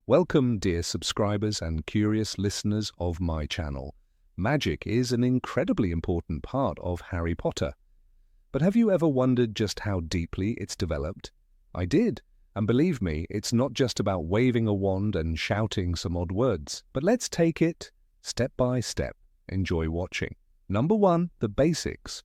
Welcome, dear subscribers and curious listeners of my channel. Magic is an incredibly important part of Harry Potter. But have you ever wondered just how deeply it's developed? I did, and believe me, it's not just about waving a wand and shouting some odd words. But let's take it step by step. Enjoy watching. Number 1, the basics.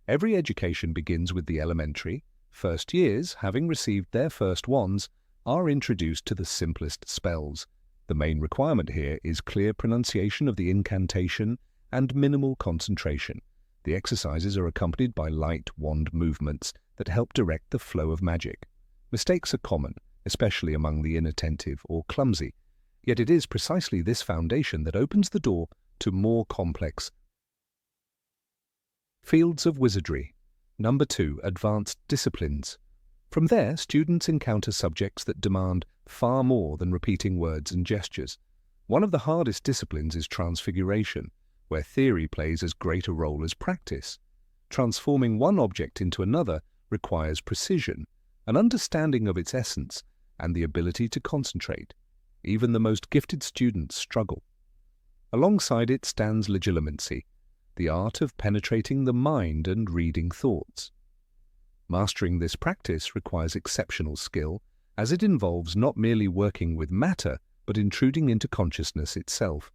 Every education begins with the elementary. First years, having received their first wands, are introduced to the simplest spells. The main requirement here is clear pronunciation of the incantation and minimal concentration. The exercises are accompanied by light wand movements that help direct the flow of magic. Mistakes are common, especially among the inattentive or clumsy, yet it is precisely this foundation that opens the door to more complex fields of wizardry. Number 2, advanced disciplines. From there, students encounter subjects that demand far more than repeating words and gestures. One of the hardest disciplines is transfiguration, where theory plays as great a role as practice. Transforming one object into another requires precision, an understanding of its essence, and the ability to concentrate. Even the most gifted students struggle. Alongside it stands legilimency, the art of penetrating the mind and reading thoughts. Mastering this practice requires exceptional skill, as it involves not merely working with matter, but intruding into consciousness itself.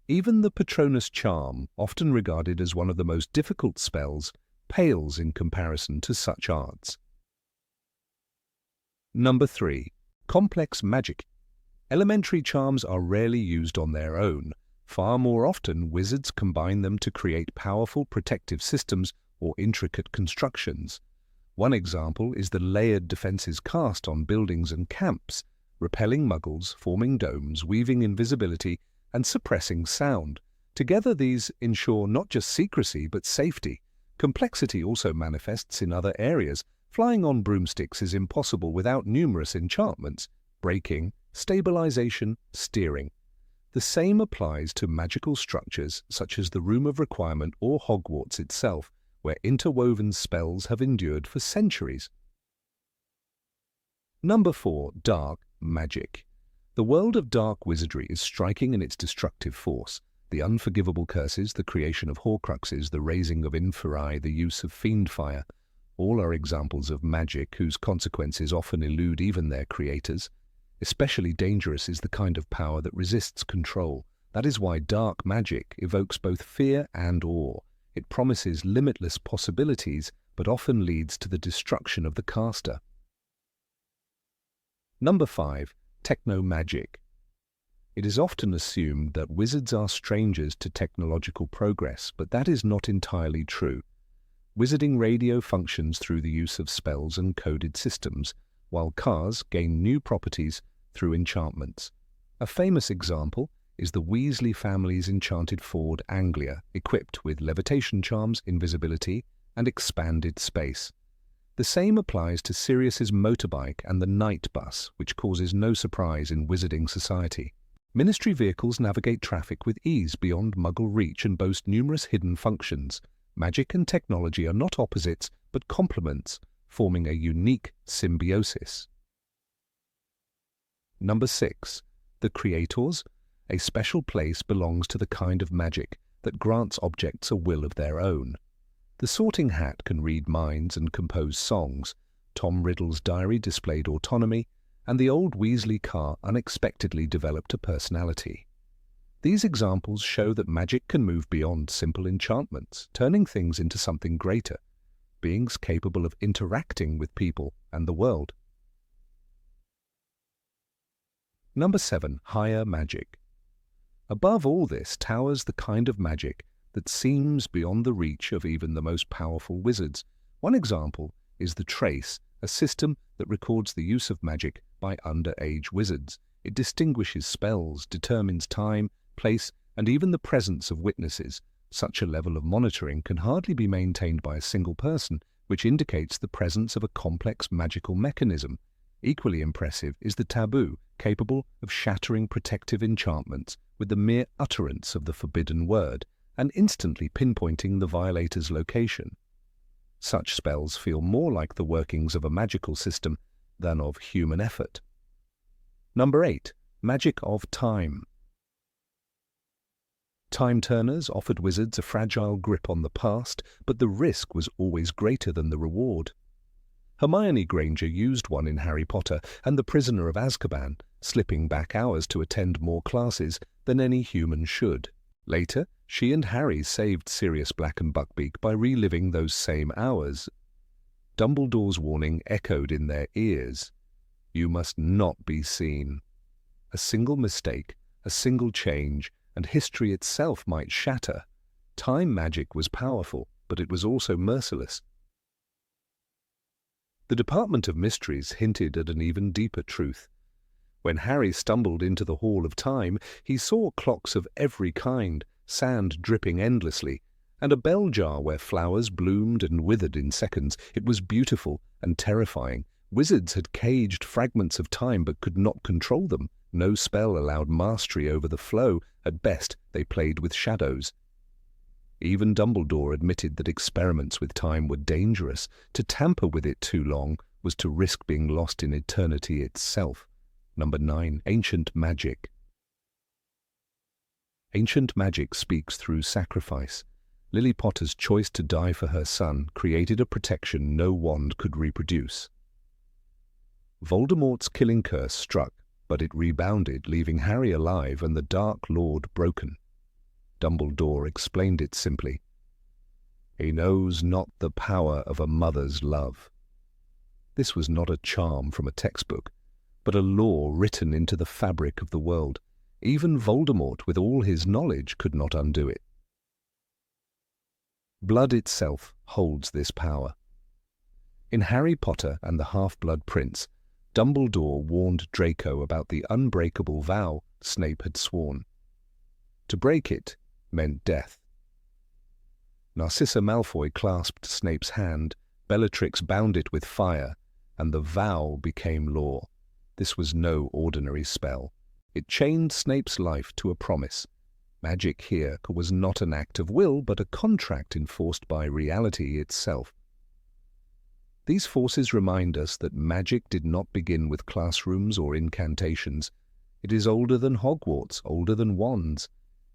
Even the Patronus charm, often regarded as one of the most difficult spells, pales in comparison to such arts. Number 3, complex magic. Elementary charms are rarely used on their own. Far more often, wizards combine them to create powerful protective systems or intricate constructions. One example is the layered defenses cast on buildings and camps, repelling muggles, forming domes, weaving invisibility, and suppressing sound. Together these ensure not just secrecy but safety. Complexity also manifests in other areas. Flying on broomsticks is impossible without numerous enchantments, braking, stabilization, steering. The same applies to magical structures such as the Room of Requirement or Hogwarts itself, where interwoven spells have endured for centuries. Number 4, dark magic. The world of dark wizardry is striking in its destructive force. The unforgivable curses, the creation of Horcruxes, the raising of inferi, the use of fiend fire, all are examples of magic whose consequences often elude even their creators. Especially dangerous is the kind of power that resists control. That is why dark magic evokes both fear and awe. It promises limitless possibilities, but often leads to the destruction of the caster. Number 5, techno-magic. It is often assumed that wizards are strangers to technological progress, but that is not entirely true. Wizarding radio functions through the use of spells and coded systems, while cars gain new properties through enchantments. A famous example is the Weasley family's enchanted Ford Anglia, equipped with levitation charms, invisibility, and expanded space. The same applies to Sirius's motorbike and the night bus, which causes no surprise in wizarding society. Ministry vehicles navigate traffic with ease beyond Muggle reach and boast numerous hidden functions. Magic and technology are not opposites, but complements, forming a unique symbiosis. Number 6, the creators. A special place belongs to the kind of magic that grants objects a will of their own. The Sorting Hat can read minds and compose songs. Tom Riddle's diary displayed autonomy, and the old Weasley car unexpectedly developed a personality. These examples show that magic can move beyond simple enchantments, turning things into something greater, beings capable of interacting with people and the world. Number 7, higher magic. Above all this towers the kind of magic that seems beyond the reach of even the most powerful wizards. One example is the Trace, a system that records the use of magic by underage wizards. It distinguishes spells, determines time, place, and even the presence of witnesses. Such a level of monitoring can hardly be maintained by a single person, which indicates the presence of a complex magical mechanism. Equally impressive is the Taboo, capable of shattering protective enchantments with the mere utterance of the forbidden word and instantly pinpointing the violator's location. Such spells feel more like the workings of a magical system than of human effort. Number 8. Magic of time. Time-turners offered wizards a fragile grip on the past, but the risk was always greater than the reward. Hermione Granger used one in Harry Potter and the Prisoner of Azkaban, slipping back hours to attend more classes than any human should. Later, she and Harry saved Sirius Black and Buckbeak by reliving those same hours. Dumbledore's warning echoed in their ears. You must not be seen. A single mistake, a single change, and history itself might shatter. Time magic was powerful, but it was also merciless. The Department of Mysteries hinted at an even deeper truth. When Harry stumbled into the Hall of Time, he saw clocks of every kind, sand dripping endlessly, and a bell jar where flowers bloomed and withered in seconds. It was beautiful and terrifying. Wizards had caged fragments of time but could not control them. No spell allowed mastery over the flow. At best, they played with shadows. Even Dumbledore admitted that experiments with time were dangerous. To tamper with it too long was to risk being lost in eternity itself. Number 9. Ancient magic. Ancient magic speaks through sacrifice. Lily Potter's choice to die for her son created a protection no wand could reproduce. Voldemort's killing curse struck, but it rebounded, leaving Harry alive and the Dark Lord broken. Dumbledore explained it simply. He knows not the power of a mother's love. This was not a charm from a textbook, but a law written into the fabric of the world. Even Voldemort, with all his knowledge, could not undo it. Blood itself holds this power. In Harry Potter and the Half-Blood Prince, Dumbledore warned Draco about the unbreakable vow Snape had sworn. To break it meant death. Narcissa Malfoy clasped Snape's hand, Bellatrix bound it with fire, and the vow became law. This was no ordinary spell. It chained Snape's life to a promise. Magic here was not an act of will, but a contract enforced by reality itself. These forces remind us that magic did not begin with classrooms or incantations. It is older than Hogwarts, older than wands.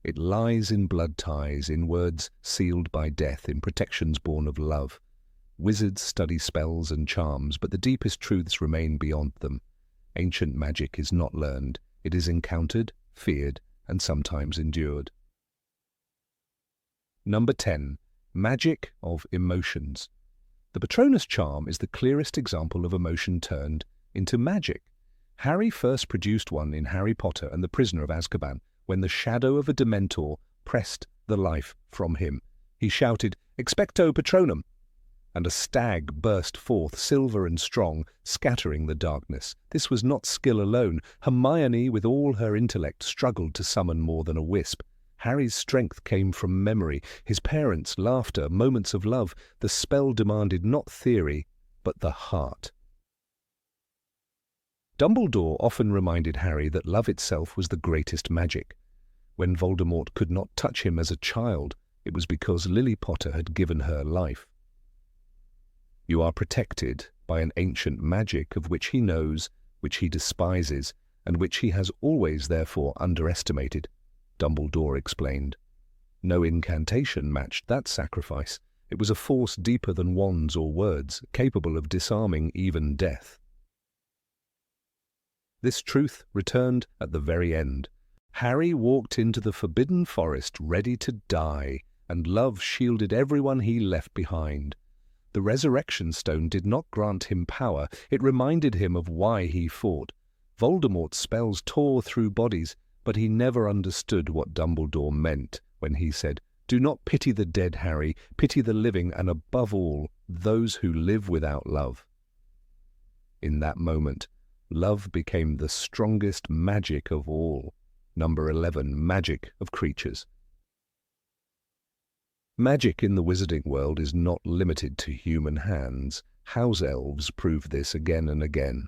It lies in blood ties, in words sealed by death, in protections born of love. Wizards study spells and charms, but the deepest truths remain beyond them. Ancient magic is not learned. It is encountered, feared, and sometimes endured. Number 10. Magic of emotions. The Patronus charm is the clearest example of emotion turned into magic. Harry first produced one in Harry Potter and the Prisoner of Azkaban, when the shadow of a Dementor pressed the life from him. He shouted, "Expecto Patronum!" and a stag burst forth, silver and strong, scattering the darkness. This was not skill alone. Hermione, with all her intellect, struggled to summon more than a wisp. Harry's strength came from memory, his parents' laughter, moments of love. The spell demanded not theory, but the heart. Dumbledore often reminded Harry that love itself was the greatest magic. When Voldemort could not touch him as a child, it was because Lily Potter had given her life. You are protected by an ancient magic of which he knows, which he despises, and which he has always therefore underestimated, Dumbledore explained. No incantation matched that sacrifice. It was a force deeper than wands or words, capable of disarming even death. This truth returned at the very end. Harry walked into the Forbidden Forest ready to die, and love shielded everyone he left behind. The Resurrection Stone did not grant him power. It reminded him of why he fought. Voldemort's spells tore through bodies, but he never understood what Dumbledore meant when he said, "Do not pity the dead, Harry. Pity the living, and above all, those who live without love." In that moment, love became the strongest magic of all. Number 11. Magic of creatures. Magic in the wizarding world is not limited to human hands. House elves proved this again and again.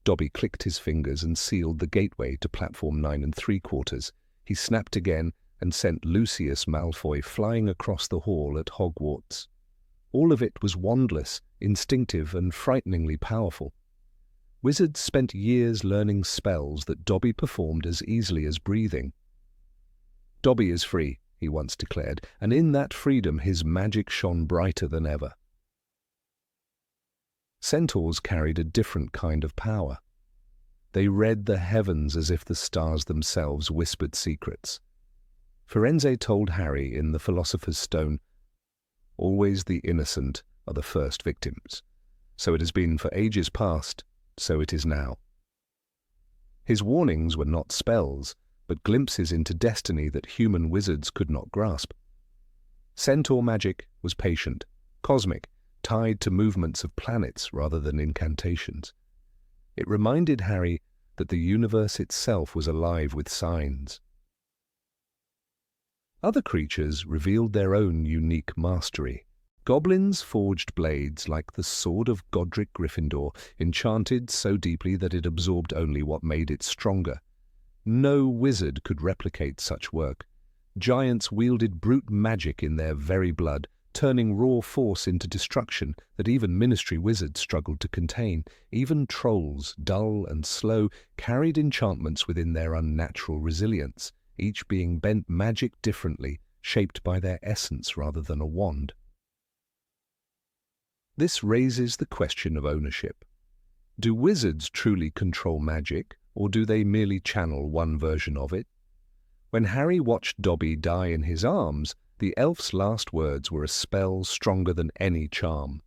Dobby clicked his fingers and sealed the gateway to platform 9 3/4. He snapped again and sent Lucius Malfoy flying across the hall at Hogwarts. All of it was wandless, instinctive, and frighteningly powerful. Wizards spent years learning spells that Dobby performed as easily as breathing. "Dobby is free," he once declared, and in that freedom his magic shone brighter than ever. Centaurs carried a different kind of power. They read the heavens as if the stars themselves whispered secrets. Firenze told Harry in The Philosopher's Stone, "Always the innocent are the first victims. So it has been for ages past, so it is now." His warnings were not spells, but glimpses into destiny that human wizards could not grasp. Centaur magic was patient, cosmic, tied to movements of planets rather than incantations. It reminded Harry that the universe itself was alive with signs. Other creatures revealed their own unique mastery. Goblins forged blades like the sword of Godric Gryffindor, enchanted so deeply that it absorbed only what made it stronger. No wizard could replicate such work. Giants wielded brute magic in their very blood, turning raw force into destruction that even ministry wizards struggled to contain. Even trolls, dull and slow, carried enchantments within their unnatural resilience, each being bent magic differently, shaped by their essence rather than a wand. This raises the question of ownership. Do wizards truly control magic, or do they merely channel one version of it? When Harry watched Dobby die in his arms, the elf's last words were a spell stronger than any charm.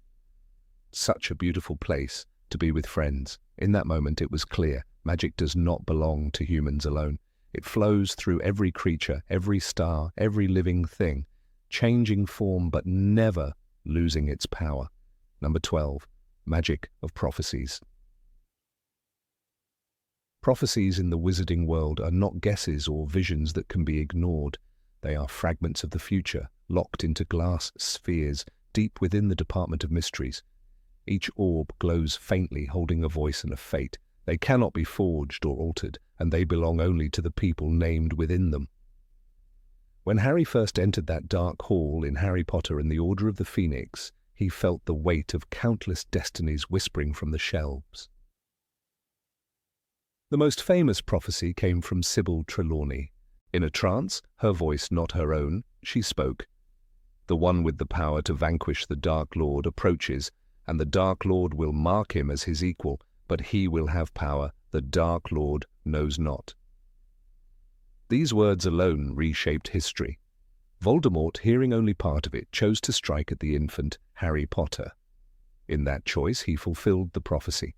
Such a beautiful place to be with friends. In that moment it was clear, magic does not belong to humans alone. It flows through every creature, every star, every living thing, changing form but never losing its power. Number 12. Magic of prophecies. Prophecies in the wizarding world are not guesses or visions that can be ignored. They are fragments of the future, locked into glass spheres deep within the Department of Mysteries. Each orb glows faintly, holding a voice and a fate. They cannot be forged or altered, and they belong only to the people named within them. When Harry first entered that dark hall in Harry Potter and the Order of the Phoenix, he felt the weight of countless destinies whispering from the shelves. The most famous prophecy came from Sybil Trelawney. In a trance, her voice not her own, she spoke. "The one with the power to vanquish the Dark Lord approaches, and the Dark Lord will mark him as his equal, but he will have power the Dark Lord knows not." These words alone reshaped history. Voldemort, hearing only part of it, chose to strike at the infant Harry Potter. In that choice, he fulfilled the prophecy.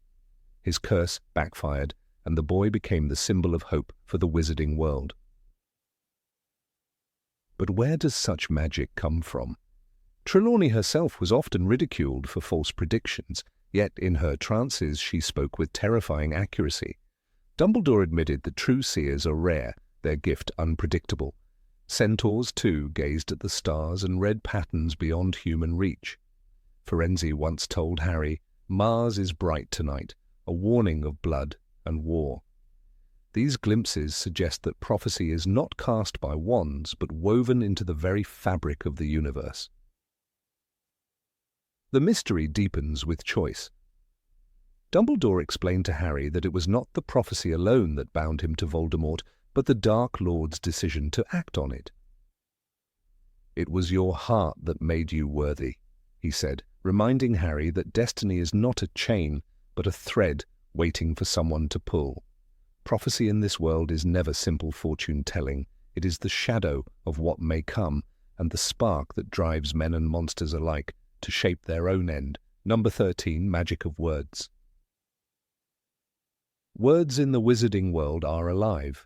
His curse backfired, and the boy became the symbol of hope for the wizarding world. But where does such magic come from? Trelawney herself was often ridiculed for false predictions, yet in her trances she spoke with terrifying accuracy. Dumbledore admitted that true seers are rare, their gift unpredictable. Centaurs, too, gazed at the stars and read patterns beyond human reach. Firenze once told Harry, "Mars is bright tonight, a warning of blood and war." These glimpses suggest that prophecy is not cast by wands, but woven into the very fabric of the universe. The mystery deepens with choice. Dumbledore explained to Harry that it was not the prophecy alone that bound him to Voldemort, but the Dark Lord's decision to act on it. "It was your heart that made you worthy," he said, reminding Harry that destiny is not a chain, but a thread waiting for someone to pull. Prophecy in this world is never simple fortune-telling. It is the shadow of what may come, and the spark that drives men and monsters alike to shape their own end. Number 13, Magic of Words. Words in the wizarding world are alive.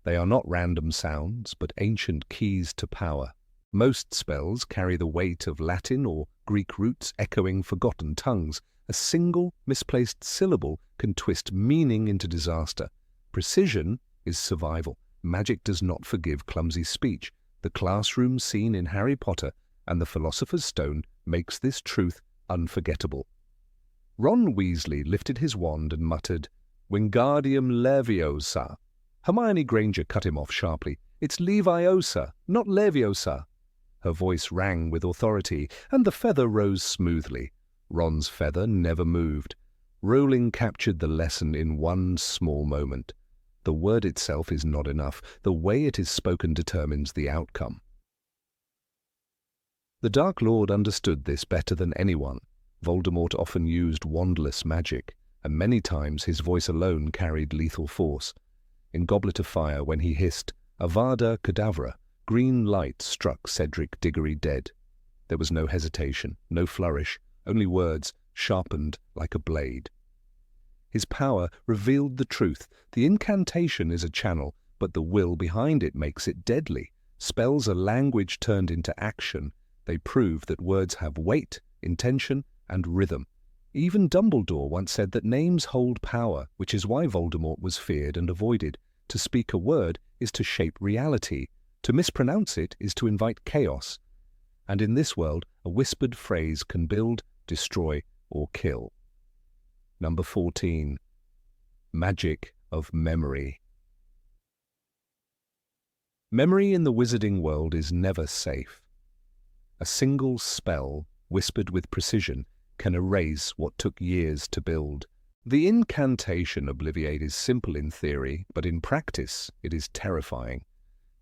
They are not random sounds, but ancient keys to power. Most spells carry the weight of Latin or Greek roots echoing forgotten tongues. A single misplaced syllable can twist meaning into disaster. Precision is survival. Magic does not forgive clumsy speech. The classroom scene in Harry Potter and the Philosopher's Stone makes this truth unforgettable. Ron Weasley lifted his wand and muttered, "Wingardium Leviosa." Hermione Granger cut him off sharply. "It's Leviosa, not Leviosa." Her voice rang with authority, and the feather rose smoothly. Ron's feather never moved. Rowling captured the lesson in one small moment. The word itself is not enough. The way it is spoken determines the outcome. The Dark Lord understood this better than anyone. Voldemort often used wandless magic, and many times his voice alone carried lethal force. In Goblet of Fire, when he hissed, "Avada Kedavra," green light struck Cedric Diggory dead. There was no hesitation, no flourish, only words sharpened like a blade. His power revealed the truth. The incantation is a channel, but the will behind it makes it deadly. Spells are language turned into action. They prove that words have weight, intention, and rhythm. Even Dumbledore once said that names hold power, which is why Voldemort was feared and avoided. To speak a word is to shape reality. To mispronounce it is to invite chaos. And in this world, a whispered phrase can build, destroy, or kill. Number 14. Magic of memory. Memory in the wizarding world is never safe. A single spell, whispered with precision, can erase what took years to build. The incantation Obliviate is simple in theory, but in practice it is terrifying.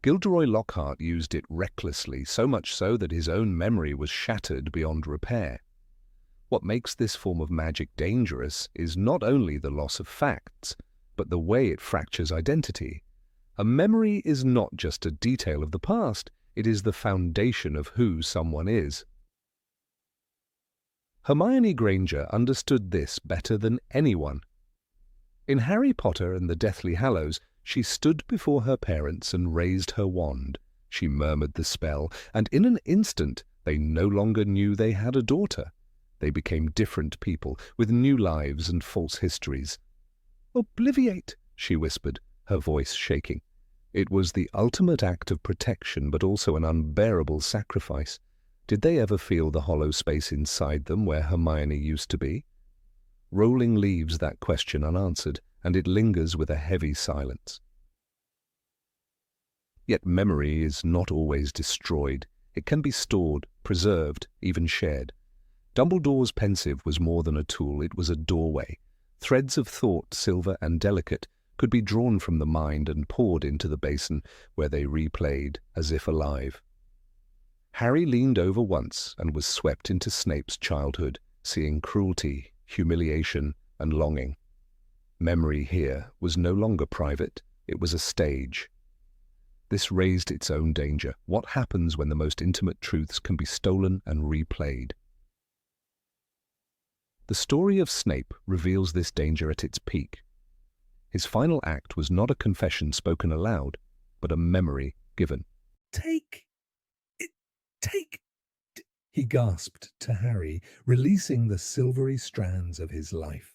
Gilderoy Lockhart used it recklessly, so much so that his own memory was shattered beyond repair. What makes this form of magic dangerous is not only the loss of facts, but the way it fractures identity. A memory is not just a detail of the past, it is the foundation of who someone is. Hermione Granger understood this better than anyone. In Harry Potter and the Deathly Hallows, she stood before her parents and raised her wand. She murmured the spell, and in an instant they no longer knew they had a daughter. They became different people, with new lives and false histories. "Obliviate," she whispered, her voice shaking. It was the ultimate act of protection, but also an unbearable sacrifice. Did they ever feel the hollow space inside them where Hermione used to be? Rowling leaves that question unanswered, and it lingers with a heavy silence. Yet memory is not always destroyed. It can be stored, preserved, even shared. Dumbledore's pensive was more than a tool, it was a doorway. Threads of thought, silver and delicate, could be drawn from the mind and poured into the basin, where they replayed as if alive. Harry leaned over once and was swept into Snape's childhood, seeing cruelty, humiliation, and longing. Memory here was no longer private, it was a stage. This raised its own danger. What happens when the most intimate truths can be stolen and replayed? The story of Snape reveals this danger at its peak. His final act was not a confession spoken aloud, but a memory given. Take it, he gasped to Harry, releasing the silvery strands of his life.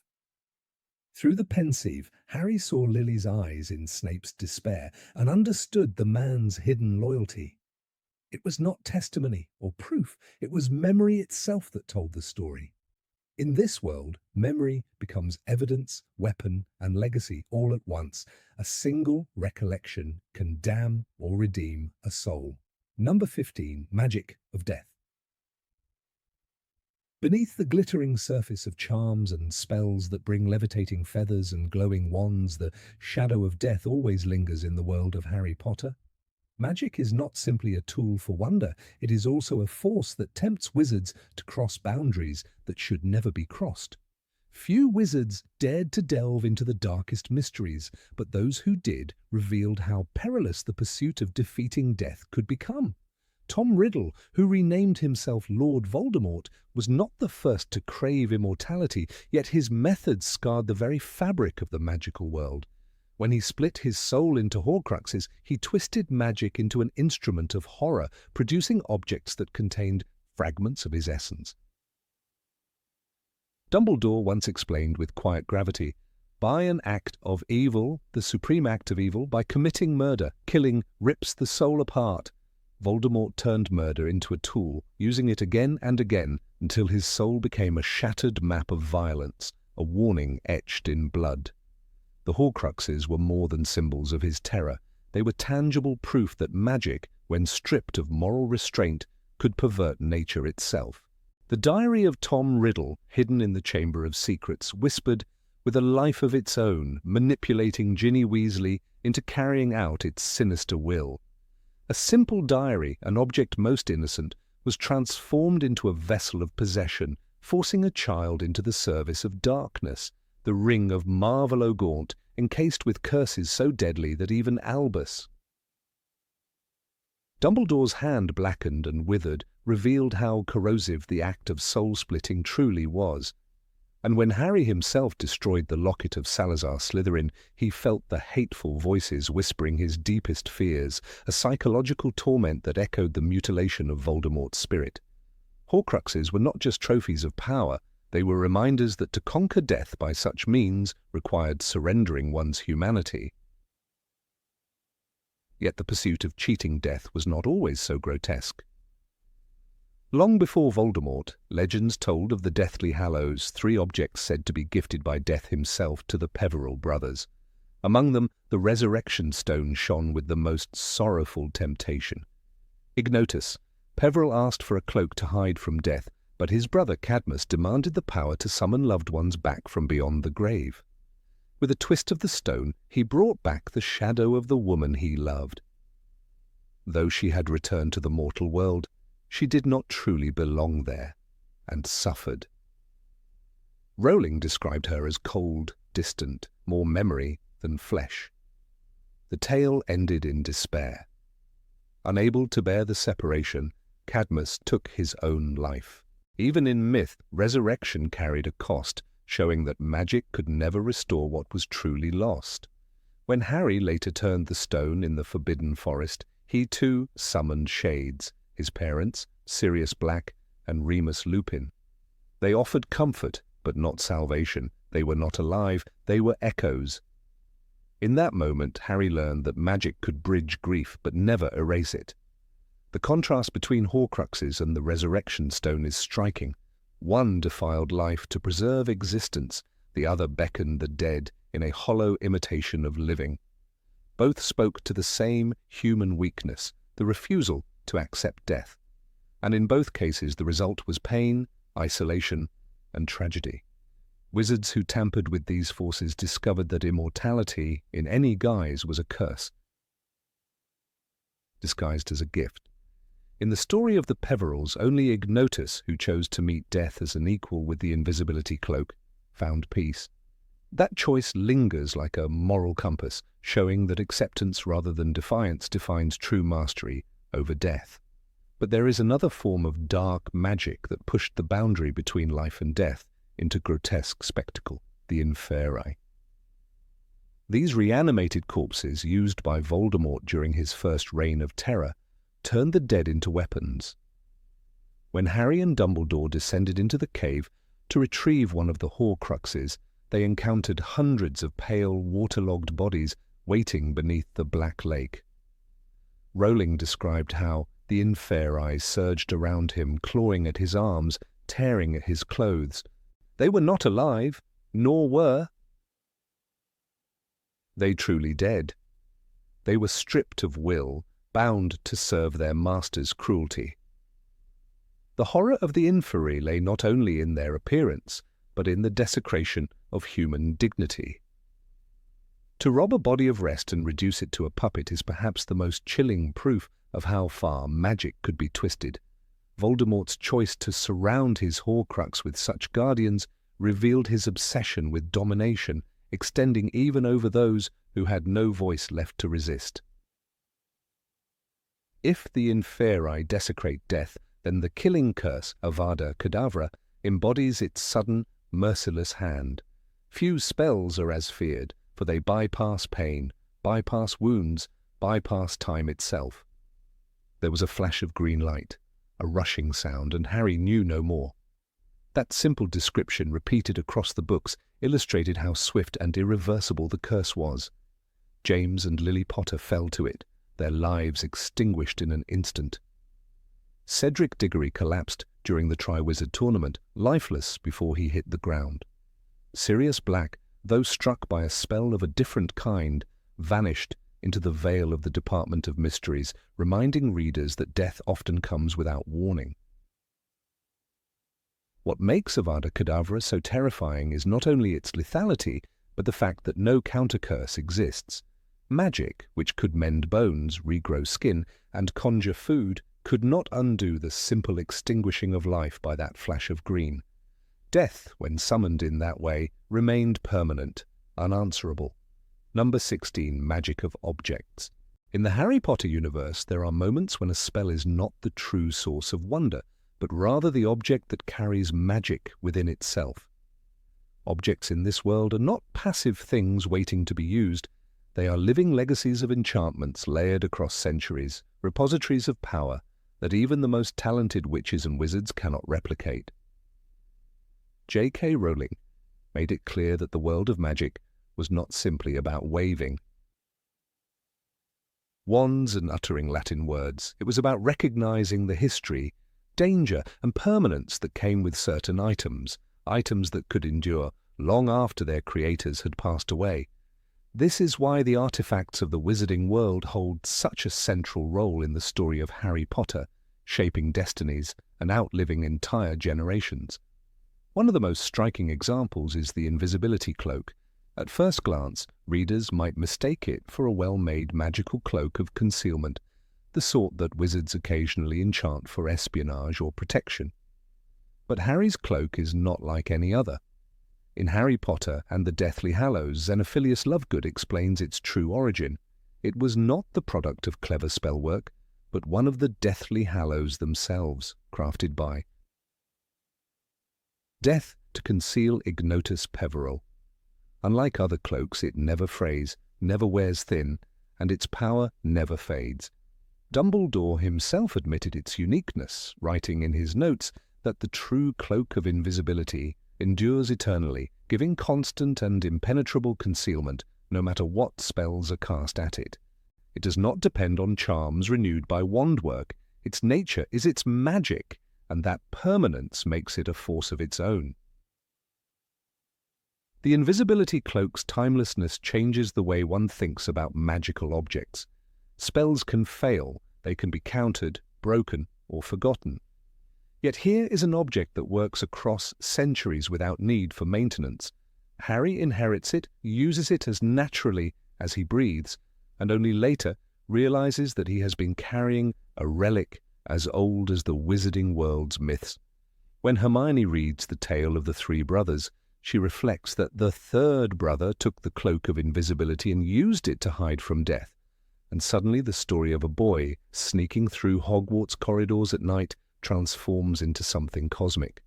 Through the pensieve, Harry saw Lily's eyes in Snape's despair and understood the man's hidden loyalty. It was not testimony or proof, it was memory itself that told the story. In this world, memory becomes evidence, weapon, and legacy all at once. A single recollection can damn or redeem a soul. Number 15. Magic of death. Beneath the glittering surface of charms and spells that bring levitating feathers and glowing wands, the shadow of death always lingers in the world of Harry Potter. Magic is not simply a tool for wonder, it is also a force that tempts wizards to cross boundaries that should never be crossed. Few wizards dared to delve into the darkest mysteries, but those who did revealed how perilous the pursuit of defeating death could become. Tom Riddle, who renamed himself Lord Voldemort, was not the first to crave immortality, yet his methods scarred the very fabric of the magical world. When he split his soul into Horcruxes, he twisted magic into an instrument of horror, producing objects that contained fragments of his essence. Dumbledore once explained with quiet gravity, by an act of evil, the supreme act of evil, by committing murder, killing rips the soul apart. Voldemort turned murder into a tool, using it again and again until his soul became a shattered map of violence, a warning etched in blood. The Horcruxes were more than symbols of his terror. They were tangible proof that magic, when stripped of moral restraint, could pervert nature itself. The diary of Tom Riddle, hidden in the Chamber of Secrets, whispered, with a life of its own, manipulating Ginny Weasley into carrying out its sinister will. A simple diary, an object most innocent, was transformed into a vessel of possession, forcing a child into the service of darkness, the ring of Marvel O'Gaunt, encased with curses so deadly that even Albus. Dumbledore's hand blackened and withered, revealed how corrosive the act of soul-splitting truly was. And when Harry himself destroyed the locket of Salazar Slytherin, he felt the hateful voices whispering his deepest fears, a psychological torment that echoed the mutilation of Voldemort's spirit. Horcruxes were not just trophies of power, they were reminders that to conquer death by such means required surrendering one's humanity. Yet the pursuit of cheating death was not always so grotesque. Long before Voldemort, legends told of the Deathly Hallows, 3 objects said to be gifted by Death himself to the Peverell brothers. Among them, the Resurrection Stone shone with the most sorrowful temptation. Ignotus, Peverell asked for a cloak to hide from death, but his brother Cadmus demanded the power to summon loved ones back from beyond the grave. With a twist of the stone, he brought back the shadow of the woman he loved. Though she had returned to the mortal world, she did not truly belong there, and suffered. Rowling described her as cold, distant, more memory than flesh. The tale ended in despair. Unable to bear the separation, Cadmus took his own life. Even in myth, resurrection carried a cost, showing that magic could never restore what was truly lost. When Harry later turned the stone in the Forbidden Forest, he too summoned shades, his parents, Sirius Black and Remus Lupin. They offered comfort, but not salvation. They were not alive, they were echoes. In that moment, Harry learned that magic could bridge grief, but never erase it. The contrast between Horcruxes and the Resurrection Stone is striking. One defiled life to preserve existence, the other beckoned the dead in a hollow imitation of living. Both spoke to the same human weakness, the refusal to accept death. And in both cases the result was pain, isolation, and tragedy. Wizards who tampered with these forces discovered that immortality, in any guise, was a curse, disguised as a gift. In the story of the Peverells, only Ignotus, who chose to meet death as an equal with the invisibility cloak, found peace. That choice lingers like a moral compass, showing that acceptance rather than defiance defines true mastery over death. But there is another form of dark magic that pushed the boundary between life and death into grotesque spectacle, the inferi. These reanimated corpses, used by Voldemort during his first reign of terror, turned the dead into weapons. When Harry and Dumbledore descended into the cave to retrieve one of the Horcruxes, they encountered hundreds of pale, waterlogged bodies waiting beneath the Black Lake. Rowling described how the inferi surged around him, clawing at his arms, tearing at his clothes. They were not alive, nor were they truly dead. They were stripped of will, bound to serve their master's cruelty. The horror of the inferi lay not only in their appearance, but in the desecration of human dignity. To rob a body of rest and reduce it to a puppet is perhaps the most chilling proof of how far magic could be twisted. Voldemort's choice to surround his Horcrux with such guardians revealed his obsession with domination, extending even over those who had no voice left to resist. If the inferi desecrate death, then the killing curse, Avada Kedavra, embodies its sudden, merciless hand. Few spells are as feared, for they bypass pain, bypass wounds, bypass time itself. There was a flash of green light, a rushing sound, and Harry knew no more. That simple description, repeated across the books, illustrated how swift and irreversible the curse was. James and Lily Potter fell to it, their lives extinguished in an instant. Cedric Diggory collapsed during the Triwizard Tournament, lifeless before he hit the ground. Sirius Black, though struck by a spell of a different kind, vanished into the veil of the Department of Mysteries, reminding readers that death often comes without warning. What makes Avada Kedavra so terrifying is not only its lethality, but the fact that no countercurse exists. Magic, which could mend bones, regrow skin, and conjure food, could not undo the simple extinguishing of life by that flash of green. Death, when summoned in that way, remained permanent, unanswerable. Number 16. Magic of objects. In the Harry Potter universe, there are moments when a spell is not the true source of wonder, but rather the object that carries magic within itself. Objects in this world are not passive things waiting to be used. They are living legacies of enchantments layered across centuries, repositories of power that even the most talented witches and wizards cannot replicate. J.K. Rowling made it clear that the world of magic was not simply about waving wands and uttering Latin words. It was about recognizing the history, danger, and permanence that came with certain items that could endure long after their creators had passed away. This is why the artifacts of the wizarding world hold such a central role in the story of Harry Potter, shaping destinies and outliving entire generations. One of the most striking examples is the invisibility cloak. At first glance, readers might mistake it for a well-made magical cloak of concealment, the sort that wizards occasionally enchant for espionage or protection. But Harry's cloak is not like any other. In Harry Potter and the Deathly Hallows, Xenophilius Lovegood explains its true origin. It was not the product of clever spellwork, but one of the Deathly Hallows themselves, crafted by Death to conceal Ignotus Peverell. Unlike other cloaks, it never frays, never wears thin, and its power never fades. Dumbledore himself admitted its uniqueness, writing in his notes that the true cloak of invisibility endures eternally, giving constant and impenetrable concealment no matter what spells are cast at it. It does not depend on charms renewed by wand work. Its nature is its magic, and that permanence makes it a force of its own. The invisibility cloak's timelessness changes the way one thinks about magical objects. Spells can fail, they can be countered, broken, or forgotten. Yet here is an object that works across centuries without need for maintenance. Harry inherits it, uses it as naturally as he breathes, and only later realizes that he has been carrying a relic as old as the wizarding world's myths. When Hermione reads the tale of the three brothers, she reflects that the third brother took the cloak of invisibility and used it to hide from death. And suddenly the story of a boy sneaking through Hogwarts corridors at night transforms into something cosmic.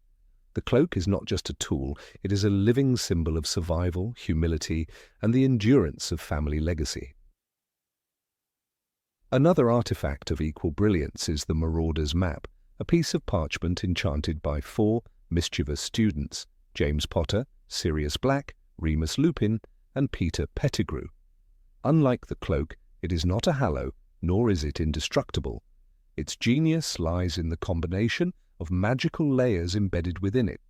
The cloak is not just a tool, it is a living symbol of survival, humility, and the endurance of family legacy. Another artifact of equal brilliance is the Marauder's Map, a piece of parchment enchanted by 4 mischievous students, James Potter, Sirius Black, Remus Lupin, and Peter Pettigrew. Unlike the cloak, it is not a hallow, nor is it indestructible. Its genius lies in the combination of magical layers embedded within it.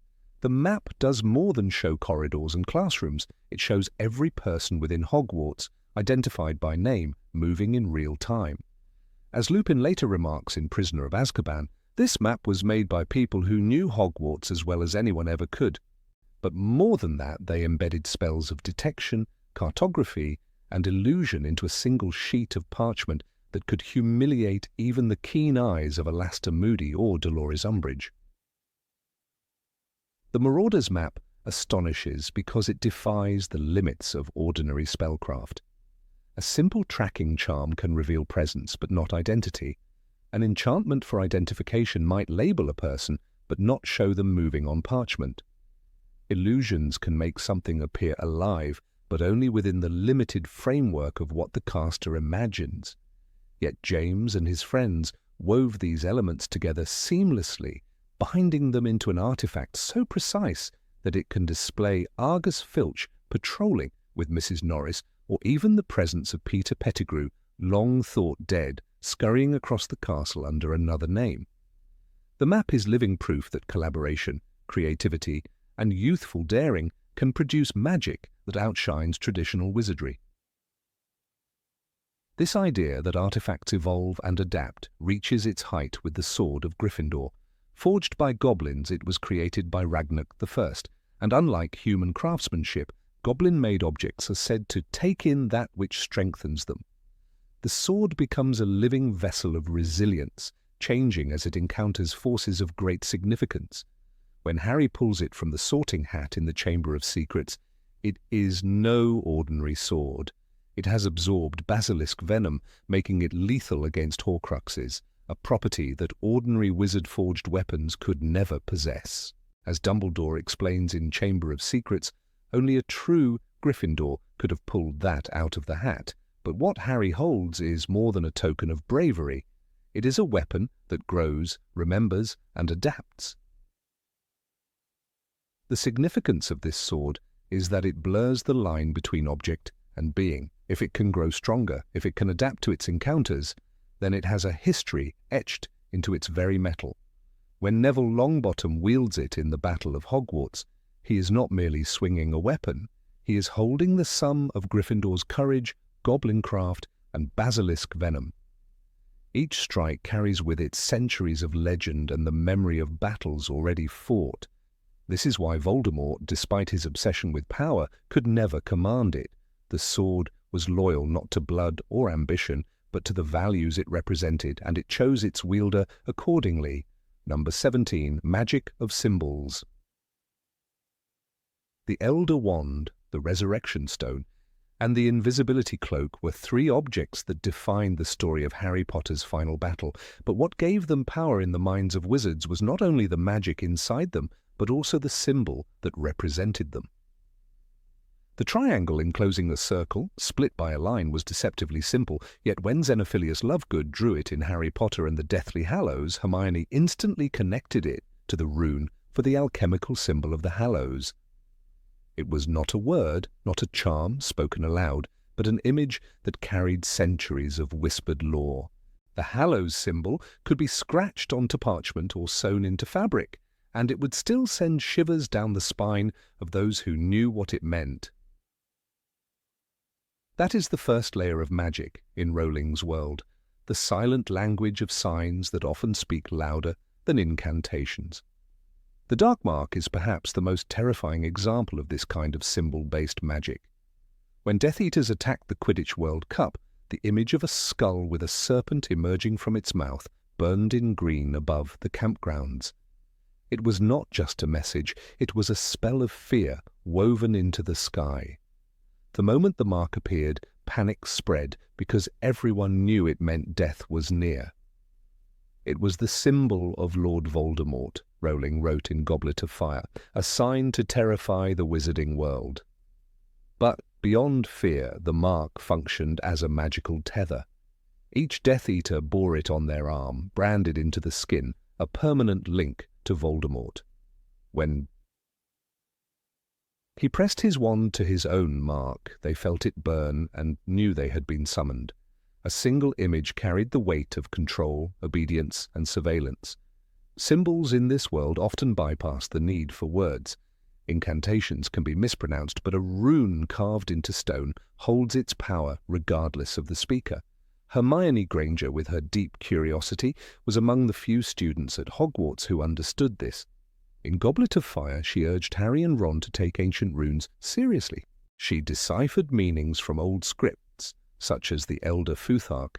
The map does more than show corridors and classrooms. It shows every person within Hogwarts, identified by name, moving in real time. As Lupin later remarks in Prisoner of Azkaban, this map was made by people who knew Hogwarts as well as anyone ever could. But more than that, they embedded spells of detection, cartography, and illusion into a single sheet of parchment that could humiliate even the keen eyes of Alastor Moody or Dolores Umbridge. The Marauder's Map astonishes because it defies the limits of ordinary spellcraft. A simple tracking charm can reveal presence but not identity. An enchantment for identification might label a person but not show them moving on parchment. Illusions can make something appear alive but only within the limited framework of what the caster imagines. Yet James and his friends wove these elements together seamlessly, binding them into an artifact so precise that it can display Argus Filch patrolling with Mrs. Norris, or even the presence of Peter Pettigrew, long thought dead, scurrying across the castle under another name. The map is living proof that collaboration, creativity, and youthful daring can produce magic that outshines traditional wizardry. This idea that artifacts evolve and adapt reaches its height with the Sword of Gryffindor, Forged by goblins, it was created by Ragnarok I, and unlike human craftsmanship, goblin-made objects are said to take in that which strengthens them. The sword becomes a living vessel of resilience, changing as it encounters forces of great significance. When Harry pulls it from the sorting hat in the Chamber of Secrets, it is no ordinary sword. It has absorbed basilisk venom, making it lethal against Horcruxes, a property that ordinary wizard-forged weapons could never possess. As Dumbledore explains in Chamber of Secrets, only a true Gryffindor could have pulled that out of the hat. But what Harry holds is more than a token of bravery. It is a weapon that grows, remembers, and adapts. The significance of this sword is that it blurs the line between object and being. If it can grow stronger, if it can adapt to its encounters, then it has a history etched into its very metal. When Neville Longbottom wields it in the Battle of Hogwarts, he is not merely swinging a weapon, he is holding the sum of Gryffindor's courage, goblin craft, and basilisk venom. Each strike carries with it centuries of legend and the memory of battles already fought. This is why Voldemort, despite his obsession with power, could never command it. The sword was loyal not to blood or ambition, but to the values it represented, and it chose its wielder accordingly. Number 17, Magic of Symbols. The Elder Wand, the Resurrection Stone, and the Invisibility Cloak were three objects that defined the story of Harry Potter's final battle. But what gave them power in the minds of wizards was not only the magic inside them, but also the symbol that represented them. The triangle enclosing the circle, split by a line, was deceptively simple, yet when Xenophilius Lovegood drew it in Harry Potter and the Deathly Hallows, Hermione instantly connected it to the rune for the alchemical symbol of the Hallows. It was not a word, not a charm spoken aloud, but an image that carried centuries of whispered lore. The Hallows symbol could be scratched onto parchment or sewn into fabric, and it would still send shivers down the spine of those who knew what it meant. That is the first layer of magic in Rowling's world, the silent language of signs that often speak louder than incantations. The Dark Mark is perhaps the most terrifying example of this kind of symbol-based magic. When Death Eaters attacked the Quidditch World Cup, the image of a skull with a serpent emerging from its mouth burned in green above the campgrounds. It was not just a message, it was a spell of fear woven into the sky. The moment the mark appeared, panic spread because everyone knew it meant death was near. It was the symbol of Lord Voldemort, Rowling wrote in Goblet of Fire, a sign to terrify the wizarding world. But beyond fear, the mark functioned as a magical tether. Each Death Eater bore it on their arm, branded into the skin, a permanent link to Voldemort. When he pressed his wand to his own mark, they felt it burn and knew they had been summoned. A single image carried the weight of control, obedience, and surveillance. Symbols in this world often bypass the need for words. Incantations can be mispronounced, but a rune carved into stone holds its power regardless of the speaker. Hermione Granger, with her deep curiosity, was among the few students at Hogwarts who understood this. In Goblet of Fire, she urged Harry and Ron to take ancient runes seriously. She deciphered meanings from old scripts, such as the Elder Futhark,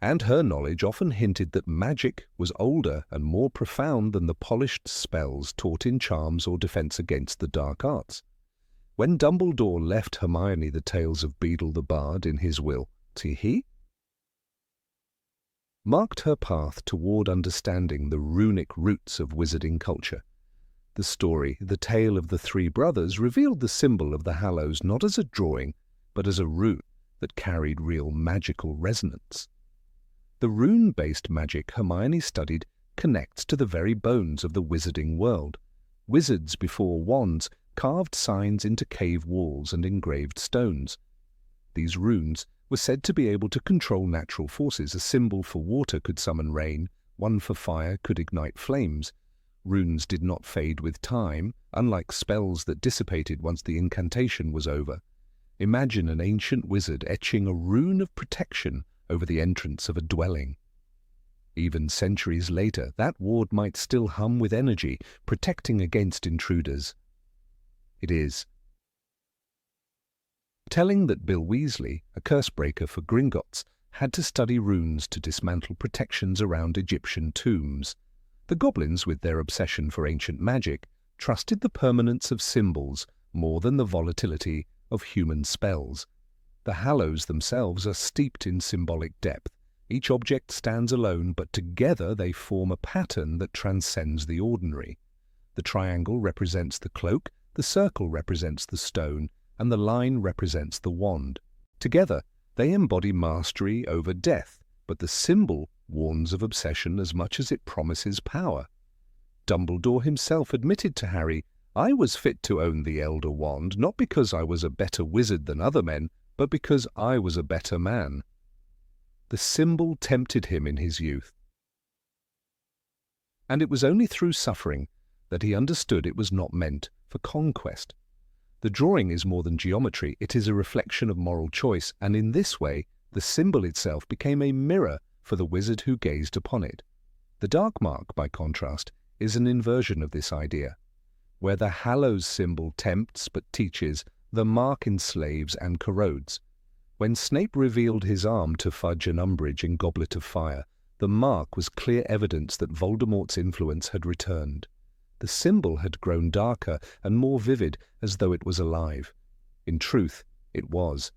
and her knowledge often hinted that magic was older and more profound than the polished spells taught in charms or defense against the dark arts. When Dumbledore left Hermione the tales of Beedle the Bard in his will, he marked her path toward understanding the runic roots of wizarding culture. The story, The Tale of the Three Brothers, revealed the symbol of the Hallows not as a drawing, but as a rune that carried real magical resonance. The rune-based magic Hermione studied connects to the very bones of the wizarding world. Wizards before wands carved signs into cave walls and engraved stones. These runes were said to be able to control natural forces. A symbol for water could summon rain, one for fire could ignite flames. Runes did not fade with time, unlike spells that dissipated once the incantation was over. Imagine an ancient wizard etching a rune of protection over the entrance of a dwelling. Even centuries later, that ward might still hum with energy, protecting against intruders. It is telling that Bill Weasley, a curse-breaker for Gringotts, had to study runes to dismantle protections around Egyptian tombs. The goblins, with their obsession for ancient magic, trusted the permanence of symbols more than the volatility of human spells. The Hallows themselves are steeped in symbolic depth. Each object stands alone, but together they form a pattern that transcends the ordinary. The triangle represents the cloak, the circle represents the stone, and the line represents the wand. Together, they embody mastery over death, but the symbol warns of obsession as much as it promises power. Dumbledore himself admitted to Harry, "I was fit to own the Elder Wand, not because I was a better wizard than other men, but because I was a better man." The symbol tempted him in his youth. And it was only through suffering that he understood it was not meant for conquest. The drawing is more than geometry, it is a reflection of moral choice, and in this way, the symbol itself became a mirror for the wizard who gazed upon it. The dark mark, by contrast, is an inversion of this idea. Where the Hallows symbol tempts but teaches, the mark enslaves and corrodes. When Snape revealed his arm to Fudge and Umbridge in Goblet of Fire, the mark was clear evidence that Voldemort's influence had returned. The symbol had grown darker and more vivid, as though it was alive. In truth, it was.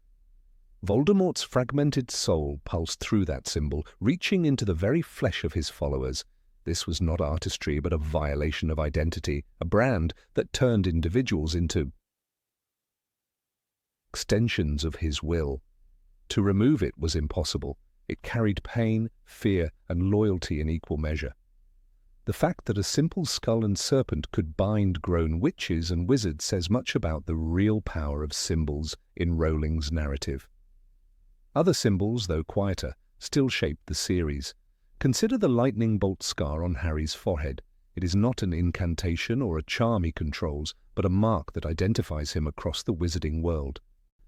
Voldemort's fragmented soul pulsed through that symbol, reaching into the very flesh of his followers. This was not artistry, but a violation of identity, a brand that turned individuals into extensions of his will. To remove it was impossible. It carried pain, fear, and loyalty in equal measure. The fact that a simple skull and serpent could bind grown witches and wizards says much about the real power of symbols in Rowling's narrative. Other symbols, though quieter, still shaped the series. Consider the lightning bolt scar on Harry's forehead. It is not an incantation or a charm he controls, but a mark that identifies him across the wizarding world.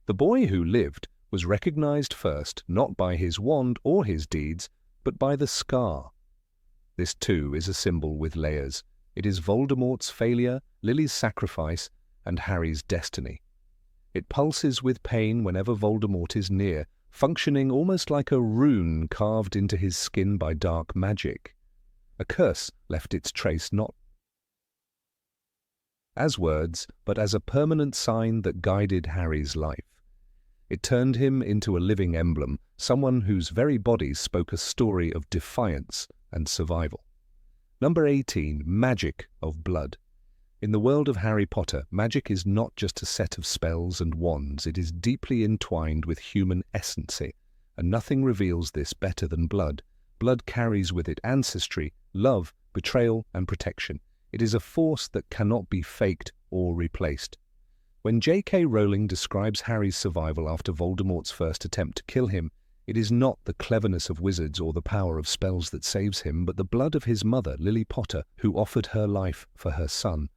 The boy who lived was recognized first not by his wand or his deeds, but by the scar. This too is a symbol with layers. It is Voldemort's failure, Lily's sacrifice, and Harry's destiny. It pulses with pain whenever Voldemort is near, functioning almost like a rune carved into his skin by dark magic. A curse left its trace not as words, but as a permanent sign that guided Harry's life. It turned him into a living emblem, someone whose very body spoke a story of defiance and survival. Number 18, Magic of Blood. In the world of Harry Potter, magic is not just a set of spells and wands, it is deeply entwined with human essence, and nothing reveals this better than blood. Blood carries with it ancestry, love, betrayal, and protection. It is a force that cannot be faked or replaced. When J.K. Rowling describes Harry's survival after Voldemort's first attempt to kill him, it is not the cleverness of wizards or the power of spells that saves him, but the blood of his mother, Lily Potter, who offered her life for her son.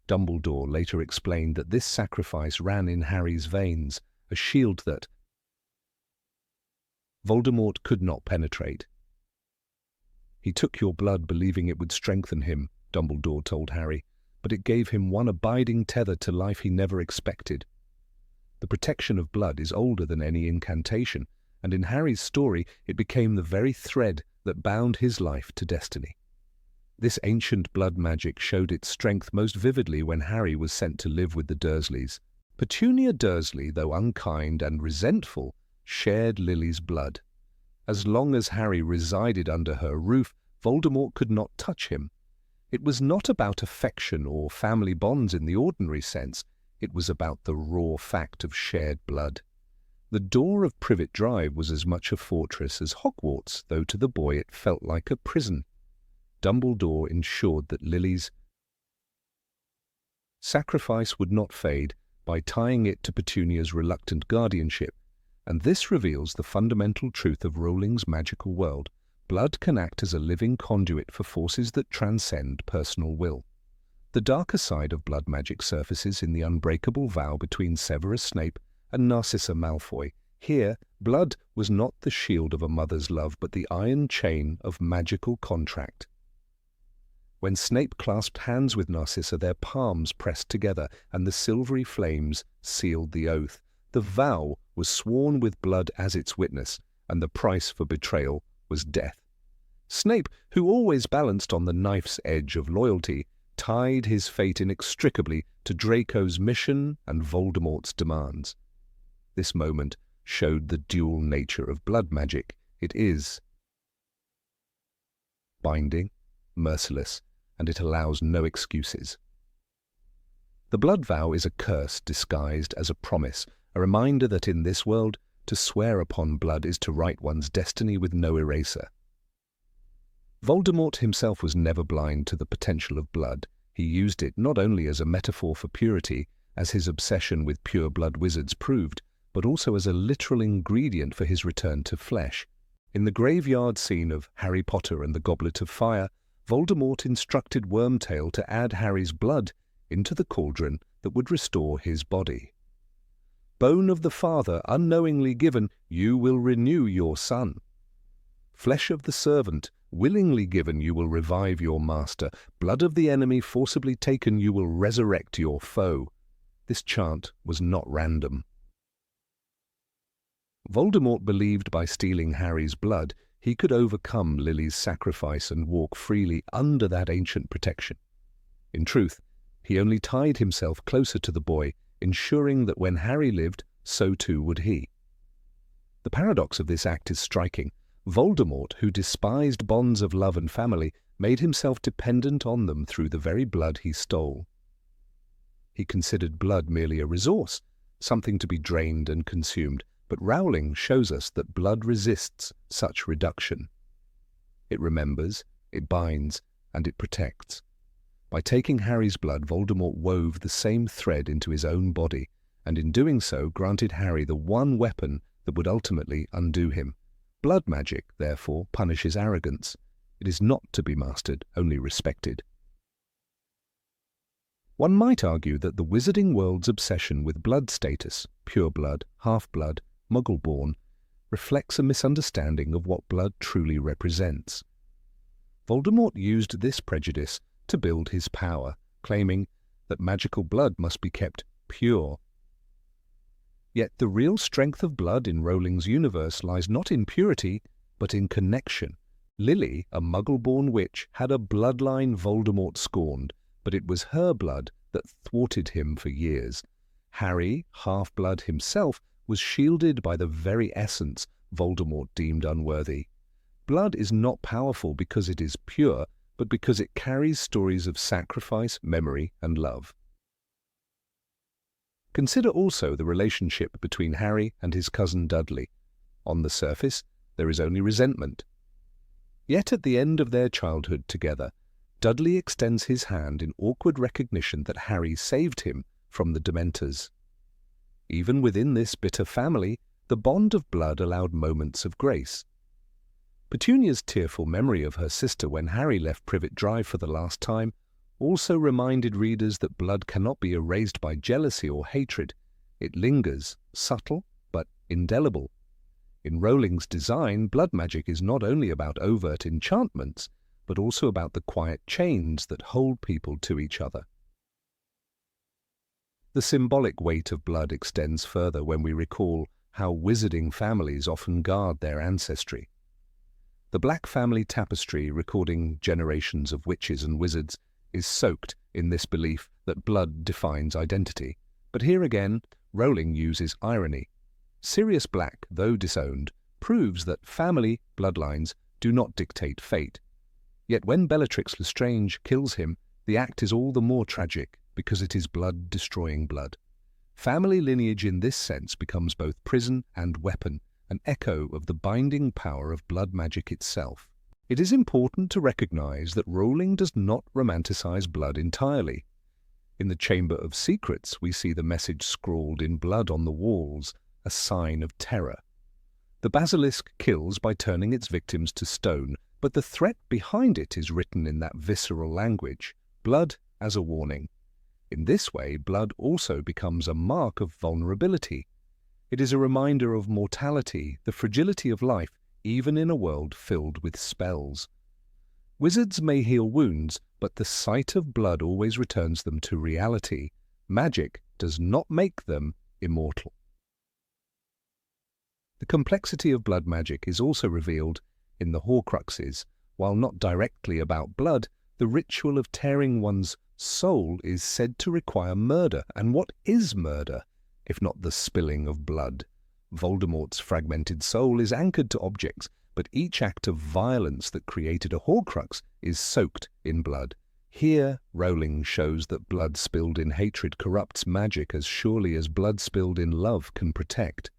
Dumbledore later explained that this sacrifice ran in Harry's veins, a shield that Voldemort could not penetrate. "He took your blood believing it would strengthen him," Dumbledore told Harry, "but it gave him one abiding tether to life he never expected." The protection of blood is older than any incantation, and in Harry's story it became the very thread that bound his life to destiny. This ancient blood magic showed its strength most vividly when Harry was sent to live with the Dursleys. Petunia Dursley, though unkind and resentful, shared Lily's blood. As long as Harry resided under her roof, Voldemort could not touch him. It was not about affection or family bonds in the ordinary sense. It was about the raw fact of shared blood. The door of Privet Drive was as much a fortress as Hogwarts, though to the boy it felt like a prison. Dumbledore ensured that Lily's sacrifice would not fade by tying it to Petunia's reluctant guardianship, and this reveals the fundamental truth of Rowling's magical world. Blood can act as a living conduit for forces that transcend personal will. The darker side of blood magic surfaces in the unbreakable vow between Severus Snape and Narcissa Malfoy. Here, Blood was not the shield of a mother's love, but the iron chain of magical contract. When Snape clasped hands with Narcissa, their palms pressed together, and the silvery flames sealed the oath. The vow was sworn with blood as its witness, and the price for betrayal was death. Snape, who always balanced on the knife's edge of loyalty, tied his fate inextricably to Draco's mission and Voldemort's demands. This moment showed the dual nature of blood magic. It is binding, merciless, and it allows no excuses. The blood vow is a curse disguised as a promise, a reminder that in this world, to swear upon blood is to write one's destiny with no eraser. Voldemort himself was never blind to the potential of blood. He used it not only as a metaphor for purity, as his obsession with pure blood wizards proved, but also as a literal ingredient for his return to flesh. In the graveyard scene of Harry Potter and the Goblet of Fire, Voldemort instructed Wormtail to add Harry's blood into the cauldron that would restore his body. Bone of the Father unknowingly given, you will renew your son. Flesh of the servant willingly given, you will revive your master. Blood of the enemy forcibly taken, you will resurrect your foe. This chant was not random. Voldemort believed by stealing Harry's blood, he could overcome Lily's sacrifice and walk freely under that ancient protection. In truth, he only tied himself closer to the boy, ensuring that when Harry lived, so too would he. The paradox of this act is striking. Voldemort, who despised bonds of love and family, made himself dependent on them through the very blood he stole. He considered blood merely a resource, something to be drained and consumed, but Rowling shows us that blood resists such reduction. It remembers, it binds, and it protects. By taking Harry's blood, Voldemort wove the same thread into his own body, and in doing so granted Harry the one weapon that would ultimately undo him. Blood magic, therefore, punishes arrogance. It is not to be mastered, only respected. One might argue that the wizarding world's obsession with blood status, pure blood, half-blood, Muggle-born, reflects a misunderstanding of what blood truly represents. Voldemort used this prejudice to build his power, claiming that magical blood must be kept pure. Yet the real strength of blood in Rowling's universe lies not in purity, but in connection. Lily, a Muggle-born witch, had a bloodline Voldemort scorned, but it was her blood that thwarted him for years. Harry, half-blood himself, was shielded by the very essence Voldemort deemed unworthy. Blood is not powerful because it is pure, but because it carries stories of sacrifice, memory, and love. Consider also the relationship between Harry and his cousin Dudley. On the surface, there is only resentment. Yet at the end of their childhood together, Dudley extends his hand in awkward recognition that Harry saved him from the Dementors. Even within this bitter family, the bond of blood allowed moments of grace. Petunia's tearful memory of her sister when Harry left Privet Drive for the last time also reminded readers that blood cannot be erased by jealousy or hatred. It lingers, subtle but indelible. In Rowling's design, blood magic is not only about overt enchantments, but also about the quiet chains that hold people to each other. The symbolic weight of blood extends further when we recall how wizarding families often guard their ancestry. The Black family tapestry, recording generations of witches and wizards, is soaked in this belief that blood defines identity. But here again, Rowling uses irony. Sirius Black, though disowned, proves that family bloodlines do not dictate fate. Yet when Bellatrix Lestrange kills him, the act is all the more tragic because it is blood destroying blood. Family lineage in this sense becomes both prison and weapon, an echo of the binding power of blood magic itself. It is important to recognize that Rowling does not romanticize blood entirely. In the Chamber of Secrets, we see the message scrawled in blood on the walls, a sign of terror. The basilisk kills by turning its victims to stone, but the threat behind it is written in that visceral language, blood as a warning. In this way, blood also becomes a mark of vulnerability. It is a reminder of mortality, the fragility of life, even in a world filled with spells. Wizards may heal wounds, but the sight of blood always returns them to reality. Magic does not make them immortal. The complexity of blood magic is also revealed in the Horcruxes. While not directly about blood, the ritual of tearing one's soul is said to require murder. And what is murder, if not the spilling of blood? Voldemort's fragmented soul is anchored to objects, but each act of violence that created a Horcrux is soaked in blood. Here, Rowling shows that blood spilled in hatred corrupts magic as surely as blood spilled in love can protect.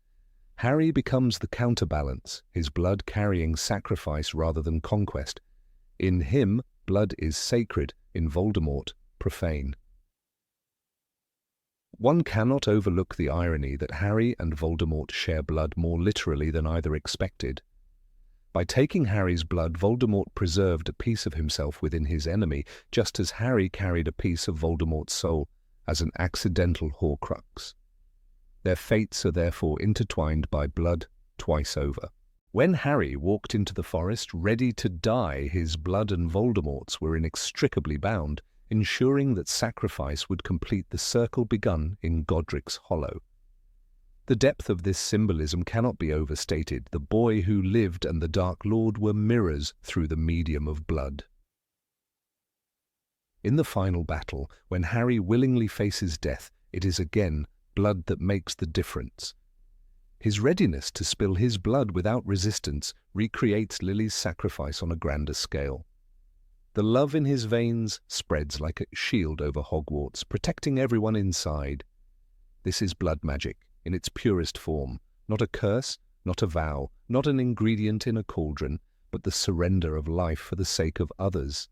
Harry becomes the counterbalance, his blood carrying sacrifice rather than conquest. In him, blood is sacred, in Voldemort, profane. One cannot overlook the irony that Harry and Voldemort share blood more literally than either expected. By taking Harry's blood, Voldemort preserved a piece of himself within his enemy, just as Harry carried a piece of Voldemort's soul as an accidental Horcrux. Their fates are therefore intertwined by blood twice over. When Harry walked into the forest ready to die, his blood and Voldemort's were inextricably bound, ensuring that sacrifice would complete the circle begun in Godric's Hollow. The depth of this symbolism cannot be overstated. The boy who lived and the Dark Lord were mirrors through the medium of blood. In the final battle, when Harry willingly faces death, it is again blood that makes the difference. His readiness to spill his blood without resistance recreates Lily's sacrifice on a grander scale. The love in his veins spreads like a shield over Hogwarts, protecting everyone inside. This is blood magic in its purest form, not a curse, not a vow, not an ingredient in a cauldron, but the surrender of life for the sake of others.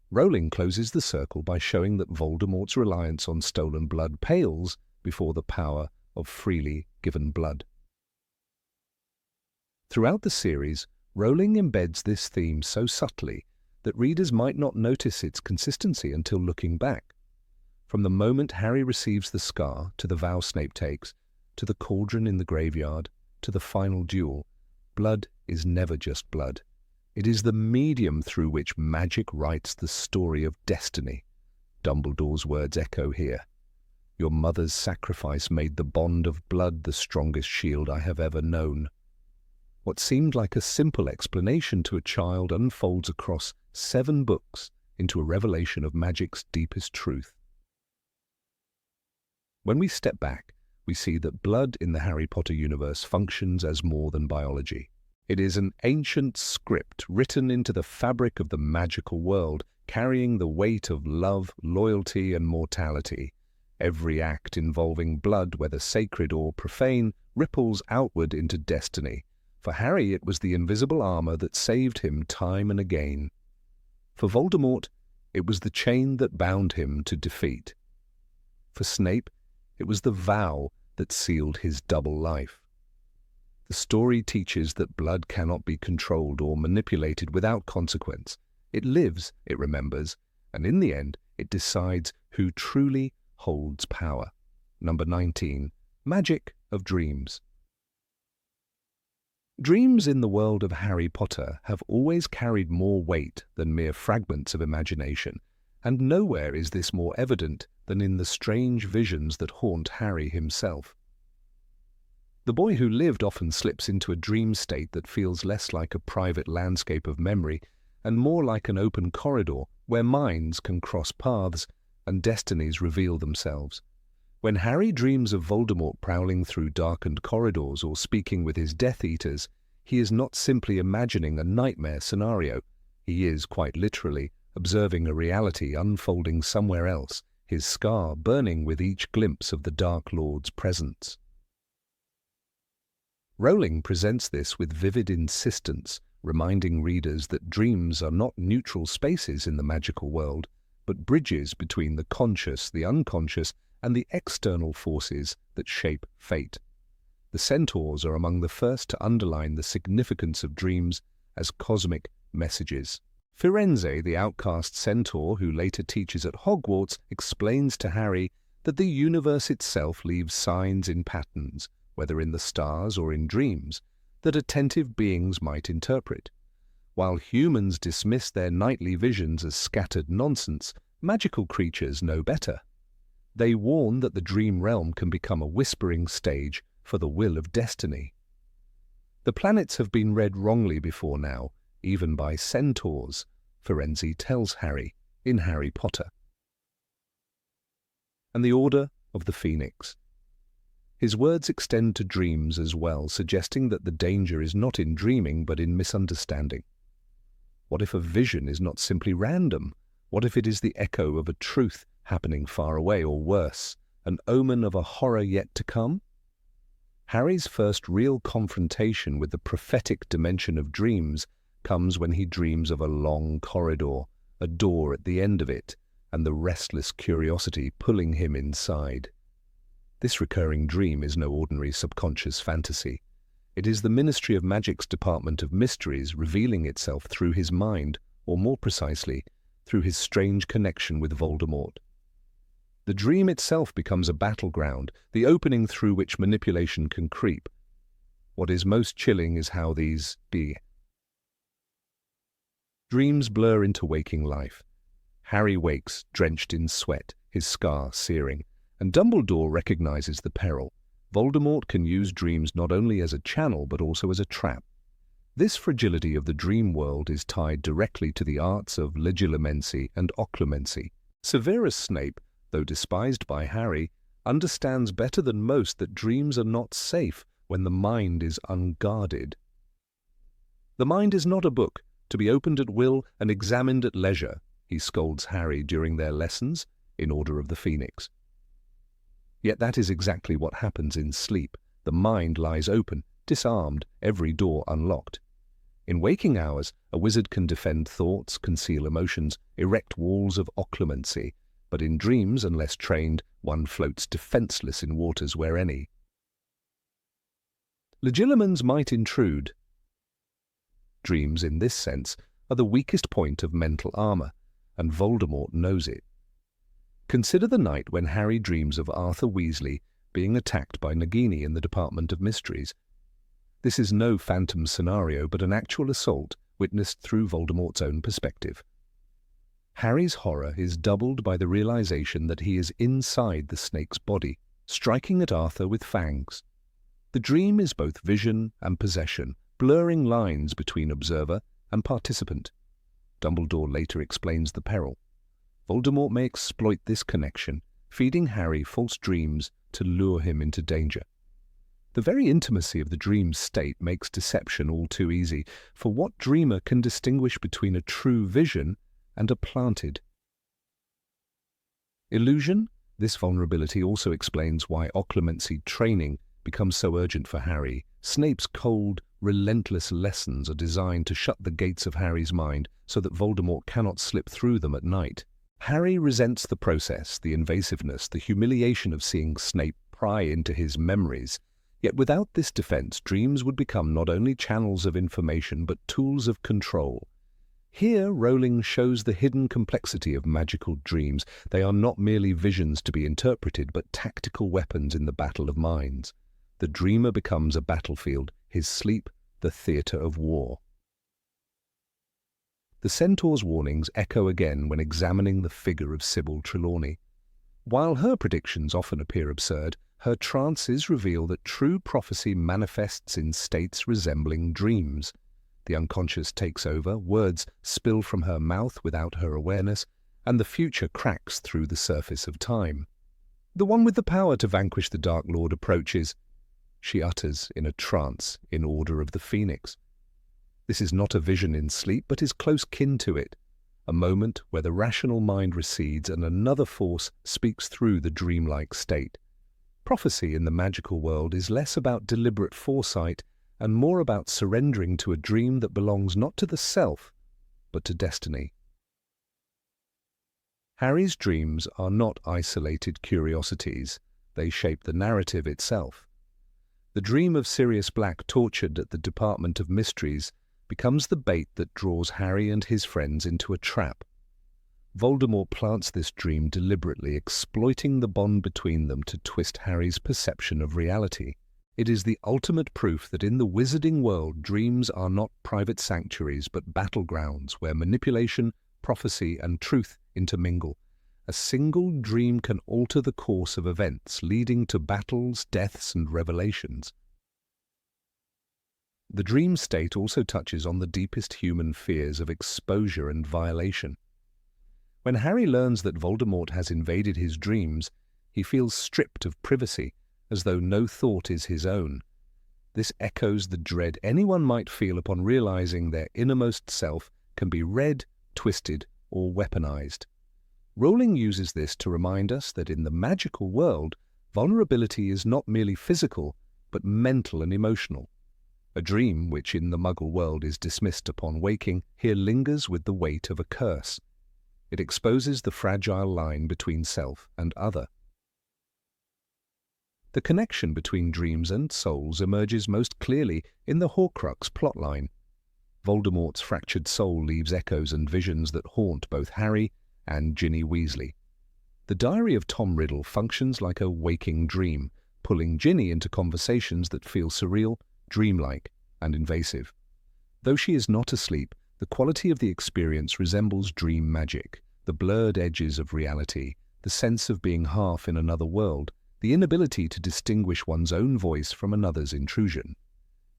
Rowling closes the circle by showing that Voldemort's reliance on stolen blood pales before the power of freely given blood. Throughout the series, Rowling embeds this theme so subtly that readers might not notice its consistency until looking back. From the moment Harry receives the scar, to the vow Snape takes, to the cauldron in the graveyard, to the final duel, blood is never just blood. It is the medium through which magic writes the story of destiny. Dumbledore's words echo here. Your mother's sacrifice made the bond of blood the strongest shield I have ever known. What seemed like a simple explanation to a child unfolds across 7 books into a revelation of magic's deepest truth. When we step back, we see that blood in the Harry Potter universe functions as more than biology. It is an ancient script written into the fabric of the magical world, carrying the weight of love, loyalty, and mortality. Every act involving blood, whether sacred or profane, ripples outward into destiny. For Harry, it was the invisible armor that saved him time and again. For Voldemort, it was the chain that bound him to defeat. For Snape, it was the vow that sealed his double life. The story teaches that blood cannot be controlled or manipulated without consequence. It lives, it remembers, and in the end, it decides who truly holds power. Number 19. Magic of Dreams. Dreams in the world of Harry Potter have always carried more weight than mere fragments of imagination, and nowhere is this more evident than in the strange visions that haunt Harry himself. The boy who lived often slips into a dream state that feels less like a private landscape of memory and more like an open corridor where minds can cross paths and destinies reveal themselves. When Harry dreams of Voldemort prowling through darkened corridors or speaking with his Death Eaters, he is not simply imagining a nightmare scenario. He is, quite literally, observing a reality unfolding somewhere else, his scar burning with each glimpse of the Dark Lord's presence. Rowling presents this with vivid insistence, reminding readers that dreams are not neutral spaces in the magical world, but bridges between the conscious, the unconscious, and the external forces that shape fate. The Centaurs are among the first to underline the significance of dreams as cosmic messages. Firenze, the outcast centaur who later teaches at Hogwarts, explains to Harry that the universe itself leaves signs in patterns, whether in the stars or in dreams, that attentive beings might interpret. While humans dismiss their nightly visions as scattered nonsense, magical creatures know better. They warn that the dream realm can become a whispering stage for the will of destiny. The planets have been read wrongly before now, even by centaurs, Firenze tells Harry in Harry Potter. And the Order of the Phoenix. His words extend to dreams as well, suggesting that the danger is not in dreaming but in misunderstanding. What if a vision is not simply random? What if it is the echo of a truth happening far away, or worse, an omen of a horror yet to come? Harry's first real confrontation with the prophetic dimension of dreams comes when he dreams of a long corridor, a door at the end of it, and the restless curiosity pulling him inside. This recurring dream is no ordinary subconscious fantasy. It is the Ministry of Magic's Department of Mysteries revealing itself through his mind, or more precisely, through his strange connection with Voldemort. The dream itself becomes a battleground, the opening through which manipulation can creep. What is most chilling is how these dreams blur into waking life. Harry wakes, drenched in sweat, his scar searing, and Dumbledore recognizes the peril. Voldemort can use dreams not only as a channel but also as a trap. This fragility of the dream world is tied directly to the arts of legilimency and occlumency. Severus Snape, though despised by Harry, understands better than most that dreams are not safe when the mind is unguarded. The mind is not a book, to be opened at will and examined at leisure, he scolds Harry during their lessons in Order of the Phoenix. Yet that is exactly what happens in sleep. The mind lies open, disarmed, every door unlocked. In waking hours, a wizard can defend thoughts, conceal emotions, erect walls of occlumency, but in dreams, unless trained, one floats defenseless in waters where any legilimens might intrude. Dreams, in this sense, are the weakest point of mental armor, and Voldemort knows it. Consider the night when Harry dreams of Arthur Weasley being attacked by Nagini in the Department of Mysteries. This is no phantom scenario, but an actual assault witnessed through Voldemort's own perspective. Harry's horror is doubled by the realization that he is inside the snake's body, striking at Arthur with fangs. The dream is both vision and possession, blurring lines between observer and participant. Dumbledore later explains the peril. Voldemort may exploit this connection, feeding Harry false dreams to lure him into danger. The very intimacy of the dream state makes deception all too easy, for what dreamer can distinguish between a true vision and a planted illusion? This vulnerability also explains why occlumency training becomes so urgent for Harry. Snape's cold, relentless lessons are designed to shut the gates of Harry's mind so that Voldemort cannot slip through them at night. Harry resents the process, the invasiveness, the humiliation of seeing Snape pry into his memories. Yet without this defense, dreams would become not only channels of information but tools of control. Here, Rowling shows the hidden complexity of magical dreams. They are not merely visions to be interpreted, but tactical weapons in the battle of minds. The dreamer becomes a battlefield, his sleep the theatre of war. The Centaur's warnings echo again when examining the figure of Sybil Trelawney. While her predictions often appear absurd, her trances reveal that true prophecy manifests in states resembling dreams. The unconscious takes over, words spill from her mouth without her awareness, and the future cracks through the surface of time. "The one with the power to vanquish the Dark Lord approaches," she utters in a trance in Order of the Phoenix. This is not a vision in sleep, but is close kin to it, a moment where the rational mind recedes and another force speaks through the dreamlike state. Prophecy in the magical world is less about deliberate foresight and more about surrendering to a dream that belongs not to the self, but to destiny. Harry's dreams are not isolated curiosities. They shape the narrative itself. The dream of Sirius Black tortured at the Department of Mysteries becomes the bait that draws Harry and his friends into a trap. Voldemort plants this dream deliberately, exploiting the bond between them to twist Harry's perception of reality. It is the ultimate proof that in the wizarding world, dreams are not private sanctuaries but battlegrounds where manipulation, prophecy, and truth intermingle. A single dream can alter the course of events, leading to battles, deaths, and revelations. The dream state also touches on the deepest human fears of exposure and violation. When Harry learns that Voldemort has invaded his dreams, he feels stripped of privacy, as though no thought is his own. This echoes the dread anyone might feel upon realizing their innermost self can be read, twisted, or weaponized. Rowling uses this to remind us that in the magical world, vulnerability is not merely physical, but mental and emotional. A dream, which in the Muggle world is dismissed upon waking, here lingers with the weight of a curse. It exposes the fragile line between self and other. The connection between dreams and souls emerges most clearly in the Horcrux plotline. Voldemort's fractured soul leaves echoes and visions that haunt both Harry and Ginny Weasley. The diary of Tom Riddle functions like a waking dream, pulling Ginny into conversations that feel surreal, dreamlike, and invasive. Though she is not asleep, the quality of the experience resembles dream magic, the blurred edges of reality, the sense of being half in another world, the inability to distinguish one's own voice from another's intrusion.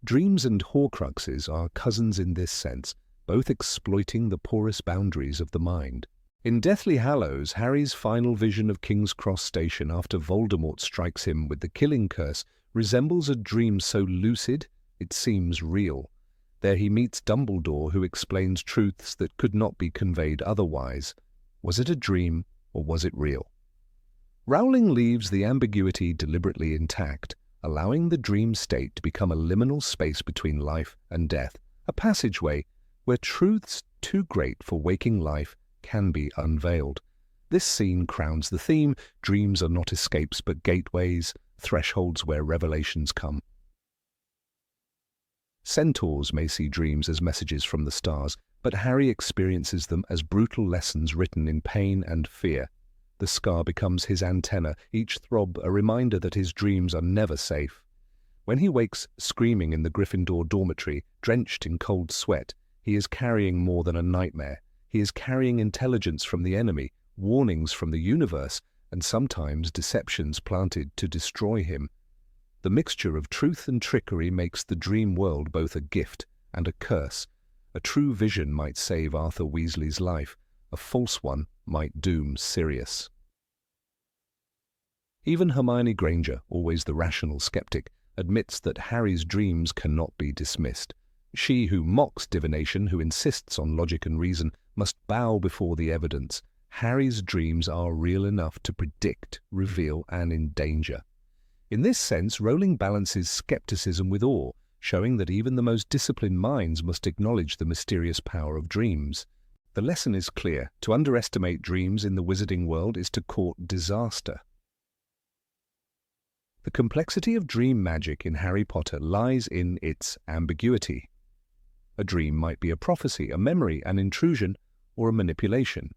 Dreams and Horcruxes are cousins in this sense, both exploiting the porous boundaries of the mind. In Deathly Hallows, Harry's final vision of King's Cross Station after Voldemort strikes him with the killing curse resembles a dream so lucid it seems real. There he meets Dumbledore, who explains truths that could not be conveyed otherwise. Was it a dream, or was it real? Rowling leaves the ambiguity deliberately intact, allowing the dream state to become a liminal space between life and death, a passageway where truths too great for waking life can be unveiled. This scene crowns the theme: dreams are not escapes but gateways, thresholds where revelations come. Centaurs may see dreams as messages from the stars, but Harry experiences them as brutal lessons written in pain and fear. The scar becomes his antenna, each throb a reminder that his dreams are never safe. When he wakes screaming in the Gryffindor dormitory, drenched in cold sweat, he is carrying more than a nightmare. He is carrying intelligence from the enemy, warnings from the universe, and sometimes deceptions planted to destroy him. The mixture of truth and trickery makes the dream world both a gift and a curse. A true vision might save Arthur Weasley's life. A false one might doom Sirius. Even Hermione Granger, always the rational skeptic, admits that Harry's dreams cannot be dismissed. She who mocks divination, who insists on logic and reason, must bow before the evidence. Harry's dreams are real enough to predict, reveal, and endanger. In this sense, Rowling balances skepticism with awe, showing that even the most disciplined minds must acknowledge the mysterious power of dreams. The lesson is clear: to underestimate dreams in the wizarding world is to court disaster. The complexity of dream magic in Harry Potter lies in its ambiguity. A dream might be a prophecy, a memory, an intrusion, or a manipulation.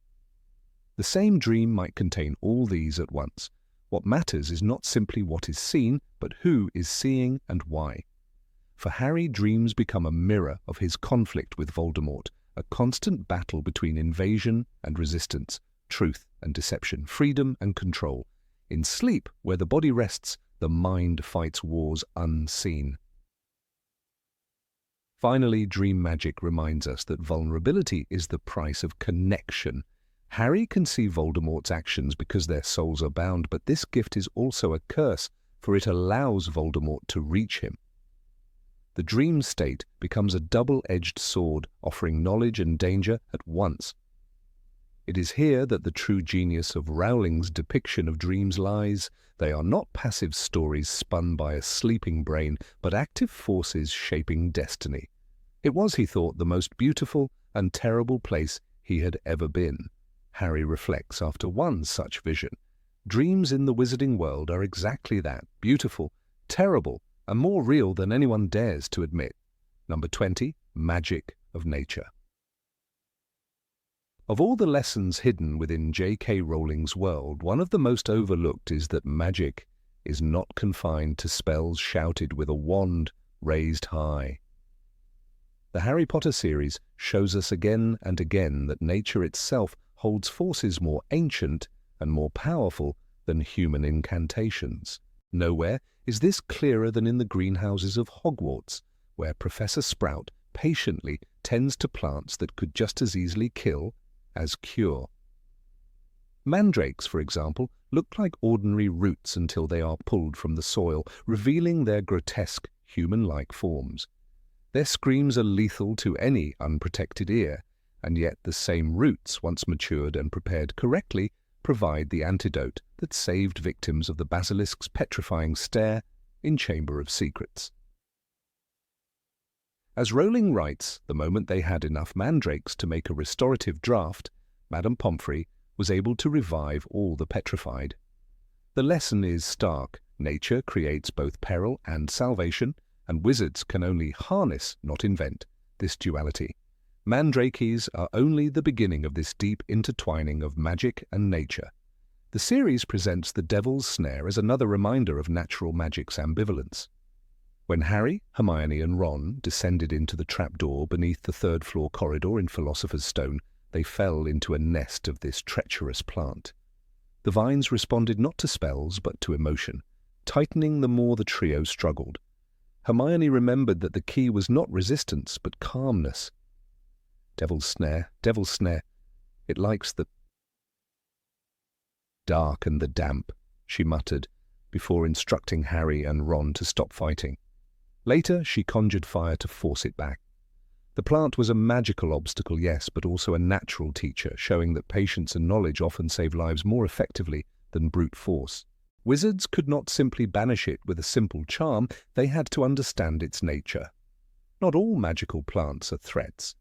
The same dream might contain all these at once. What matters is not simply what is seen, but who is seeing and why. For Harry, dreams become a mirror of his conflict with Voldemort, a constant battle between invasion and resistance, truth and deception, freedom and control. In sleep, where the body rests, the mind fights wars unseen. Finally, dream magic reminds us that vulnerability is the price of connection. Harry can see Voldemort's actions because their souls are bound, but this gift is also a curse, for it allows Voldemort to reach him. The dream state becomes a double-edged sword, offering knowledge and danger at once. It is here that the true genius of Rowling's depiction of dreams lies. They are not passive stories spun by a sleeping brain, but active forces shaping destiny. It was, he thought, the most beautiful and terrible place he had ever been. Harry reflects after one such vision. Dreams in the wizarding world are exactly that: beautiful, terrible, and more real than anyone dares to admit. Number 20, Magic of Nature. Of all the lessons hidden within J.K. Rowling's world, one of the most overlooked is that magic is not confined to spells shouted with a wand raised high. The Harry Potter series shows us again and again that nature itself holds forces more ancient and more powerful than human incantations. Nowhere is this clearer than in the greenhouses of Hogwarts, where Professor Sprout patiently tends to plants that could just as easily kill as cure. Mandrakes, for example, look like ordinary roots until they are pulled from the soil, revealing their grotesque, human-like forms. Their screams are lethal to any unprotected ear, and yet the same roots, once matured and prepared correctly, provide the antidote that saved victims of the basilisk's petrifying stare in Chamber of Secrets. As Rowling writes, the moment they had enough mandrakes to make a restorative draught, Madame Pomfrey was able to revive all the petrified. The lesson is stark. Nature creates both peril and salvation, and wizards can only harness, not invent, this duality. Mandrakes are only the beginning of this deep intertwining of magic and nature. The series presents the Devil's Snare as another reminder of natural magic's ambivalence. When Harry, Hermione and Ron descended into the trapdoor beneath the third-floor corridor in Philosopher's Stone, they fell into a nest of this treacherous plant. The vines responded not to spells but to emotion, tightening the more the trio struggled. Hermione remembered that the key was not resistance but calmness. Devil's Snare, it likes the dark and the damp, she muttered, before instructing Harry and Ron to stop fighting. Later, she conjured fire to force it back. The plant was a magical obstacle, yes, but also a natural teacher, showing that patience and knowledge often save lives more effectively than brute force. Wizards could not simply banish it with a simple charm, they had to understand its nature. Not all magical plants are threats.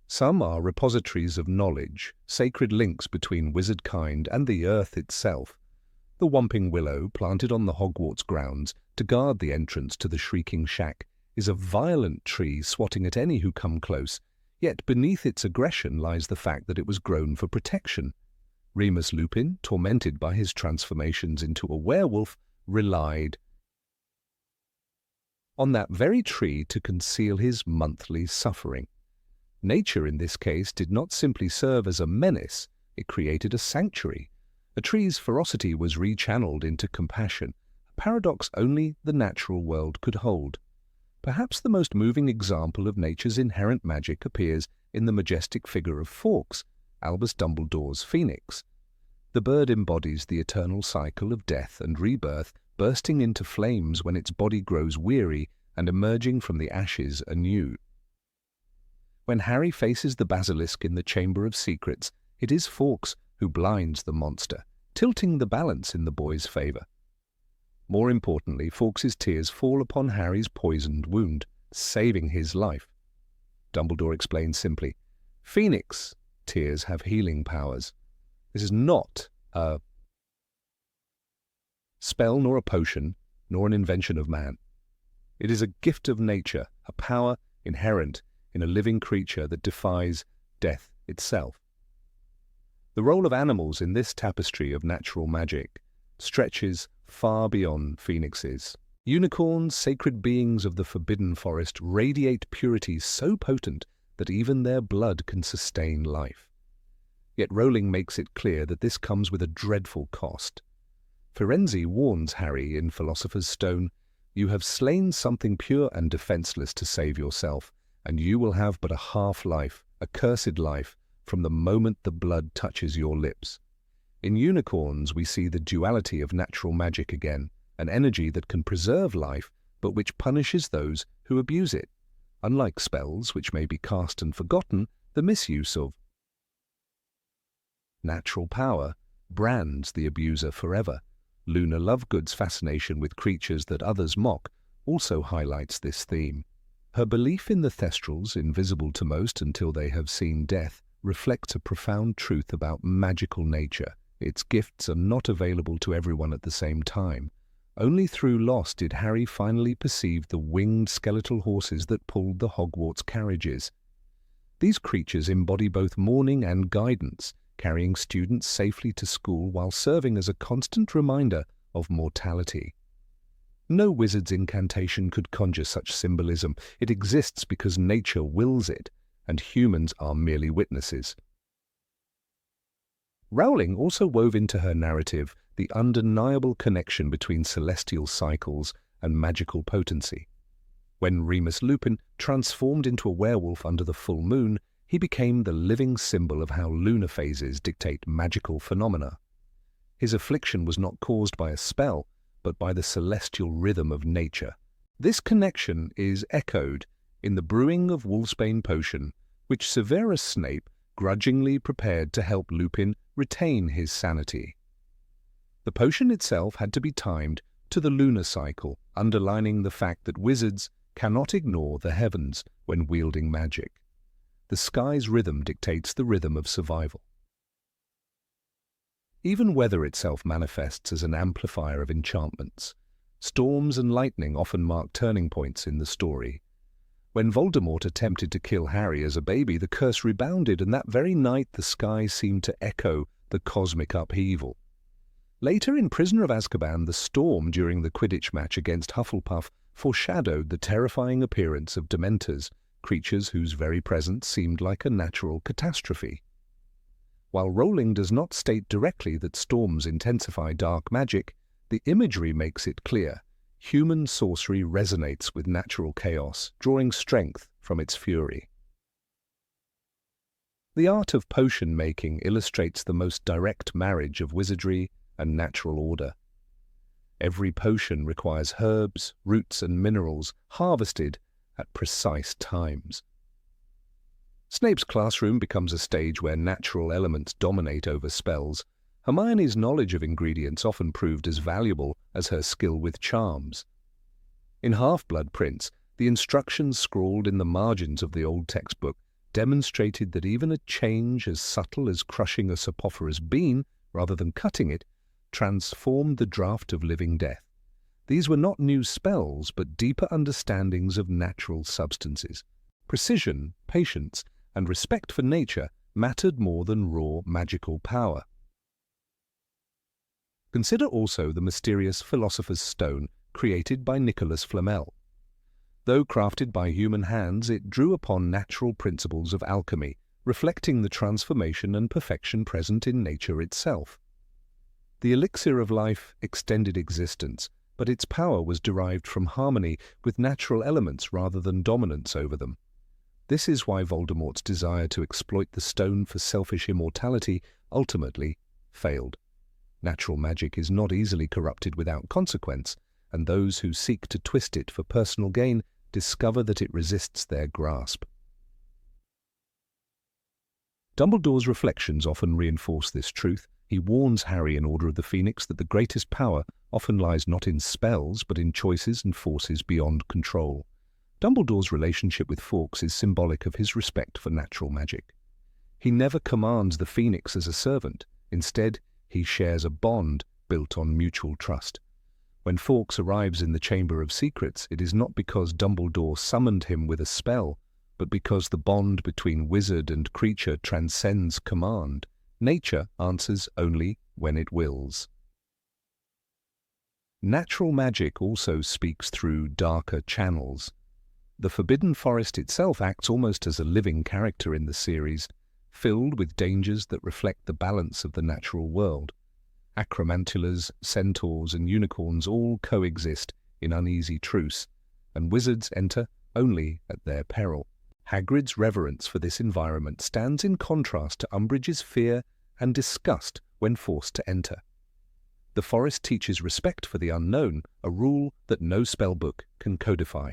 Some are repositories of knowledge, sacred links between wizard kind and the earth itself. The Whomping Willow, planted on the Hogwarts grounds to guard the entrance to the Shrieking Shack, is a violent tree swatting at any who come close, yet beneath its aggression lies the fact that it was grown for protection. Remus Lupin, tormented by his transformations into a werewolf, relied on that very tree to conceal his monthly suffering. Nature, in this case, did not simply serve as a menace, it created a sanctuary. A tree's ferocity was rechanneled into compassion, a paradox only the natural world could hold. Perhaps the most moving example of nature's inherent magic appears in the majestic figure of Fawkes, Albus Dumbledore's phoenix. The bird embodies the eternal cycle of death and rebirth, bursting into flames when its body grows weary and emerging from the ashes anew. When Harry faces the basilisk in the Chamber of Secrets, it is Fawkes who blinds the monster, tilting the balance in the boy's favour. More importantly, Fawkes's tears fall upon Harry's poisoned wound, saving his life. Dumbledore explains simply, "Phoenix tears have healing powers. This is not a spell nor a potion, nor an invention of man. It is a gift of nature, a power inherent in a living creature that defies death itself." The role of animals in this tapestry of natural magic stretches far beyond phoenixes. Unicorns, sacred beings of the forbidden forest, radiate purity so potent that even their blood can sustain life. Yet Rowling makes it clear that this comes with a dreadful cost. Firenze warns Harry in Philosopher's Stone, "You have slain something pure and defenseless to save yourself, and you will have but a half-life, a cursed life, from the moment the blood touches your lips." In unicorns, we see the duality of natural magic again, an energy that can preserve life, but which punishes those who abuse it. Unlike spells, which may be cast and forgotten, the misuse of natural power brands the abuser forever. Luna Lovegood's fascination with creatures that others mock also highlights this theme. Her belief in the Thestrals, invisible to most until they have seen death, reflects a profound truth about magical nature. Its gifts are not available to everyone at the same time. Only through loss did Harry finally perceive the winged skeletal horses that pulled the Hogwarts carriages. These creatures embody both mourning and guidance, carrying students safely to school while serving as a constant reminder of mortality. No wizard's incantation could conjure such symbolism. It exists because nature wills it, and humans are merely witnesses. Rowling also wove into her narrative the undeniable connection between celestial cycles and magical potency. When Remus Lupin transformed into a werewolf under the full moon, he became the living symbol of how lunar phases dictate magical phenomena. His affliction was not caused by a spell, but by the celestial rhythm of nature. This connection is echoed in the brewing of Wolfsbane potion, which Severus Snape grudgingly prepared to help Lupin retain his sanity. The potion itself had to be timed to the lunar cycle, underlining the fact that wizards cannot ignore the heavens when wielding magic. The sky's rhythm dictates the rhythm of survival. Even weather itself manifests as an amplifier of enchantments. Storms and lightning often mark turning points in the story. When Voldemort attempted to kill Harry as a baby, the curse rebounded, and that very night the sky seemed to echo the cosmic upheaval. Later, in Prisoner of Azkaban, the storm during the Quidditch match against Hufflepuff foreshadowed the terrifying appearance of Dementors, creatures whose very presence seemed like a natural catastrophe. While Rowling does not state directly that storms intensify dark magic, the imagery makes it clear. Human sorcery resonates with natural chaos, drawing strength from its fury. The art of potion making illustrates the most direct marriage of wizardry and natural order. Every potion requires herbs, roots, and minerals harvested at precise times. Snape's classroom becomes a stage where natural elements dominate over spells. Hermione's knowledge of ingredients often proved as valuable as her skill with charms. In Half-Blood Prince, the instructions scrawled in the margins of the old textbook demonstrated that even a change as subtle as crushing a soporiferous bean, rather than cutting it, transformed the draught of living death. These were not new spells, but deeper understandings of natural substances. Precision, patience, and respect for nature mattered more than raw magical power. Consider also the mysterious Philosopher's Stone created by Nicholas Flamel. Though crafted by human hands, it drew upon natural principles of alchemy, reflecting the transformation and perfection present in nature itself. The elixir of life extended existence, but its power was derived from harmony with natural elements rather than dominance over them. This is why Voldemort's desire to exploit the stone for selfish immortality ultimately failed. Natural magic is not easily corrupted without consequence, and those who seek to twist it for personal gain discover that it resists their grasp. Dumbledore's reflections often reinforce this truth. He warns Harry in Order of the Phoenix that the greatest power often lies not in spells but in choices and forces beyond control. Dumbledore's relationship with Fawkes is symbolic of his respect for natural magic. He never commands the Phoenix as a servant. Instead, he shares a bond built on mutual trust. When Fawkes arrives in the Chamber of Secrets, it is not because Dumbledore summoned him with a spell, but because the bond between wizard and creature transcends command. Nature answers only when it wills. Natural magic also speaks through darker channels. The Forbidden Forest itself acts almost as a living character in the series, filled with dangers that reflect the balance of the natural world. Acromantulas, centaurs, and unicorns all coexist in uneasy truce, and wizards enter only at their peril. Hagrid's reverence for this environment stands in contrast to Umbridge's fear and disgust when forced to enter. The forest teaches respect for the unknown, a rule that no spellbook can codify.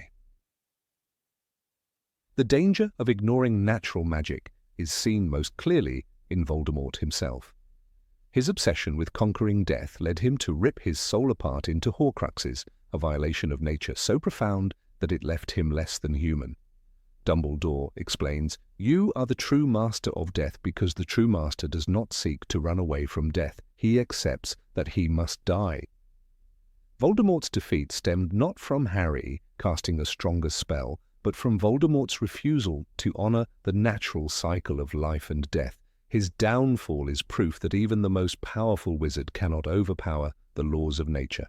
The danger of ignoring natural magic is seen most clearly in Voldemort himself. His obsession with conquering death led him to rip his soul apart into Horcruxes, a violation of nature so profound that it left him less than human. Dumbledore explains, "You are the true master of death because the true master does not seek to run away from death. He accepts that he must die." Voldemort's defeat stemmed not from Harry casting a stronger spell, but from Voldemort's refusal to honor the natural cycle of life and death. His downfall is proof that even the most powerful wizard cannot overpower the laws of nature.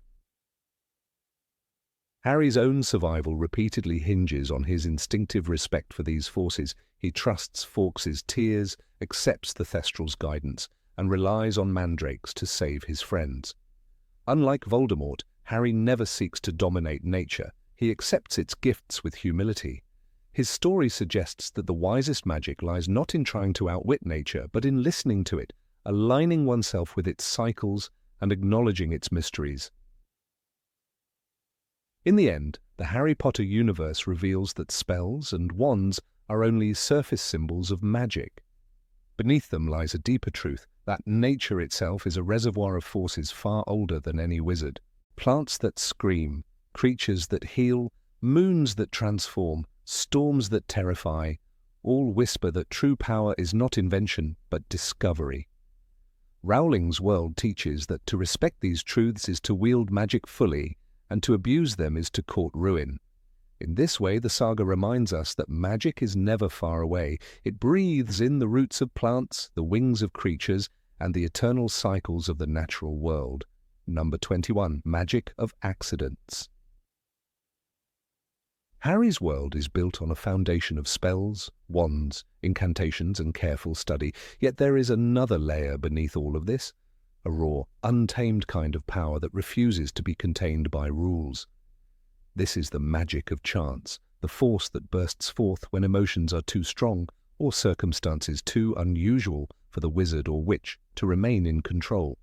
Harry's own survival repeatedly hinges on his instinctive respect for these forces. He trusts Fawkes's tears, accepts the Thestral's guidance, and relies on mandrakes to save his friends. Unlike Voldemort, Harry never seeks to dominate nature. He accepts its gifts with humility. His story suggests that the wisest magic lies not in trying to outwit nature, but in listening to it, aligning oneself with its cycles and acknowledging its mysteries. In the end, the Harry Potter universe reveals that spells and wands are only surface symbols of magic. Beneath them lies a deeper truth, that nature itself is a reservoir of forces far older than any wizard. Plants that scream, creatures that heal, moons that transform, storms that terrify, all whisper that true power is not invention, but discovery. Rowling's world teaches that to respect these truths is to wield magic fully, and to abuse them is to court ruin. In this way, the saga reminds us that magic is never far away. It breathes in the roots of plants, the wings of creatures, and the eternal cycles of the natural world. Number 21. Magic of Accidents. Harry's world is built on a foundation of spells, wands, incantations, and careful study. Yet there is another layer beneath all of this, a raw, untamed kind of power that refuses to be contained by rules. This is the magic of chance, the force that bursts forth when emotions are too strong or circumstances too unusual for the wizard or witch to remain in control.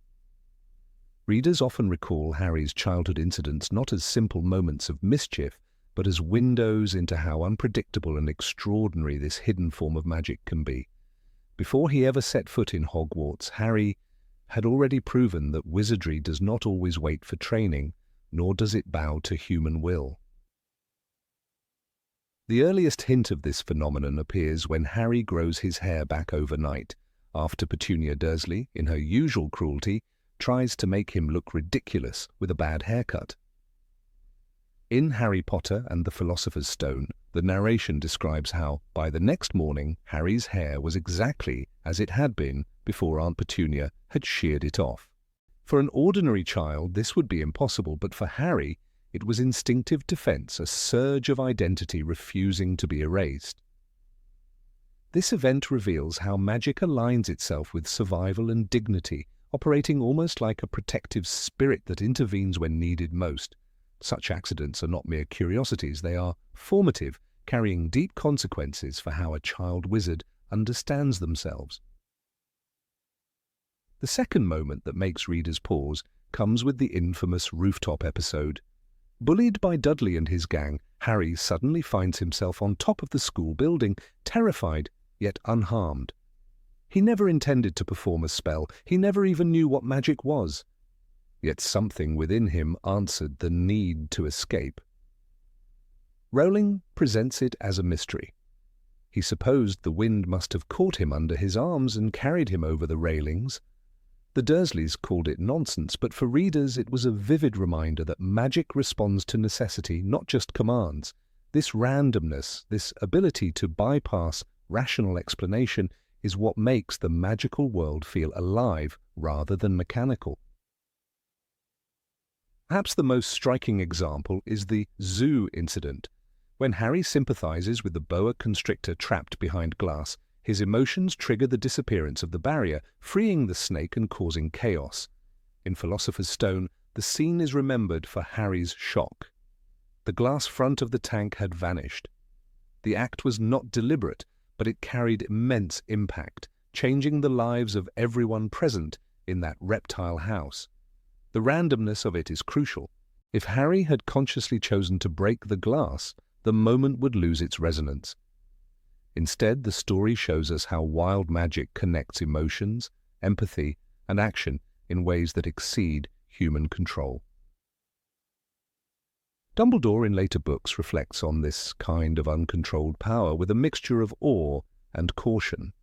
Readers often recall Harry's childhood incidents not as simple moments of mischief, but as windows into how unpredictable and extraordinary this hidden form of magic can be. Before he ever set foot in Hogwarts, Harry had already proven that wizardry does not always wait for training, nor does it bow to human will. The earliest hint of this phenomenon appears when Harry grows his hair back overnight, after Petunia Dursley, in her usual cruelty, tries to make him look ridiculous with a bad haircut. In Harry Potter and the Philosopher's Stone, the narration describes how, by the next morning, Harry's hair was exactly as it had been before Aunt Petunia had sheared it off. For an ordinary child, this would be impossible, but for Harry, it was instinctive defense, a surge of identity refusing to be erased. This event reveals how magic aligns itself with survival and dignity, operating almost like a protective spirit that intervenes when needed most. Such accidents are not mere curiosities, they are formative, carrying deep consequences for how a child wizard understands themselves. The second moment that makes readers pause comes with the infamous rooftop episode. Bullied by Dudley and his gang, Harry suddenly finds himself on top of the school building, terrified yet unharmed. He never intended to perform a spell, he never even knew what magic was. Yet something within him answered the need to escape. Rowling presents it as a mystery. He supposed the wind must have caught him under his arms and carried him over the railings. The Dursleys called it nonsense, but for readers it was a vivid reminder that magic responds to necessity, not just commands. This randomness, this ability to bypass rational explanation, is what makes the magical world feel alive rather than mechanical. Perhaps the most striking example is the zoo incident. When Harry sympathizes with the boa constrictor trapped behind glass, his emotions trigger the disappearance of the barrier, freeing the snake and causing chaos. In Philosopher's Stone, the scene is remembered for Harry's shock. The glass front of the tank had vanished. The act was not deliberate, but it carried immense impact, changing the lives of everyone present in that reptile house. The randomness of it is crucial. If Harry had consciously chosen to break the glass, the moment would lose its resonance. Instead, the story shows us how wild magic connects emotions, empathy, and action in ways that exceed human control. Dumbledore in later books reflects on this kind of uncontrolled power with a mixture of awe and caution.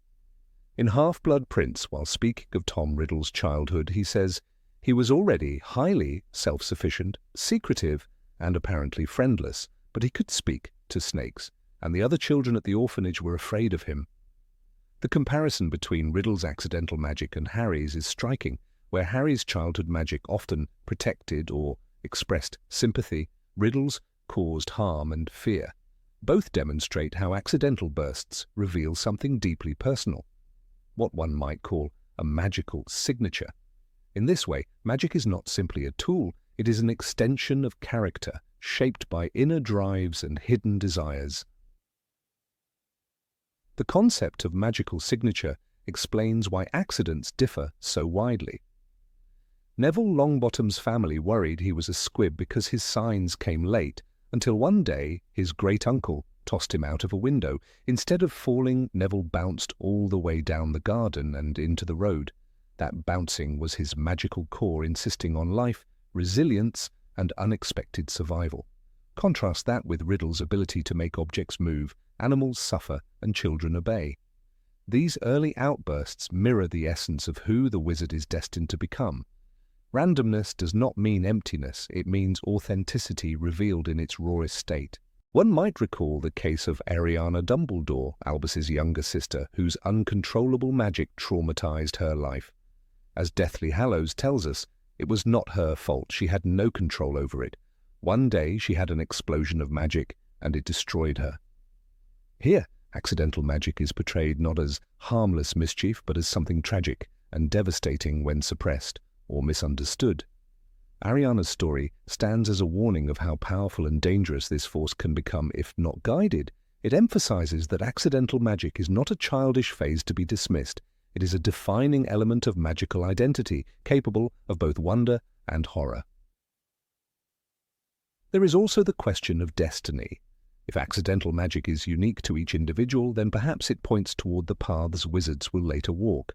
In Half-Blood Prince, while speaking of Tom Riddle's childhood, he says, "He was already highly self-sufficient, secretive, and apparently friendless, but he could speak to snakes, and the other children at the orphanage were afraid of him." The comparison between Riddle's accidental magic and Harry's is striking. Where Harry's childhood magic often protected or expressed sympathy, riddles caused harm and fear. Both demonstrate how accidental bursts reveal something deeply personal, what one might call a magical signature. In this way, magic is not simply a tool, it is an extension of character, shaped by inner drives and hidden desires. The concept of magical signature explains why accidents differ so widely. Neville Longbottom's family worried he was a squib because his signs came late, until one day his great-uncle tossed him out of a window. Instead of falling, Neville bounced all the way down the garden and into the road. That bouncing was his magical core insisting on life, resilience, and unexpected survival. Contrast that with Riddle's ability to make objects move, animals suffer, and children obey. These early outbursts mirror the essence of who the wizard is destined to become. Randomness does not mean emptiness, it means authenticity revealed in its rawest state. One might recall the case of Ariana Dumbledore, Albus's younger sister, whose uncontrollable magic traumatized her life. As Deathly Hallows tells us, it was not her fault, she had no control over it. One day she had an explosion of magic, and it destroyed her. Here, accidental magic is portrayed not as harmless mischief, but as something tragic and devastating when suppressed or misunderstood. Ariana's story stands as a warning of how powerful and dangerous this force can become if not guided. It emphasizes that accidental magic is not a childish phase to be dismissed. It is a defining element of magical identity, capable of both wonder and horror. There is also the question of destiny. If accidental magic is unique to each individual, then perhaps it points toward the paths wizards will later walk.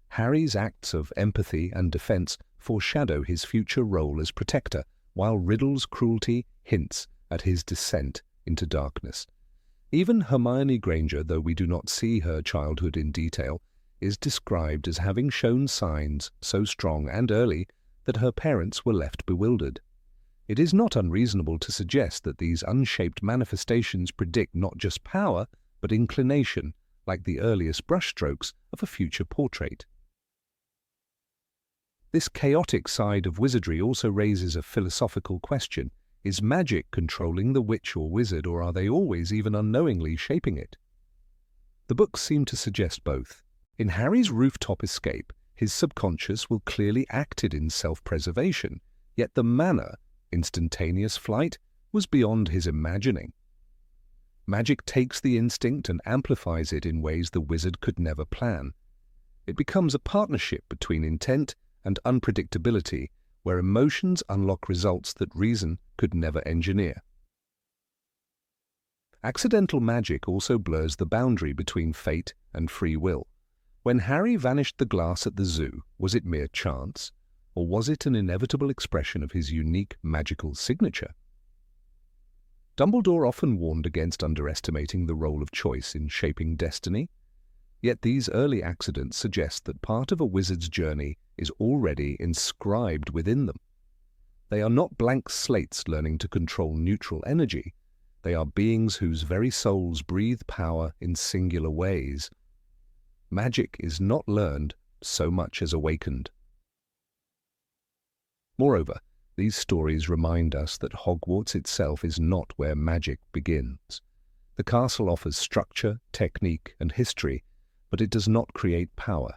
Harry's acts of empathy and defense foreshadow his future role as protector, while Riddle's cruelty hints at his descent into darkness. Even Hermione Granger, though we do not see her childhood in detail, is described as having shown signs so strong and early that her parents were left bewildered. It is not unreasonable to suggest that these unshaped manifestations predict not just power, but inclination, like the earliest brushstrokes of a future portrait. This chaotic side of wizardry also raises a philosophical question. Is magic controlling the witch or wizard, or are they always, even unknowingly, shaping it? The books seem to suggest both. In Harry's rooftop escape, his subconscious will clearly acted in self-preservation, yet the manner, instantaneous flight, was beyond his imagining. Magic takes the instinct and amplifies it in ways the wizard could never plan. It becomes a partnership between intent and unpredictability, where emotions unlock results that reason could never engineer. Accidental magic also blurs the boundary between fate and free will. When Harry vanished the glass at the zoo, was it mere chance, or was it an inevitable expression of his unique magical signature? Dumbledore often warned against underestimating the role of choice in shaping destiny, yet these early accidents suggest that part of a wizard's journey is already inscribed within them. They are not blank slates learning to control neutral energy. They are beings whose very souls breathe power in singular ways. Magic is not learned so much as awakened. Moreover, these stories remind us that Hogwarts itself is not where magic begins. The castle offers structure, technique, and history, but it does not create power.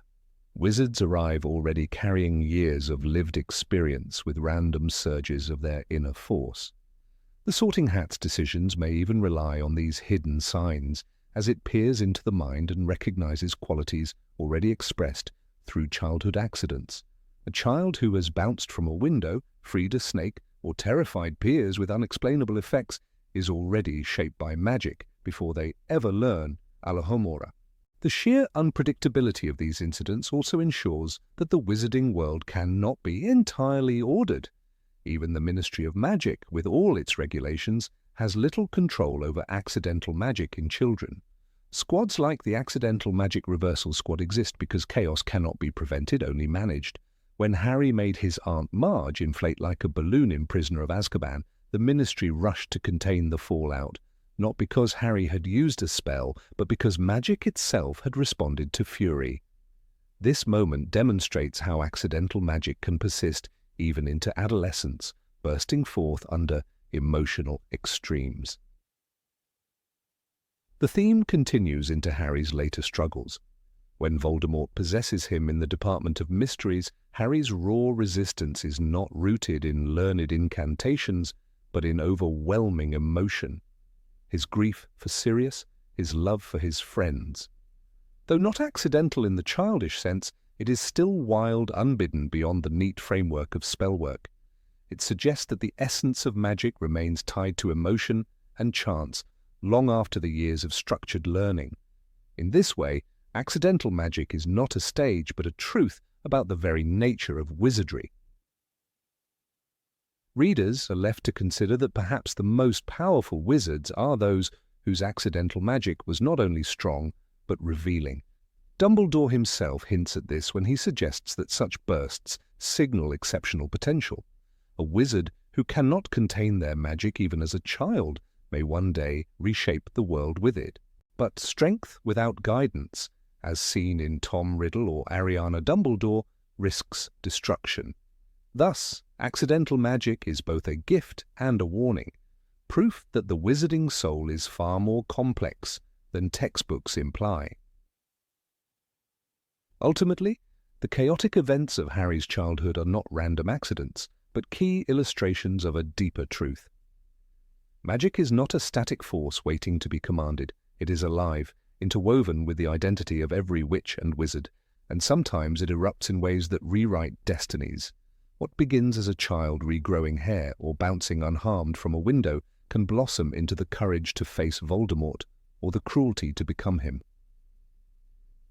Wizards arrive already carrying years of lived experience with random surges of their inner force. The Sorting Hat's decisions may even rely on these hidden signs, as it peers into the mind and recognizes qualities already expressed through childhood accidents. A child who has bounced from a window, freed a snake, or terrified peers with unexplainable effects is already shaped by magic before they ever learn Alohomora. The sheer unpredictability of these incidents also ensures that the wizarding world cannot be entirely ordered. Even the Ministry of Magic, with all its regulations, has little control over accidental magic in children. Squads like the Accidental Magic Reversal Squad exist because chaos cannot be prevented, only managed. When Harry made his Aunt Marge inflate like a balloon in Prisoner of Azkaban, the Ministry rushed to contain the fallout, not because Harry had used a spell, but because magic itself had responded to fury. This moment demonstrates how accidental magic can persist even into adolescence, bursting forth under emotional extremes. The theme continues into Harry's later struggles. When Voldemort possesses him in the Department of Mysteries, Harry's raw resistance is not rooted in learned incantations, but in overwhelming emotion. His grief for Sirius, his love for his friends. Though not accidental in the childish sense, it is still wild, unbidden beyond the neat framework of spellwork. It suggests that the essence of magic remains tied to emotion and chance long after the years of structured learning. In this way, accidental magic is not a stage but a truth about the very nature of wizardry. Readers are left to consider that perhaps the most powerful wizards are those whose accidental magic was not only strong, but revealing. Dumbledore himself hints at this when he suggests that such bursts signal exceptional potential. A wizard who cannot contain their magic even as a child may one day reshape the world with it. But strength without guidance, as seen in Tom Riddle or Ariana Dumbledore, risks destruction. Thus, accidental magic is both a gift and a warning, proof that the wizarding soul is far more complex than textbooks imply. Ultimately, the chaotic events of Harry's childhood are not random accidents, but key illustrations of a deeper truth. Magic is not a static force waiting to be commanded. It is alive, interwoven with the identity of every witch and wizard, and sometimes it erupts in ways that rewrite destinies. What begins as a child regrowing hair or bouncing unharmed from a window can blossom into the courage to face Voldemort or the cruelty to become him.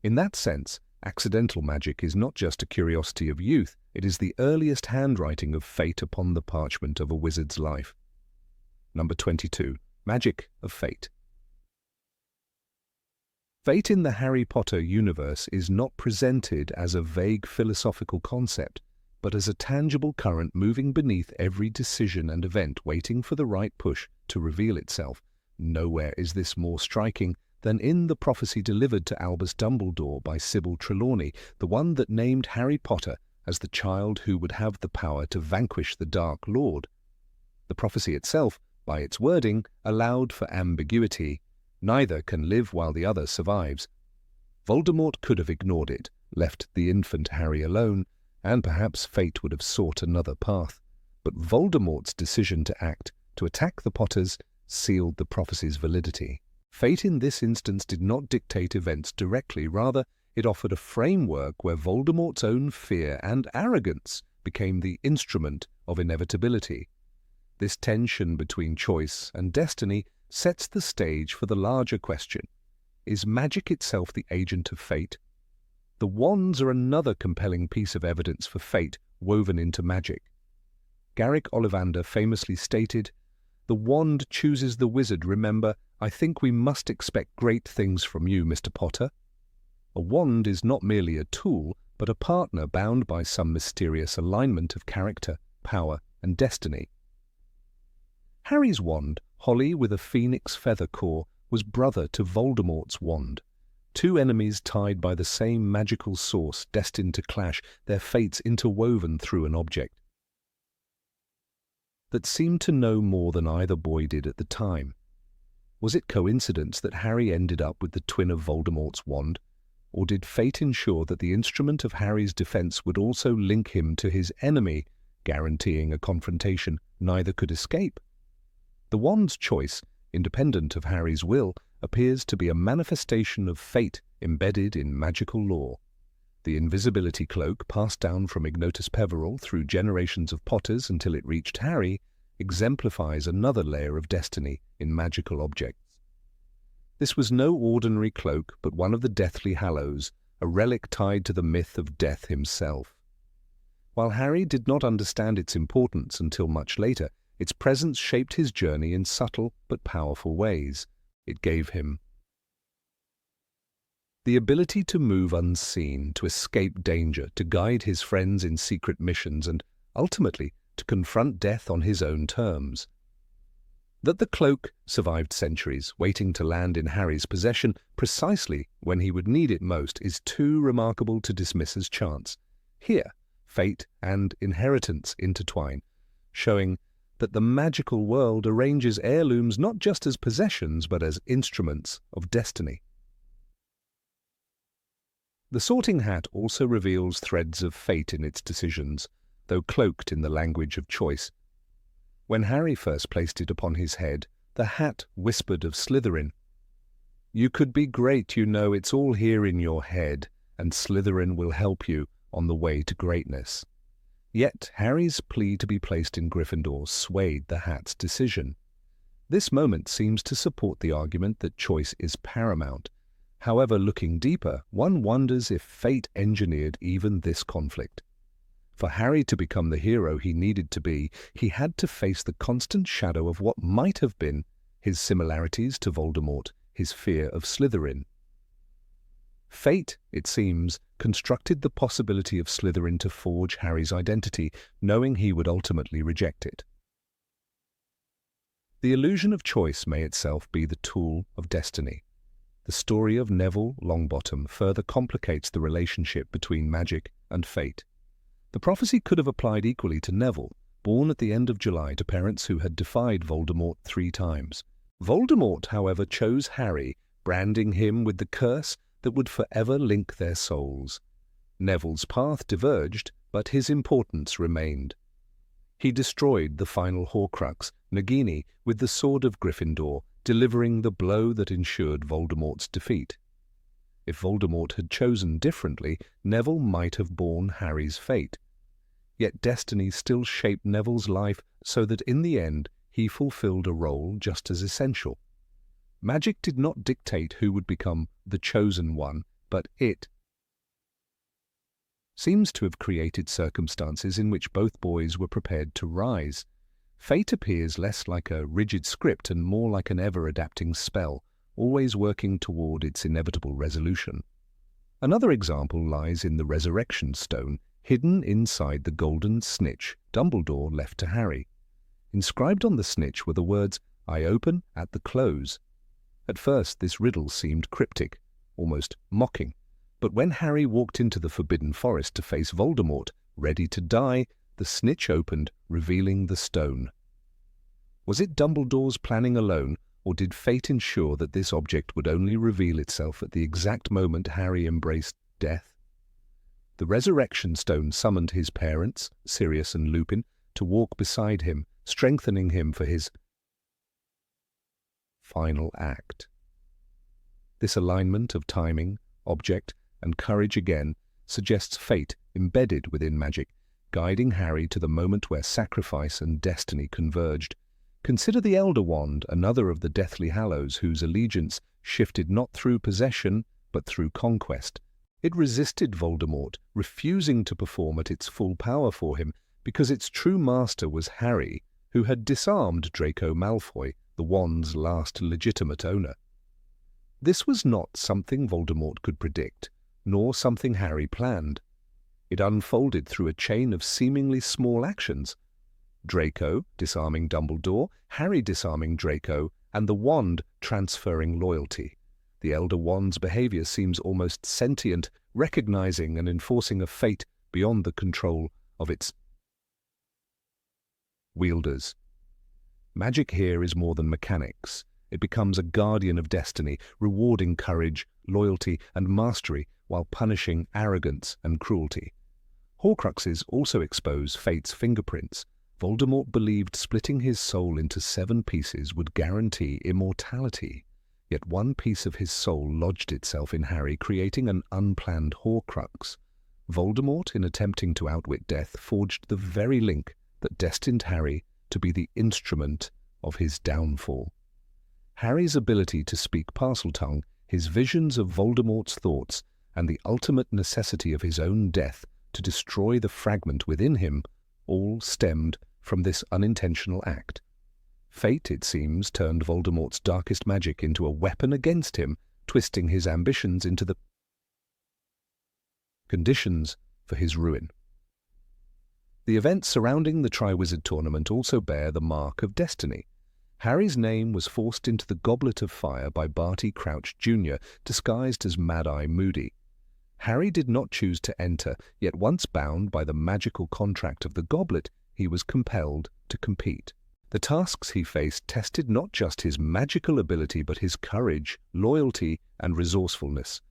In that sense, accidental magic is not just a curiosity of youth, it is the earliest handwriting of fate upon the parchment of a wizard's life. Number 22. Magic of Fate. Fate in the Harry Potter universe is not presented as a vague philosophical concept, but as a tangible current moving beneath every decision and event waiting for the right push to reveal itself. Nowhere is this more striking than in the prophecy delivered to Albus Dumbledore by Sybil Trelawney, the one that named Harry Potter as the child who would have the power to vanquish the Dark Lord. The prophecy itself, by its wording, allowed for ambiguity. Neither can live while the other survives. Voldemort could have ignored it, left the infant Harry alone, and perhaps fate would have sought another path. But Voldemort's decision to act, to attack the Potters, sealed the prophecy's validity. Fate in this instance did not dictate events directly, rather it offered a framework where Voldemort's own fear and arrogance became the instrument of inevitability. This tension between choice and destiny sets the stage for the larger question: is magic itself the agent of fate? The wands are another compelling piece of evidence for fate woven into magic. Garrick Ollivander famously stated, "The wand chooses the wizard. Remember, I think we must expect great things from you, Mr. Potter." A wand is not merely a tool, but a partner bound by some mysterious alignment of character, power, and destiny. Harry's wand, holly with a phoenix feather core, was brother to Voldemort's wand. Two enemies tied by the same magical source, destined to clash, their fates interwoven through an object that seemed to know more than either boy did at the time. Was it coincidence that Harry ended up with the twin of Voldemort's wand, or did fate ensure that the instrument of Harry's defense would also link him to his enemy, guaranteeing a confrontation neither could escape? The wand's choice, independent of Harry's will, appears to be a manifestation of fate embedded in magical lore. The invisibility cloak, passed down from Ignotus Peverell through generations of Potters until it reached Harry, exemplifies another layer of destiny in magical objects. This was no ordinary cloak, but one of the Deathly Hallows, a relic tied to the myth of Death himself. While Harry did not understand its importance until much later, its presence shaped his journey in subtle but powerful ways. It gave him the ability to move unseen, to escape danger, to guide his friends in secret missions, and ultimately to confront death on his own terms. That the cloak survived centuries, waiting to land in Harry's possession precisely when he would need it most, is too remarkable to dismiss as chance. Here, fate and inheritance intertwine, showing that the magical world arranges heirlooms not just as possessions but as instruments of destiny. The sorting hat also reveals threads of fate in its decisions, though cloaked in the language of choice. When Harry first placed it upon his head, the hat whispered of Slytherin. "You could be great, you know, it's all here in your head, and Slytherin will help you on the way to greatness." Yet Harry's plea to be placed in Gryffindor swayed the hat's decision. This moment seems to support the argument that choice is paramount. However, looking deeper, one wonders if fate engineered even this conflict. For Harry to become the hero he needed to be, he had to face the constant shadow of what might have been his similarities to Voldemort, his fear of Slytherin. Fate, it seems, constructed the possibility of Slytherin to forge Harry's identity, knowing he would ultimately reject it. The illusion of choice may itself be the tool of destiny. The story of Neville Longbottom further complicates the relationship between magic and fate. The prophecy could have applied equally to Neville, born at the end of July to parents who had defied Voldemort 3 times. Voldemort, however, chose Harry, branding him with the curse that would forever link their souls. Neville's path diverged, but his importance remained. He destroyed the final Horcrux, Nagini, with the Sword of Gryffindor, delivering the blow that ensured Voldemort's defeat. If Voldemort had chosen differently, Neville might have borne Harry's fate. Yet destiny still shaped Neville's life so that in the end he fulfilled a role just as essential. Magic did not dictate who would become the chosen one, but it seems to have created circumstances in which both boys were prepared to rise. Fate appears less like a rigid script and more like an ever-adapting spell, always working toward its inevitable resolution. Another example lies in the Resurrection Stone, hidden inside the golden snitch Dumbledore left to Harry. Inscribed on the snitch were the words, "I open at the close." At first this riddle seemed cryptic, almost mocking, but when Harry walked into the Forbidden Forest to face Voldemort, ready to die, the snitch opened, revealing the stone. Was it Dumbledore's planning alone, or did fate ensure that this object would only reveal itself at the exact moment Harry embraced death? The Resurrection Stone summoned his parents, Sirius and Lupin, to walk beside him, strengthening him for his final act. This alignment of timing, object, and courage again suggests fate embedded within magic, guiding Harry to the moment where sacrifice and destiny converged. Consider the Elder Wand, another of the Deathly Hallows whose allegiance shifted not through possession but through conquest. It resisted Voldemort, refusing to perform at its full power for him, because its true master was Harry, who had disarmed Draco Malfoy, the wand's last legitimate owner. This was not something Voldemort could predict, nor something Harry planned. It unfolded through a chain of seemingly small actions. Draco disarming Dumbledore, Harry disarming Draco, and the wand transferring loyalty. The Elder Wand's behavior seems almost sentient, recognizing and enforcing a fate beyond the control of its wielders. Magic here is more than mechanics. It becomes a guardian of destiny, rewarding courage, loyalty, and mastery while punishing arrogance and cruelty. Horcruxes also expose fate's fingerprints. Voldemort believed splitting his soul into 7 pieces would guarantee immortality. Yet one piece of his soul lodged itself in Harry, creating an unplanned Horcrux. Voldemort, in attempting to outwit death, forged the very link that destined Harry to be the instrument of his downfall. Harry's ability to speak Parseltongue, his visions of Voldemort's thoughts, and the ultimate necessity of his own death to destroy the fragment within him, all stemmed from this unintentional act. Fate, it seems, turned Voldemort's darkest magic into a weapon against him, twisting his ambitions into the conditions for his ruin. The events surrounding the Triwizard Tournament also bear the mark of destiny. Harry's name was forced into the Goblet of Fire by Barty Crouch Jr., disguised as Mad-Eye Moody. Harry did not choose to enter, yet once bound by the magical contract of the goblet, he was compelled to compete. The tasks he faced tested not just his magical ability but his courage, loyalty, and resourcefulness.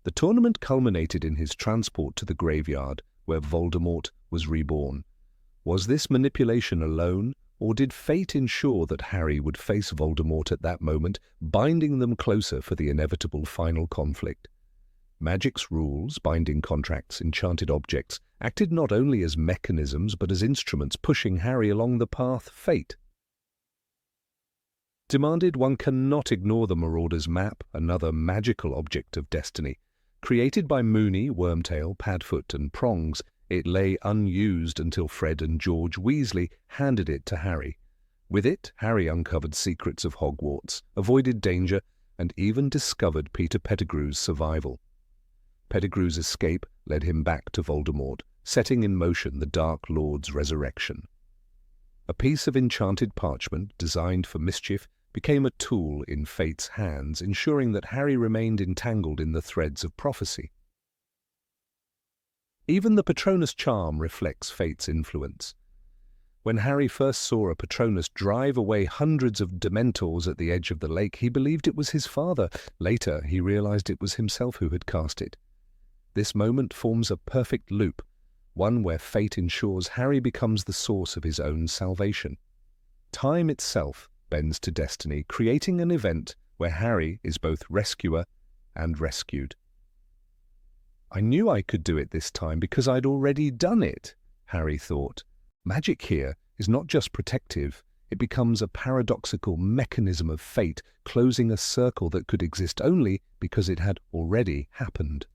The tournament culminated in his transport to the graveyard, where Voldemort was reborn. Was this manipulation alone, or did fate ensure that Harry would face Voldemort at that moment, binding them closer for the inevitable final conflict? Magic's rules, binding contracts, enchanted objects, acted not only as mechanisms but as instruments pushing Harry along the path fate demanded. One cannot ignore the Marauder's Map, another magical object of destiny. Created by Moony, Wormtail, Padfoot and Prongs, it lay unused until Fred and George Weasley handed it to Harry. With it, Harry uncovered secrets of Hogwarts, avoided danger, and even discovered Peter Pettigrew's survival. Pettigrew's escape led him back to Voldemort, setting in motion the Dark Lord's resurrection. A piece of enchanted parchment designed for mischief became a tool in fate's hands, ensuring that Harry remained entangled in the threads of prophecy. Even the Patronus charm reflects fate's influence. When Harry first saw a Patronus drive away hundreds of Dementors at the edge of the lake, he believed it was his father. Later, he realized it was himself who had cast it. This moment forms a perfect loop, one where fate ensures Harry becomes the source of his own salvation. Time itself bends to destiny, creating an event where Harry is both rescuer and rescued. I knew I could do it this time because I'd already done it, Harry thought. Magic here is not just protective, it becomes a paradoxical mechanism of fate, closing a circle that could exist only because it had already happened.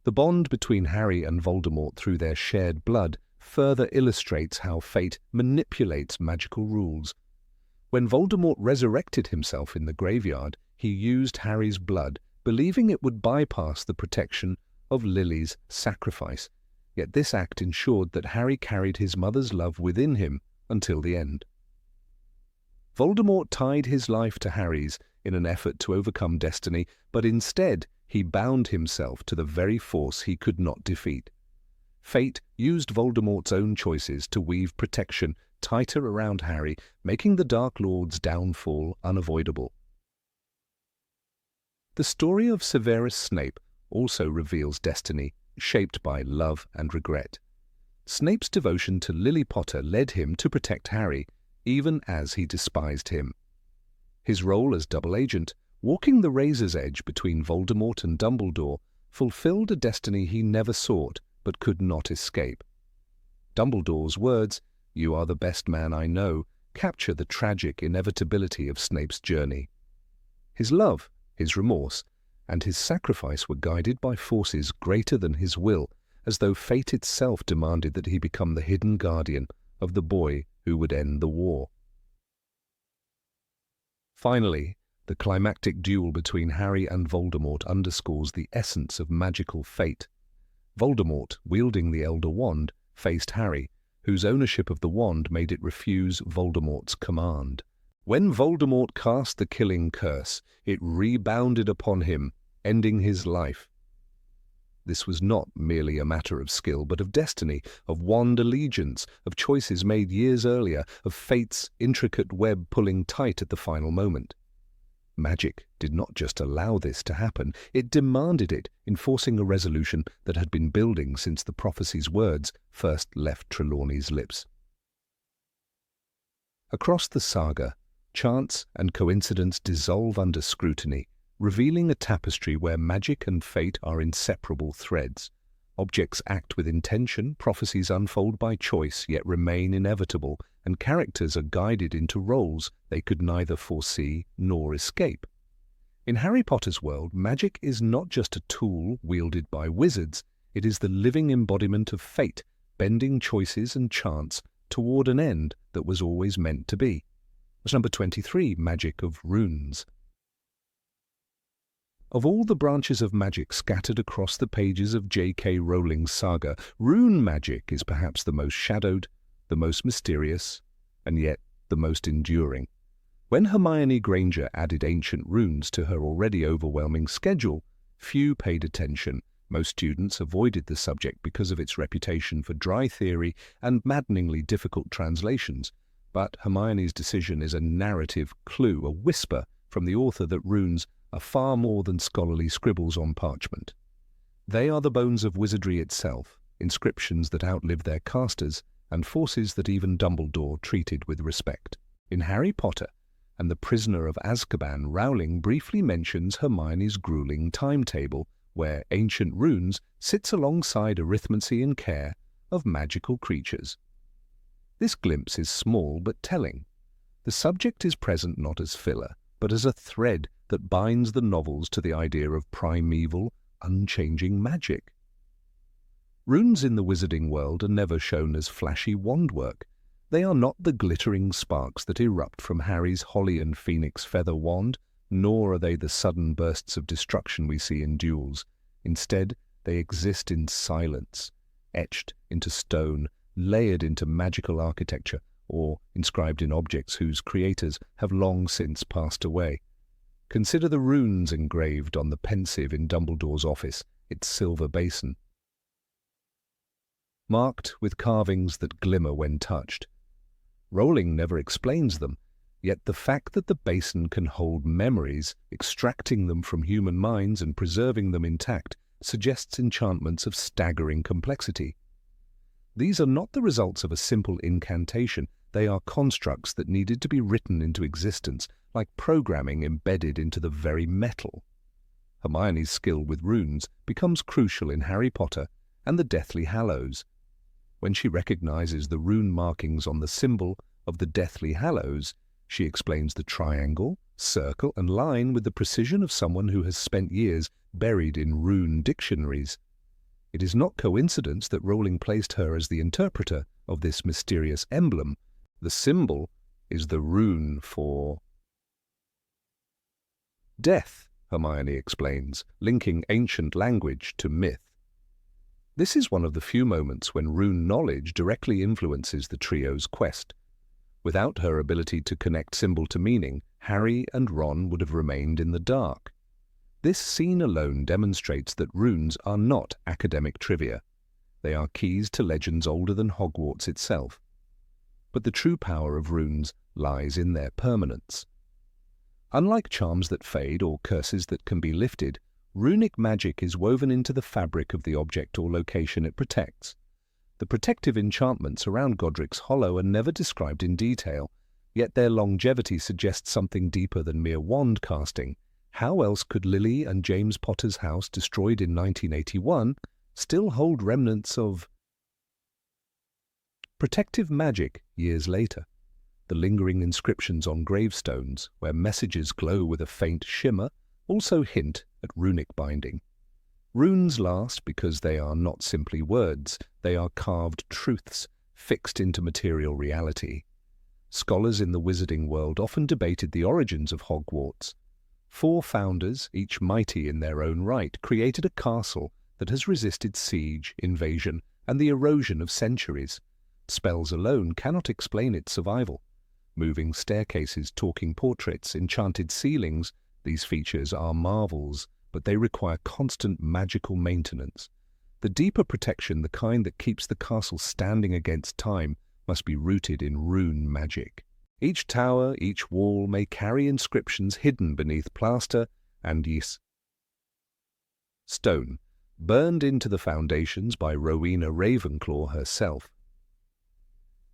The bond between Harry and Voldemort through their shared blood further illustrates how fate manipulates magical rules. When Voldemort resurrected himself in the graveyard, he used Harry's blood, believing it would bypass the protection of Lily's sacrifice. Yet this act ensured that Harry carried his mother's love within him until the end. Voldemort tied his life to Harry's in an effort to overcome destiny, but instead he bound himself to the very force he could not defeat. Fate used Voldemort's own choices to weave protection tighter around Harry, making the Dark Lord's downfall unavoidable. The story of Severus Snape also reveals destiny, shaped by love and regret. Snape's devotion to Lily Potter led him to protect Harry, even as he despised him. His role as double agent, walking the razor's edge between Voldemort and Dumbledore, fulfilled a destiny he never sought but could not escape. Dumbledore's words, "You are the best man I know," capture the tragic inevitability of Snape's journey. His love, his remorse, and his sacrifice were guided by forces greater than his will, as though fate itself demanded that he become the hidden guardian of the boy who would end the war. Finally, the climactic duel between Harry and Voldemort underscores the essence of magical fate. Voldemort, wielding the Elder Wand, faced Harry, whose ownership of the wand made it refuse Voldemort's command. When Voldemort cast the killing curse, it rebounded upon him, ending his life. This was not merely a matter of skill, but of destiny, of wand allegiance, of choices made years earlier, of fate's intricate web pulling tight at the final moment. Magic did not just allow this to happen, it demanded it, enforcing a resolution that had been building since the prophecy's words first left Trelawney's lips. Across the saga, chance and coincidence dissolve under scrutiny, revealing a tapestry where magic and fate are inseparable threads. Objects act with intention, prophecies unfold by choice yet remain inevitable, and characters are guided into roles they could neither foresee nor escape. In Harry Potter's world, magic is not just a tool wielded by wizards, it is the living embodiment of fate, bending choices and chance toward an end that was always meant to be. That's number 23, Magic of Runes. Of all the branches of magic scattered across the pages of J.K. Rowling's saga, rune magic is perhaps the most shadowed, the most mysterious, and yet the most enduring. When Hermione Granger added ancient runes to her already overwhelming schedule, few paid attention. Most students avoided the subject because of its reputation for dry theory and maddeningly difficult translations. But Hermione's decision is a narrative clue, a whisper from the author that runes are far more than scholarly scribbles on parchment. They are the bones of wizardry itself, inscriptions that outlive their casters, and forces that even Dumbledore treated with respect. In Harry Potter and the Prisoner of Azkaban, Rowling briefly mentions Hermione's grueling timetable, where ancient runes sits alongside arithmancy and care of magical creatures. This glimpse is small but telling. The subject is present not as filler, but as a thread that binds the novels to the idea of primeval, unchanging magic. Runes in the wizarding world are never shown as flashy wand work. They are not the glittering sparks that erupt from Harry's holly and phoenix feather wand, nor are they the sudden bursts of destruction we see in duels. Instead, they exist in silence, etched into stone, layered into magical architecture, or inscribed in objects whose creators have long since passed away. Consider the runes engraved on the pensive in Dumbledore's office, its silver basin, marked with carvings that glimmer when touched. Rowling never explains them, yet the fact that the basin can hold memories, extracting them from human minds and preserving them intact, suggests enchantments of staggering complexity. These are not the results of a simple incantation. They are constructs that needed to be written into existence, like programming embedded into the very metal. Hermione's skill with runes becomes crucial in Harry Potter and the Deathly Hallows. When she recognizes the rune markings on the symbol of the Deathly Hallows, she explains the triangle, circle, and line with the precision of someone who has spent years buried in rune dictionaries. It is not coincidence that Rowling placed her as the interpreter of this mysterious emblem. The symbol is the rune for death, Hermione explains, linking ancient language to myth. This is one of the few moments when rune knowledge directly influences the trio's quest. Without her ability to connect symbol to meaning, Harry and Ron would have remained in the dark. This scene alone demonstrates that runes are not academic trivia. They are keys to legends older than Hogwarts itself. But the true power of runes lies in their permanence. Unlike charms that fade or curses that can be lifted, runic magic is woven into the fabric of the object or location it protects. The protective enchantments around Godric's Hollow are never described in detail, yet their longevity suggests something deeper than mere wand casting. How else could Lily and James Potter's house, destroyed in 1981, still hold remnants of protective magic years later? The lingering inscriptions on gravestones, where messages glow with a faint shimmer, also hint at runic binding. Runes last because they are not simply words, they are carved truths, fixed into material reality. Scholars in the wizarding world often debated the origins of Hogwarts. 4 founders, each mighty in their own right, created a castle that has resisted siege, invasion, and the erosion of centuries. Spells alone cannot explain its survival. Moving staircases, talking portraits, enchanted ceilings, these features are marvels, but they require constant magical maintenance. The deeper protection, the kind that keeps the castle standing against time, must be rooted in rune magic. Each tower, each wall may carry inscriptions hidden beneath plaster and stone, burned into the foundations by Rowena Ravenclaw herself.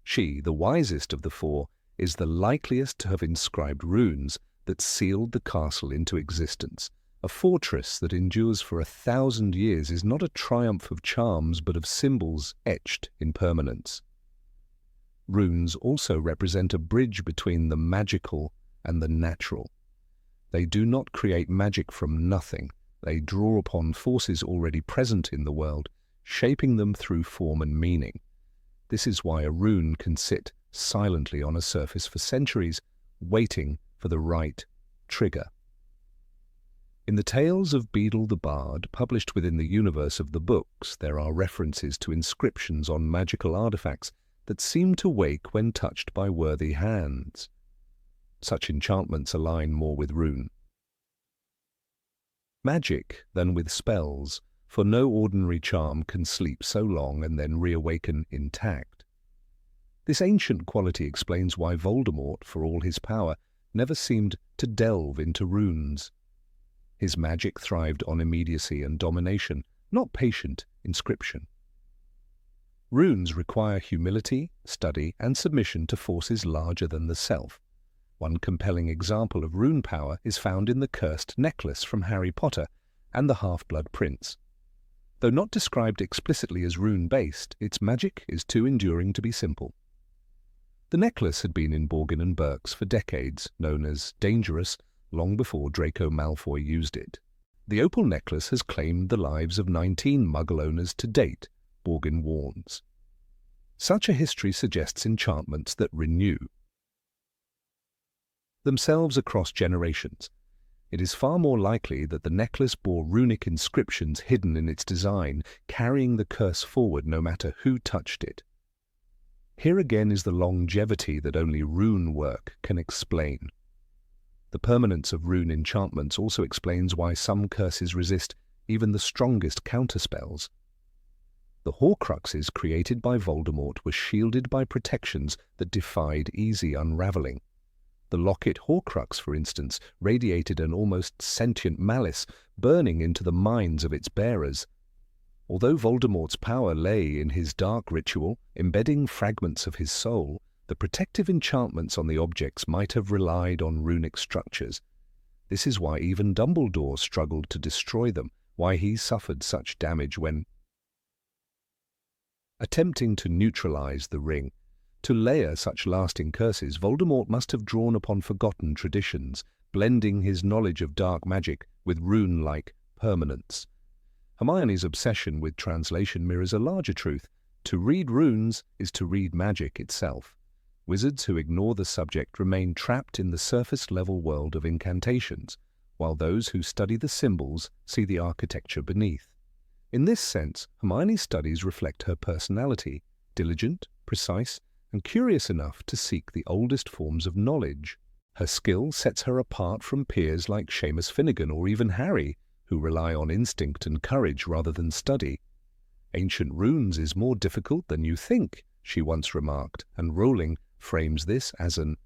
She, the wisest of the 4, is the likeliest to have inscribed runes that sealed the castle into existence. A fortress that endures for 1,000 years is not a triumph of charms but of symbols etched in permanence. Runes also represent a bridge between the magical and the natural. They do not create magic from nothing. They draw upon forces already present in the world, shaping them through form and meaning. This is why a rune can sit silently on a surface for centuries, waiting for the right trigger. In the tales of Beedle the Bard, published within the universe of the books, there are references to inscriptions on magical artifacts that seem to wake when touched by worthy hands. Such enchantments align more with rune magic than with spells, for no ordinary charm can sleep so long and then reawaken intact. This ancient quality explains why Voldemort, for all his power, never seemed to delve into runes. His magic thrived on immediacy and domination, not patient inscription. Runes require humility, study, and submission to forces larger than the self. One compelling example of rune power is found in the cursed necklace from Harry Potter and the Half-Blood Prince. Though not described explicitly as rune-based, its magic is too enduring to be simple. The necklace had been in Borgin and Burke's for decades, known as dangerous, long before Draco Malfoy used it. The opal necklace has claimed the lives of 19 Muggle owners to date, Borgin warns. Such a history suggests enchantments that renew themselves across generations. It is far more likely that the necklace bore runic inscriptions hidden in its design, carrying the curse forward no matter who touched it. Here again is the longevity that only rune work can explain. The permanence of rune enchantments also explains why some curses resist even the strongest counterspells. The Horcruxes created by Voldemort were shielded by protections that defied easy unraveling. The locket Horcrux, for instance, radiated an almost sentient malice, burning into the minds of its bearers. Although Voldemort's power lay in his dark ritual, embedding fragments of his soul, the protective enchantments on the objects might have relied on runic structures. This is why even Dumbledore struggled to destroy them, why he suffered such damage when attempting to neutralize the ring. To layer such lasting curses, Voldemort must have drawn upon forgotten traditions, blending his knowledge of dark magic with rune-like permanence. Hermione's obsession with translation mirrors a larger truth. To read runes is to read magic itself. Wizards who ignore the subject remain trapped in the surface-level world of incantations, while those who study the symbols see the architecture beneath. In this sense, Hermione's studies reflect her personality, diligent, precise, and curious enough to seek the oldest forms of knowledge. Her skill sets her apart from peers like Seamus Finnegan or even Harry, who rely on instinct and courage rather than study. "Ancient runes is more difficult than you think," she once remarked, and Rowling frames this as an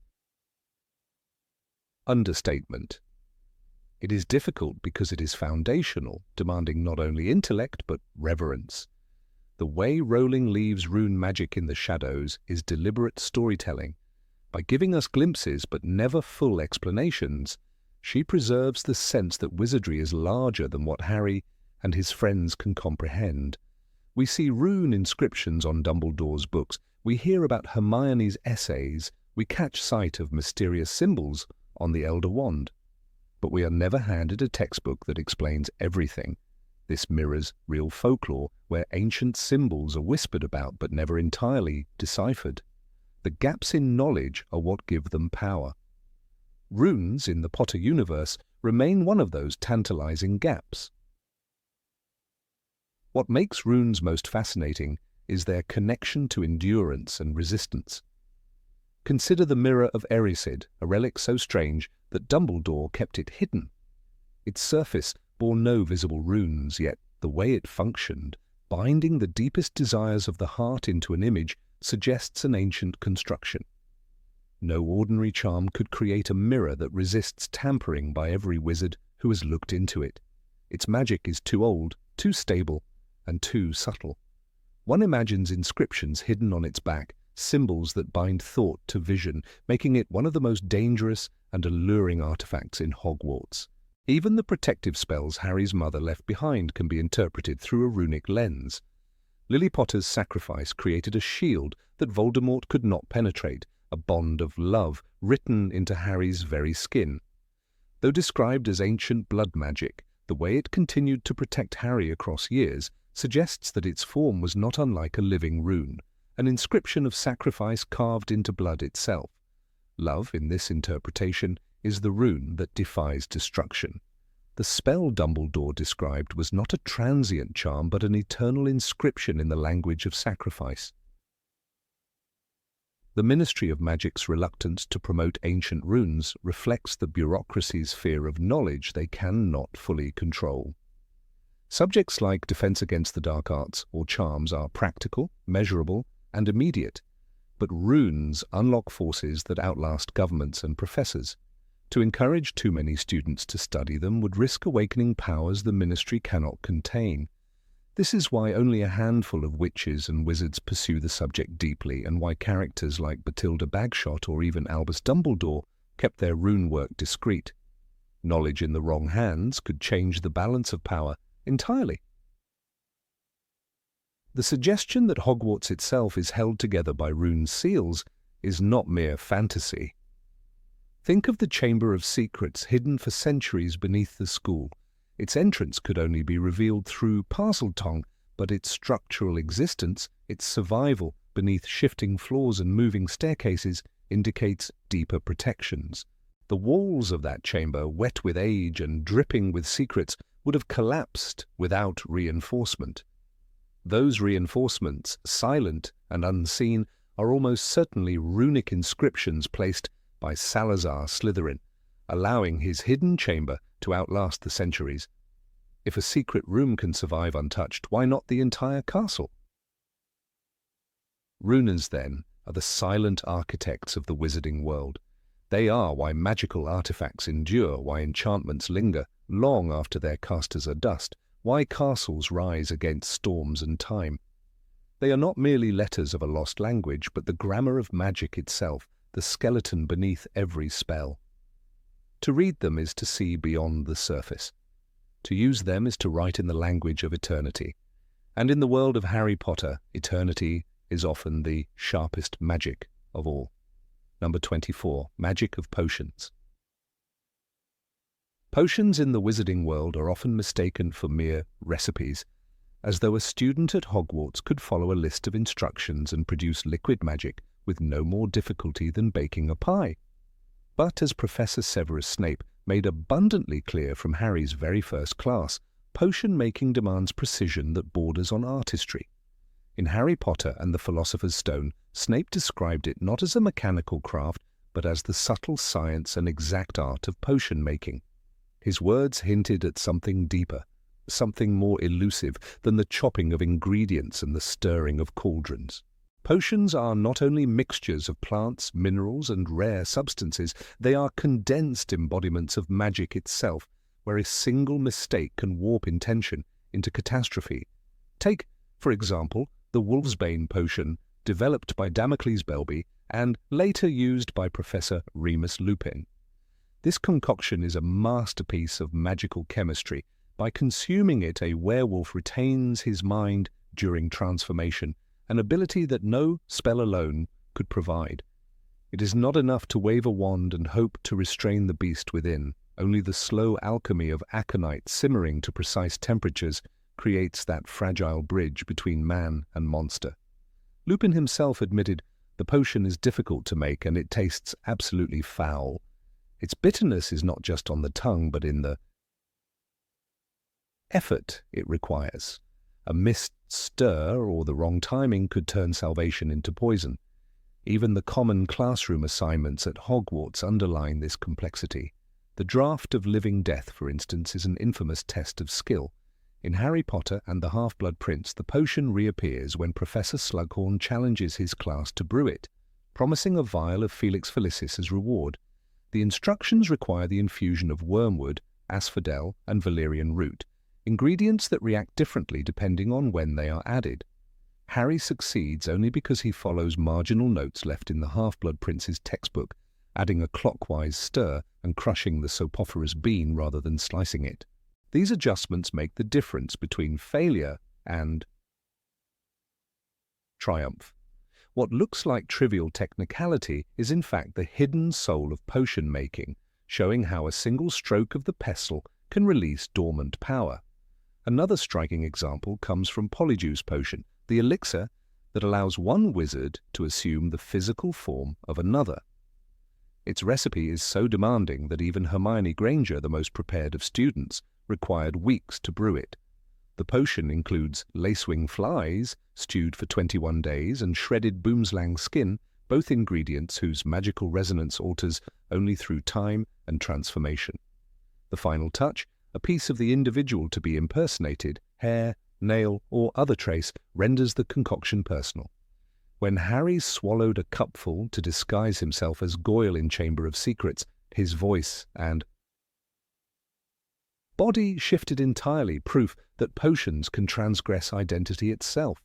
understatement. It is difficult because it is foundational, demanding not only intellect but reverence. The way Rowling leaves rune magic in the shadows is deliberate storytelling. By giving us glimpses but never full explanations, she preserves the sense that wizardry is larger than what Harry and his friends can comprehend. We see rune inscriptions on Dumbledore's books, we hear about Hermione's essays, we catch sight of mysterious symbols on the Elder Wand. But we are never handed a textbook that explains everything. This mirrors real folklore, where ancient symbols are whispered about but never entirely deciphered. The gaps in knowledge are what give them power. Runes in the Potter universe remain one of those tantalizing gaps. What makes runes most fascinating is their connection to endurance and resistance. Consider the Mirror of Erised, a relic so strange that Dumbledore kept it hidden. Its surface bore no visible runes, yet the way it functioned, binding the deepest desires of the heart into an image, suggests an ancient construction. No ordinary charm could create a mirror that resists tampering by every wizard who has looked into it. Its magic is too old, too stable, and too subtle. One imagines inscriptions hidden on its back, symbols that bind thought to vision, making it one of the most dangerous and alluring artifacts in Hogwarts. Even the protective spells Harry's mother left behind can be interpreted through a runic lens. Lily Potter's sacrifice created a shield that Voldemort could not penetrate, a bond of love written into Harry's very skin. Though described as ancient blood magic, the way it continued to protect Harry across years suggests that its form was not unlike a living rune, an inscription of sacrifice carved into blood itself. Love, in this interpretation, is the rune that defies destruction. The spell Dumbledore described was not a transient charm but an eternal inscription in the language of sacrifice. The Ministry of Magic's reluctance to promote ancient runes reflects the bureaucracy's fear of knowledge they cannot fully control. Subjects like defense against the dark arts or charms are practical, measurable, and immediate, but runes unlock forces that outlast governments and professors. To encourage too many students to study them would risk awakening powers the ministry cannot contain. This is why only a handful of witches and wizards pursue the subject deeply, and why characters like Bathilda Bagshot or even Albus Dumbledore kept their rune work discreet. Knowledge in the wrong hands could change the balance of power entirely. The suggestion that Hogwarts itself is held together by rune seals is not mere fantasy. Think of the Chamber of Secrets hidden for centuries beneath the school. Its entrance could only be revealed through Parseltongue, but its structural existence, its survival beneath shifting floors and moving staircases, indicates deeper protections. The walls of that chamber, wet with age and dripping with secrets, would have collapsed without reinforcement. Those reinforcements, silent and unseen, are almost certainly runic inscriptions placed by Salazar Slytherin, allowing his hidden chamber to outlast the centuries. If a secret room can survive untouched, why not the entire castle? Runers, then, are the silent architects of the wizarding world. They are why magical artifacts endure, why enchantments linger long after their casters are dust, why castles rise against storms and time. They are not merely letters of a lost language, but the grammar of magic itself, the skeleton beneath every spell. To read them is to see beyond the surface. To use them is to write in the language of eternity. And in the world of Harry Potter, eternity is often the sharpest magic of all. Number 24. Magic of potions. Potions in the wizarding world are often mistaken for mere recipes, as though a student at Hogwarts could follow a list of instructions and produce liquid magic with no more difficulty than baking a pie. But as Professor Severus Snape made abundantly clear from Harry's very first class, potion-making demands precision that borders on artistry. In Harry Potter and the Philosopher's Stone, Snape described it not as a mechanical craft, but as the subtle science and exact art of potion-making. His words hinted at something deeper, something more elusive than the chopping of ingredients and the stirring of cauldrons. Potions are not only mixtures of plants, minerals, and rare substances, they are condensed embodiments of magic itself, where a single mistake can warp intention into catastrophe. Take, for example, the Wolfsbane potion developed by Damocles Belby and later used by Professor Remus Lupin. This concoction is a masterpiece of magical chemistry. By consuming it, a werewolf retains his mind during transformation, an ability that no spell alone could provide. It is not enough to wave a wand and hope to restrain the beast within. Only the slow alchemy of aconite simmering to precise temperatures creates that fragile bridge between man and monster. Lupin himself admitted, "The potion is difficult to make and it tastes absolutely foul. Its bitterness is not just on the tongue, but in the effort it requires. A missed stir or the wrong timing could turn salvation into poison. Even the common classroom assignments at Hogwarts underline this complexity. The draught of living death, for instance, is an infamous test of skill. In Harry Potter and the Half-Blood Prince, the potion reappears when Professor Slughorn challenges his class to brew it, promising a vial of Felix Felicis as reward. The instructions require the infusion of wormwood, asphodel, and valerian root, ingredients that react differently depending on when they are added. Harry succeeds only because he follows marginal notes left in the Half-Blood Prince's textbook, adding a clockwise stir and crushing the sopophorous bean rather than slicing it. These adjustments make the difference between failure and triumph. What looks like trivial technicality is in fact the hidden soul of potion making, showing how a single stroke of the pestle can release dormant power. Another striking example comes from Polyjuice Potion, the elixir that allows one wizard to assume the physical form of another. Its recipe is so demanding that even Hermione Granger, the most prepared of students, required weeks to brew it. The potion includes lacewing flies, stewed for 21 days, and shredded boomslang skin, both ingredients whose magical resonance alters only through time and transformation. The final touch, a piece of the individual to be impersonated, hair, nail, or other trace, renders the concoction personal. When Harry swallowed a cupful to disguise himself as Goyle in Chamber of Secrets, his voice and body shifted entirely, proof that potions can transgress identity itself.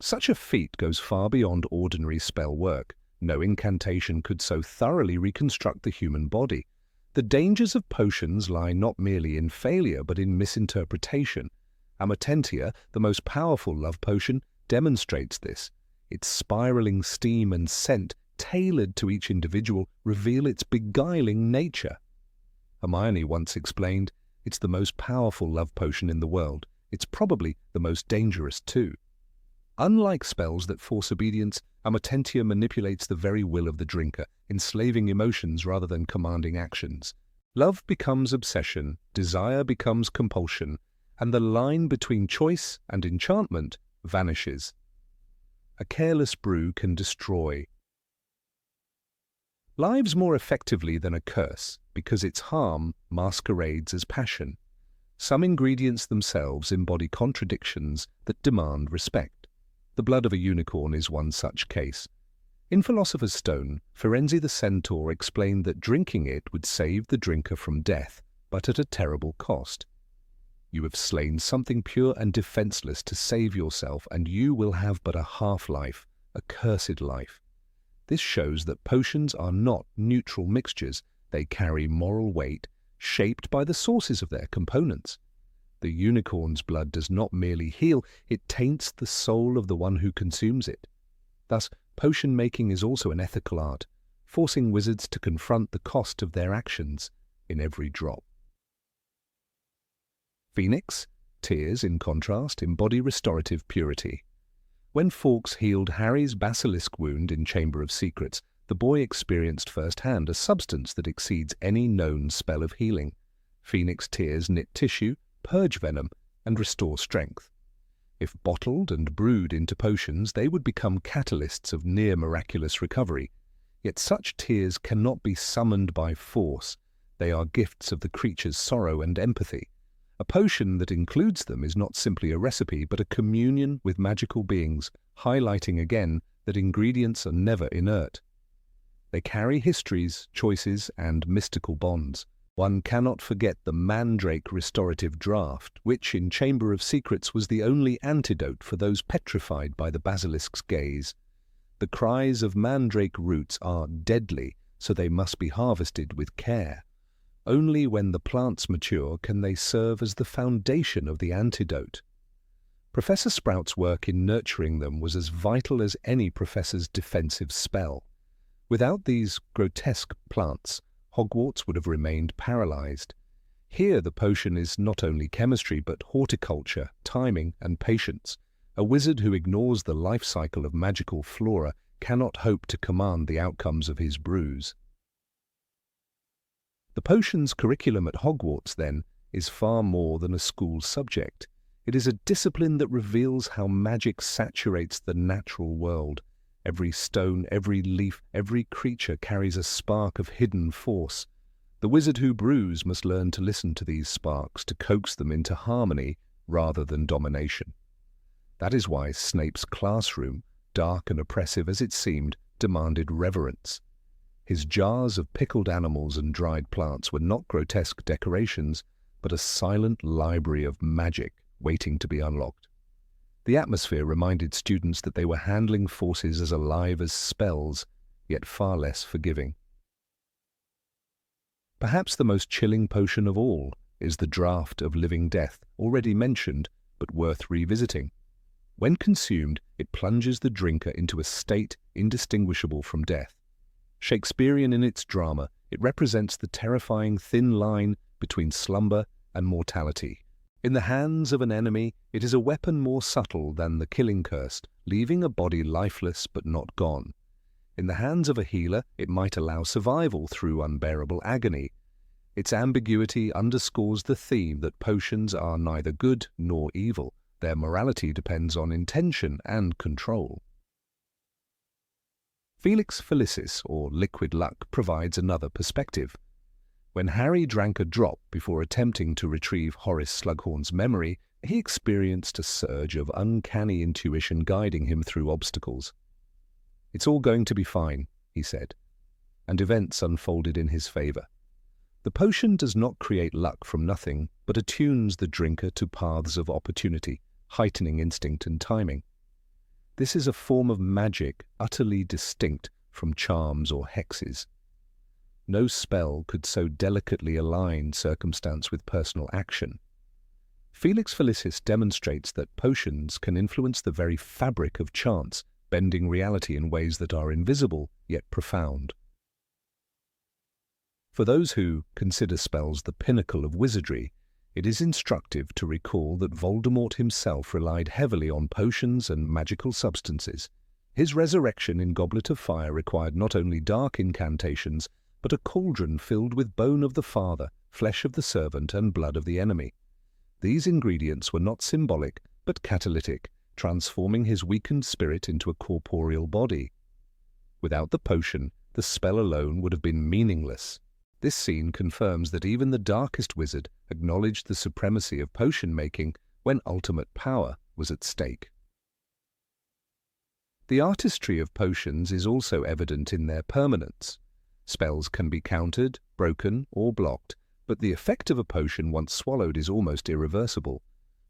Such a feat goes far beyond ordinary spell work. No incantation could so thoroughly reconstruct the human body. The dangers of potions lie not merely in failure, but in misinterpretation. Amortentia, the most powerful love potion, demonstrates this. Its spiraling steam and scent, tailored to each individual, reveal its beguiling nature. Hermione once explained, "It's the most powerful love potion in the world. It's probably the most dangerous too." Unlike spells that force obedience, Amortentia manipulates the very will of the drinker, enslaving emotions rather than commanding actions. Love becomes obsession, desire becomes compulsion, and the line between choice and enchantment vanishes. A careless brew can destroy lives more effectively than a curse, because its harm masquerades as passion. Some ingredients themselves embody contradictions that demand respect. The blood of a unicorn is one such case. In Philosopher's Stone, Firenze the Centaur explained that drinking it would save the drinker from death, but at a terrible cost. You have slain something pure and defenseless to save yourself, and you will have but a half-life, a cursed life. This shows that potions are not neutral mixtures. They carry moral weight, shaped by the sources of their components. The unicorn's blood does not merely heal, it taints the soul of the one who consumes it. Thus, potion making is also an ethical art, forcing wizards to confront the cost of their actions in every drop. Phoenix, tears, in contrast, embody restorative purity. When Fawkes healed Harry's basilisk wound in Chamber of Secrets, the boy experienced firsthand a substance that exceeds any known spell of healing. Phoenix tears knit tissue, purge venom, and restore strength. If bottled and brewed into potions, they would become catalysts of near-miraculous recovery. Yet such tears cannot be summoned by force. They are gifts of the creature's sorrow and empathy. A potion that includes them is not simply a recipe, but a communion with magical beings, highlighting again that ingredients are never inert. They carry histories, choices, and mystical bonds. One cannot forget the mandrake restorative draught, which in Chamber of Secrets was the only antidote for those petrified by the basilisk's gaze. The cries of mandrake roots are deadly, so they must be harvested with care. Only when the plants mature can they serve as the foundation of the antidote. Professor Sprout's work in nurturing them was as vital as any professor's defensive spell. Without these grotesque plants, Hogwarts would have remained paralyzed. Here the potion is not only chemistry but horticulture, timing, and patience. A wizard who ignores the life cycle of magical flora cannot hope to command the outcomes of his brews. The potions curriculum at Hogwarts, then, is far more than a school subject. It is a discipline that reveals how magic saturates the natural world. Every stone, every leaf, every creature carries a spark of hidden force. The wizard who brews must learn to listen to these sparks, to coax them into harmony rather than domination. That is why Snape's classroom, dark and oppressive as it seemed, demanded reverence. His jars of pickled animals and dried plants were not grotesque decorations, but a silent library of magic waiting to be unlocked. The atmosphere reminded students that they were handling forces as alive as spells, yet far less forgiving. Perhaps the most chilling potion of all is the draught of living death, already mentioned, but worth revisiting. When consumed, it plunges the drinker into a state indistinguishable from death. Shakespearean in its drama, it represents the terrifying thin line between slumber and mortality. In the hands of an enemy, it is a weapon more subtle than the killing curse, leaving a body lifeless but not gone. In the hands of a healer, it might allow survival through unbearable agony. Its ambiguity underscores the theme that potions are neither good nor evil. Their morality depends on intention and control. Felix Felicis, or liquid luck, provides another perspective. When Harry drank a drop before attempting to retrieve Horace Slughorn's memory, he experienced a surge of uncanny intuition guiding him through obstacles. "It's all going to be fine," he said, and events unfolded in his favor. The potion does not create luck from nothing, but attunes the drinker to paths of opportunity, heightening instinct and timing. This is a form of magic utterly distinct from charms or hexes. No spell could so delicately align circumstance with personal action. Felix Felicis demonstrates that potions can influence the very fabric of chance, bending reality in ways that are invisible yet profound. For those who consider spells the pinnacle of wizardry, it is instructive to recall that Voldemort himself relied heavily on potions and magical substances. His resurrection in Goblet of Fire required not only dark incantations, but a cauldron filled with bone of the father, flesh of the servant, and blood of the enemy. These ingredients were not symbolic, but catalytic, transforming his weakened spirit into a corporeal body. Without the potion, the spell alone would have been meaningless. This scene confirms that even the darkest wizard acknowledged the supremacy of potion-making when ultimate power was at stake. The artistry of potions is also evident in their permanence. Spells can be countered, broken, or blocked, but the effect of a potion once swallowed is almost irreversible.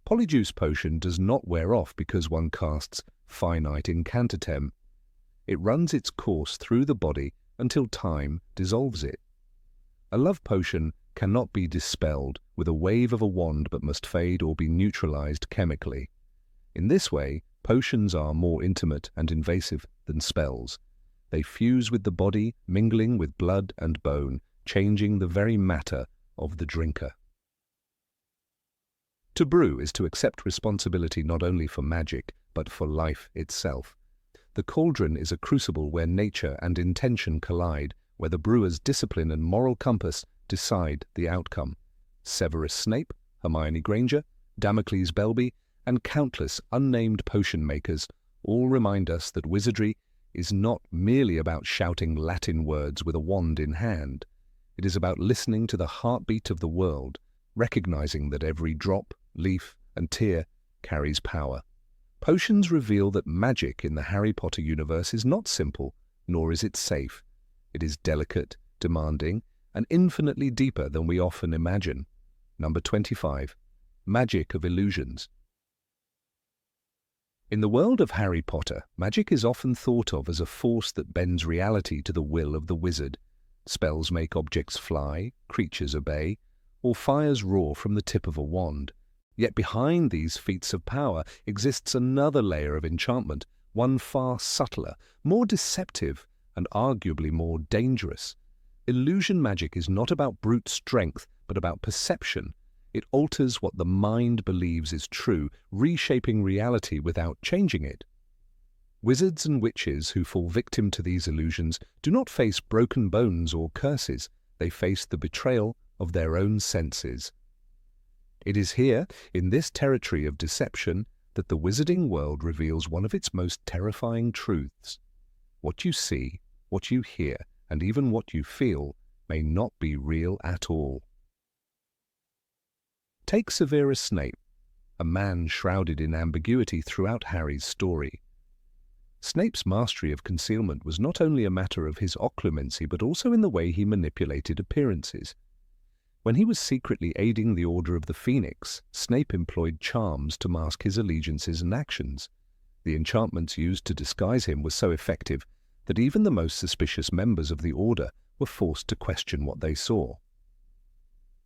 Polyjuice Potion does not wear off because one casts finite incantatem. It runs its course through the body until time dissolves it. A love potion cannot be dispelled with a wave of a wand but must fade or be neutralized chemically. In this way, potions are more intimate and invasive than spells. They fuse with the body, mingling with blood and bone, changing the very matter of the drinker. To brew is to accept responsibility not only for magic, but for life itself. The cauldron is a crucible where nature and intention collide, where the brewer's discipline and moral compass decide the outcome. Severus Snape, Hermione Granger, Damocles Belby, and countless unnamed potion makers all remind us that wizardry is not merely about shouting Latin words with a wand in hand. It is about listening to the heartbeat of the world, recognizing that every drop, leaf, and tear carries power. Potions reveal that magic in the Harry Potter universe is not simple, nor is it safe. It is delicate, demanding, and infinitely deeper than we often imagine. Number 25. Magic of Illusions. In the world of Harry Potter, magic is often thought of as a force that bends reality to the will of the wizard. Spells make objects fly, creatures obey, or fires roar from the tip of a wand. Yet behind these feats of power exists another layer of enchantment, one far subtler, more deceptive, and arguably more dangerous. Illusion magic is not about brute strength, but about perception. It alters what the mind believes is true, reshaping reality without changing it. Wizards and witches who fall victim to these illusions do not face broken bones or curses. They face the betrayal of their own senses. It is here, in this territory of deception, that the wizarding world reveals one of its most terrifying truths. What you see, what you hear, and even what you feel may not be real at all. Take Severus Snape, a man shrouded in ambiguity throughout Harry's story. Snape's mastery of concealment was not only a matter of his occlumency, but also in the way he manipulated appearances. When he was secretly aiding the Order of the Phoenix, Snape employed charms to mask his allegiances and actions. The enchantments used to disguise him were so effective that even the most suspicious members of the Order were forced to question what they saw.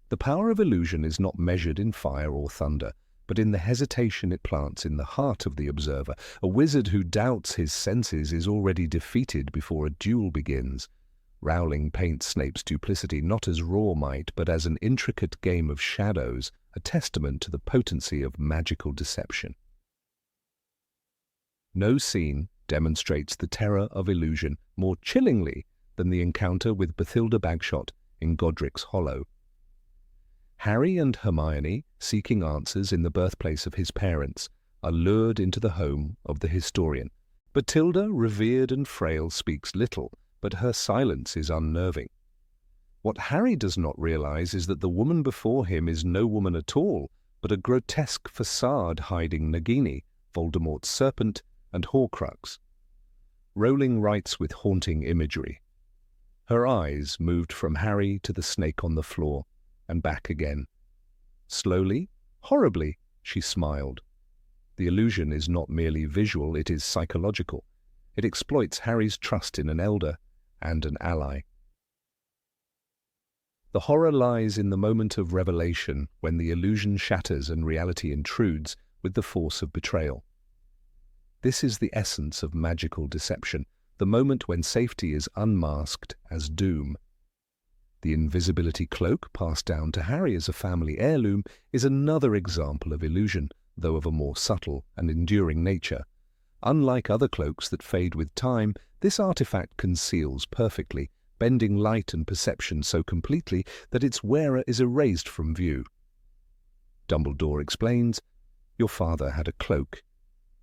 The power of illusion is not measured in fire or thunder, but in the hesitation it plants in the heart of the observer. A wizard who doubts his senses is already defeated before a duel begins. Rowling paints Snape's duplicity not as raw might, but as an intricate game of shadows, a testament to the potency of magical deception. No scene demonstrates the terror of illusion more chillingly than the encounter with Bathilda Bagshot in Godric's Hollow. Harry and Hermione, seeking answers in the birthplace of his parents, are lured into the home of the historian. Bathilda, revered and frail, speaks little, but her silence is unnerving. What Harry does not realize is that the woman before him is no woman at all, but a grotesque facade hiding Nagini, Voldemort's serpent, and Horcrux. Rowling writes with haunting imagery. Her eyes moved from Harry to the snake on the floor, and back again. Slowly, horribly, she smiled. The illusion is not merely visual, it is psychological. It exploits Harry's trust in an elder and an ally. The horror lies in the moment of revelation, when the illusion shatters and reality intrudes with the force of betrayal. This is the essence of magical deception, the moment when safety is unmasked as doom. The invisibility cloak, passed down to Harry as a family heirloom, is another example of illusion, though of a more subtle and enduring nature. Unlike other cloaks that fade with time, this artifact conceals perfectly, bending light and perception so completely that its wearer is erased from view. Dumbledore explains, "Your father had a cloak.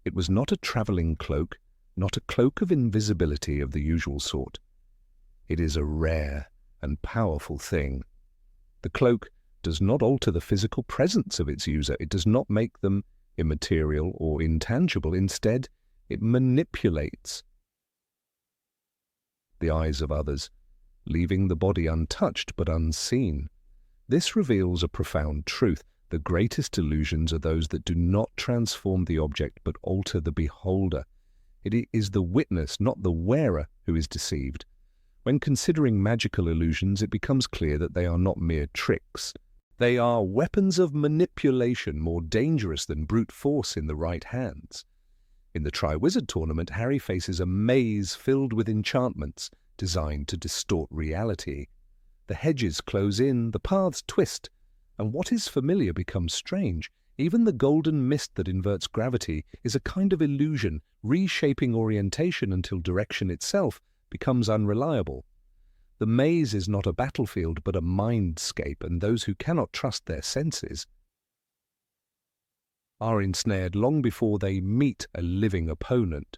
It was not a travelling cloak, not a cloak of invisibility of the usual sort. It is a rare and powerful thing. The cloak does not alter the physical presence of its user. It does not make them immaterial or intangible. Instead, it manipulates the eyes of others, leaving the body untouched but unseen. This reveals a profound truth. The greatest illusions are those that do not transform the object but alter the beholder. It is the witness, not the wearer, who is deceived. When considering magical illusions, it becomes clear that they are not mere tricks. They are weapons of manipulation, more dangerous than brute force in the right hands. In the Triwizard Tournament, Harry faces a maze filled with enchantments designed to distort reality. The hedges close in, the paths twist, and what is familiar becomes strange. Even the golden mist that inverts gravity is a kind of illusion, reshaping orientation until direction itself becomes unreliable. The maze is not a battlefield but a mindscape, and those who cannot trust their senses are ensnared long before they meet a living opponent.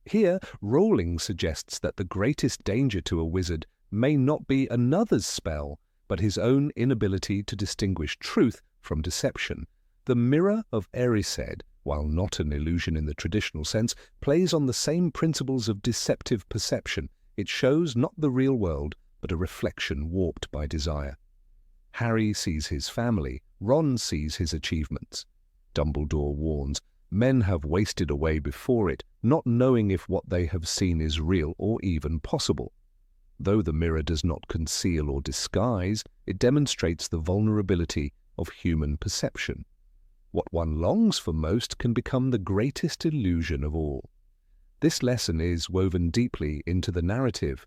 Here, Rowling suggests that the greatest danger to a wizard may not be another's spell, but his own inability to distinguish truth from deception. The Mirror of Erised, while not an illusion in the traditional sense, plays on the same principles of deceptive perception. It shows not the real world, but a reflection warped by desire. Harry sees his family, Ron sees his achievements. Dumbledore warns, men have wasted away before it, not knowing if what they have seen is real or even possible. Though the mirror does not conceal or disguise, it demonstrates the vulnerability of human perception. What one longs for most can become the greatest illusion of all. This lesson is woven deeply into the narrative.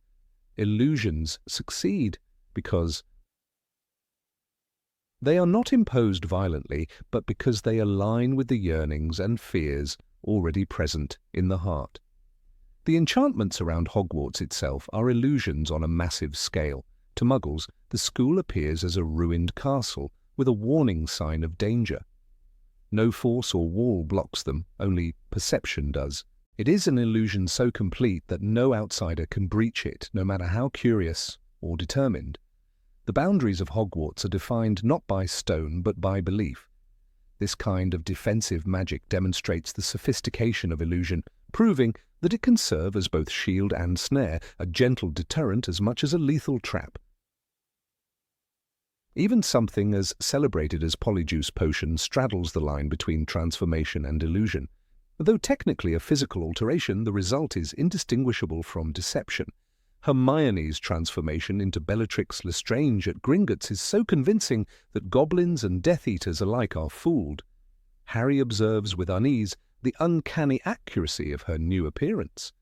Illusions succeed because they are not imposed violently, but because they align with the yearnings and fears already present in the heart. The enchantments around Hogwarts itself are illusions on a massive scale. To Muggles, the school appears as a ruined castle with a warning sign of danger. No force or wall blocks them, only perception does. It is an illusion so complete that no outsider can breach it, no matter how curious or determined. The boundaries of Hogwarts are defined not by stone but by belief. This kind of defensive magic demonstrates the sophistication of illusion, proving that it can serve as both shield and snare, a gentle deterrent as much as a lethal trap. Even something as celebrated as Polyjuice Potion straddles the line between transformation and illusion. Though technically a physical alteration, the result is indistinguishable from deception. Hermione's transformation into Bellatrix Lestrange at Gringotts is so convincing that goblins and Death Eaters alike are fooled. Harry observes with unease the uncanny accuracy of her new appearance.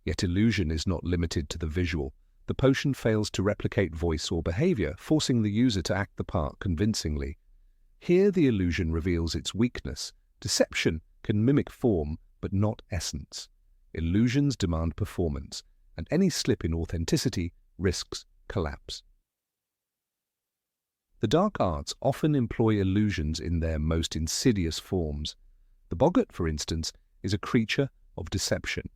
Yet illusion is not limited to the visual. The potion fails to replicate voice or behavior, forcing the user to act the part convincingly. Here the illusion reveals its weakness. Deception can mimic form, but not essence. Illusions demand performance, and any slip in authenticity risks collapse. The dark arts often employ illusions in their most insidious forms. The boggart, for instance, is a creature of deception.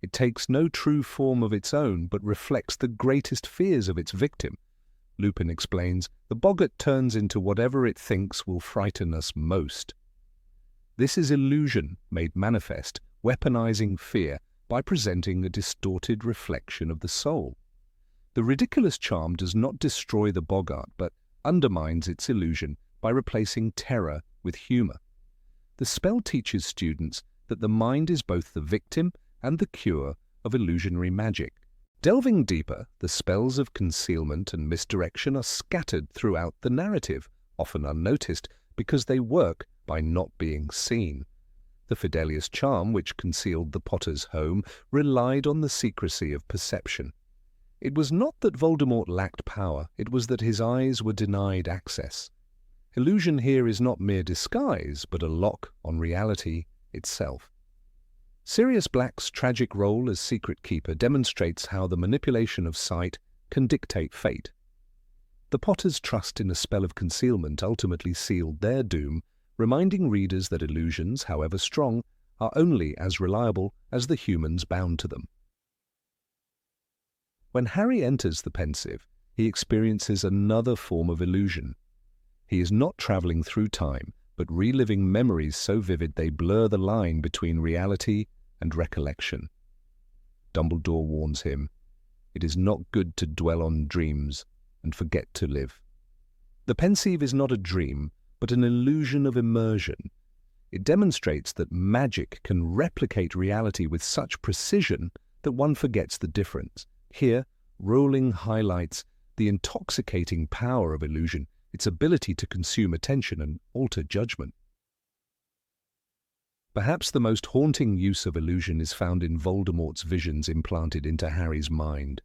It takes no true form of its own, but reflects the greatest fears of its victim. Lupin explains, the boggart turns into whatever it thinks will frighten us most. This is illusion made manifest, weaponizing fear by presenting a distorted reflection of the soul. The ridiculous charm does not destroy the boggart, but undermines its illusion by replacing terror with humor. The spell teaches students that the mind is both the victim and the cure of illusionary magic. Delving deeper, the spells of concealment and misdirection are scattered throughout the narrative, often unnoticed because they work by not being seen. The Fidelius charm, which concealed the Potter's home, relied on the secrecy of perception. It was not that Voldemort lacked power, it was that his eyes were denied access. Illusion here is not mere disguise, but a lock on reality itself. Sirius Black's tragic role as Secret Keeper demonstrates how the manipulation of sight can dictate fate. The Potters' trust in a spell of concealment ultimately sealed their doom, reminding readers that illusions, however strong, are only as reliable as the humans bound to them. When Harry enters the Pensieve, he experiences another form of illusion. He is not traveling through time, but reliving memories so vivid they blur the line between reality and recollection. Dumbledore warns him, "It is not good to dwell on dreams and forget to live." The Pensieve is not a dream, but an illusion of immersion. It demonstrates that magic can replicate reality with such precision that one forgets the difference. Here, Rowling highlights the intoxicating power of illusion, its ability to consume attention and alter judgment. Perhaps the most haunting use of illusion is found in Voldemort's visions implanted into Harry's mind.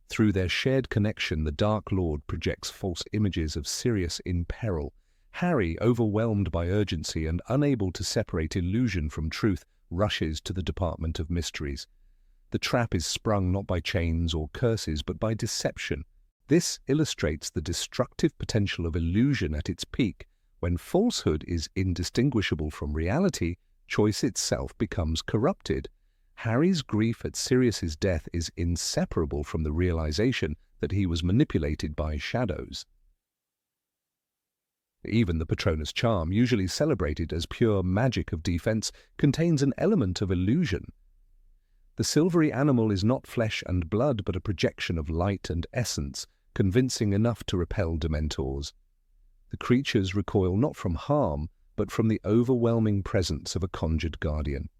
Through their shared connection, the Dark Lord projects false images of Sirius in peril. Harry, overwhelmed by urgency and unable to separate illusion from truth, rushes to the Department of Mysteries. The trap is sprung not by chains or curses, but by deception. This illustrates the destructive potential of illusion at its peak. When falsehood is indistinguishable from reality, choice itself becomes corrupted. Harry's grief at Sirius's death is inseparable from the realization that he was manipulated by shadows. Even the Patronus charm, usually celebrated as pure magic of defense, contains an element of illusion. The silvery animal is not flesh and blood, but a projection of light and essence, convincing enough to repel Dementors. The creatures recoil not from harm, but from the overwhelming presence of a conjured guardian.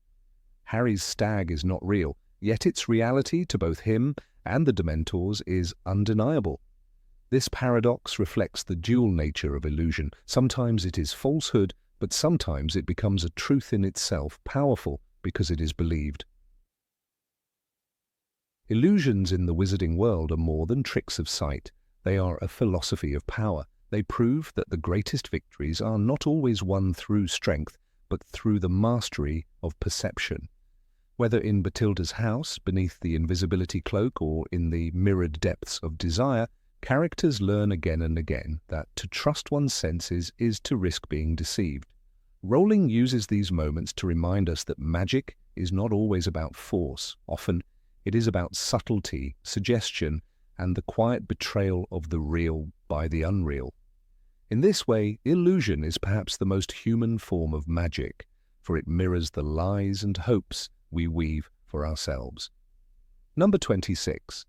Harry's stag is not real, yet its reality to both him and the Dementors is undeniable. This paradox reflects the dual nature of illusion. Sometimes it is falsehood, but sometimes it becomes a truth in itself, powerful because it is believed. Illusions in the wizarding world are more than tricks of sight. They are a philosophy of power. They prove that the greatest victories are not always won through strength, but through the mastery of perception. Whether in Bathilda's house, beneath the invisibility cloak, or in the mirrored depths of desire, characters learn again and again that to trust one's senses is to risk being deceived. Rowling uses these moments to remind us that magic is not always about force. Often, it is about subtlety, suggestion, and the quiet betrayal of the real by the unreal. In this way, illusion is perhaps the most human form of magic, for it mirrors the lies and hopes we weave for ourselves. Number 26.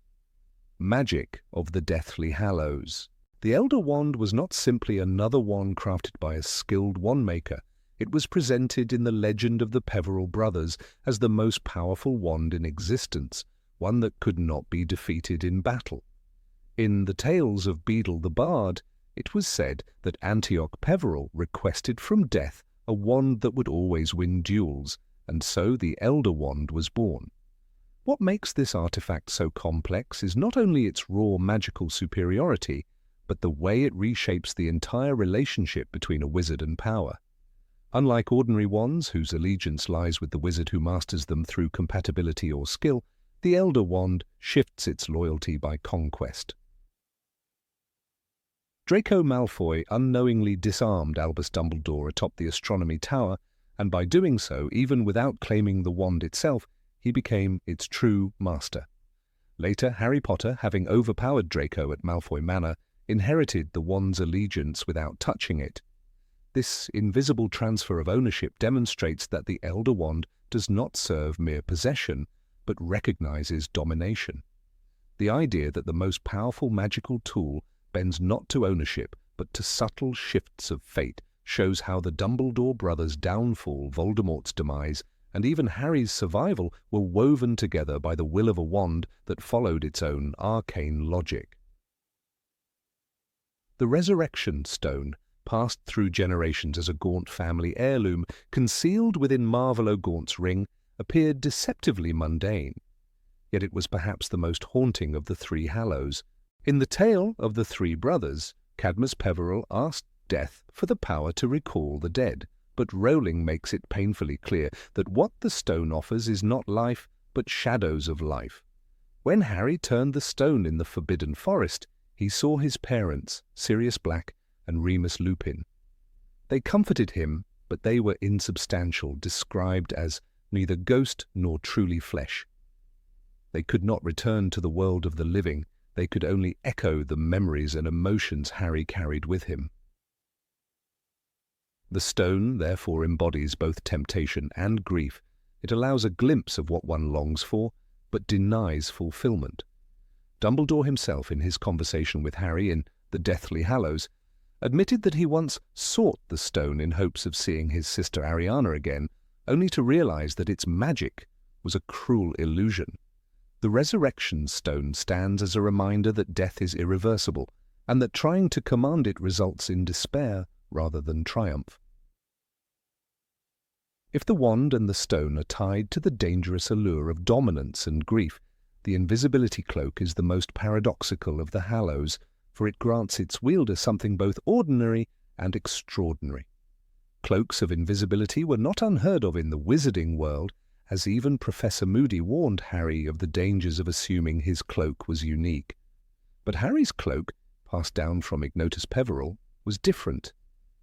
Magic of the Deathly Hallows. The Elder Wand was not simply another wand crafted by a skilled wandmaker. It was presented in the legend of the Peverell brothers as the most powerful wand in existence, one that could not be defeated in battle. In the tales of Beadle the Bard, it was said that Antioch Peverell requested from death a wand that would always win duels, and so the Elder Wand was born. What makes this artifact so complex is not only its raw magical superiority, but the way it reshapes the entire relationship between a wizard and power. Unlike ordinary wands, whose allegiance lies with the wizard who masters them through compatibility or skill, the Elder Wand shifts its loyalty by conquest. Draco Malfoy unknowingly disarmed Albus Dumbledore atop the astronomy tower, and by doing so, even without claiming the wand itself, he became its true master. Later, Harry Potter, having overpowered Draco at Malfoy Manor, inherited the wand's allegiance without touching it. This invisible transfer of ownership demonstrates that the Elder Wand does not serve mere possession, but recognizes domination. The idea that the most powerful magical tool bends not to ownership, but to subtle shifts of fate, shows how the Dumbledore brothers' downfall, Voldemort's demise, and even Harry's survival were woven together by the will of a wand that followed its own arcane logic. The Resurrection Stone, passed through generations as a Gaunt family heirloom, concealed within Marvolo Gaunt's ring, appeared deceptively mundane. Yet it was perhaps the most haunting of the three Hallows. In the tale of the three brothers, Cadmus Peverell asked Death for the power to recall the dead, but Rowling makes it painfully clear that what the stone offers is not life, but shadows of life. When Harry turned the stone in the Forbidden Forest, he saw his parents, Sirius Black and Remus Lupin. They comforted him, but they were insubstantial, described as neither ghost nor truly flesh. They could not return to the world of the living. They could only echo the memories and emotions Harry carried with him. The stone, therefore, embodies both temptation and grief. It allows a glimpse of what one longs for, but denies fulfillment. Dumbledore himself, in his conversation with Harry in The Deathly Hallows, admitted that he once sought the stone in hopes of seeing his sister Ariana again, only to realize that its magic was a cruel illusion. The Resurrection Stone stands as a reminder that death is irreversible, and that trying to command it results in despair rather than triumph. If the wand and the stone are tied to the dangerous allure of dominance and grief, the invisibility cloak is the most paradoxical of the Hallows, for it grants its wielder something both ordinary and extraordinary. Cloaks of invisibility were not unheard of in the wizarding world, as even Professor Moody warned Harry of the dangers of assuming his cloak was unique. But Harry's cloak, passed down from Ignotus Peverell, was different.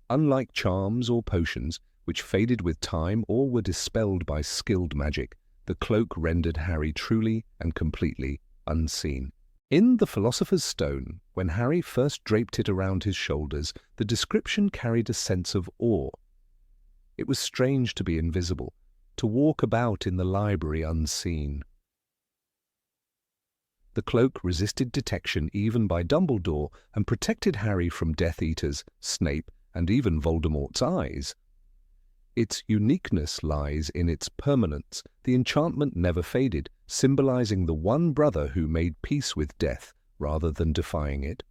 Unlike charms or potions, which faded with time or were dispelled by skilled magic, the cloak rendered Harry truly and completely unseen. In The Philosopher's Stone, when Harry first draped it around his shoulders, the description carried a sense of awe. It was strange to be invisible, to walk about in the library unseen. The cloak resisted detection even by Dumbledore and protected Harry from Death Eaters, Snape, and even Voldemort's eyes. Its uniqueness lies in its permanence. The enchantment never faded, symbolizing the one brother who made peace with death rather than defying it.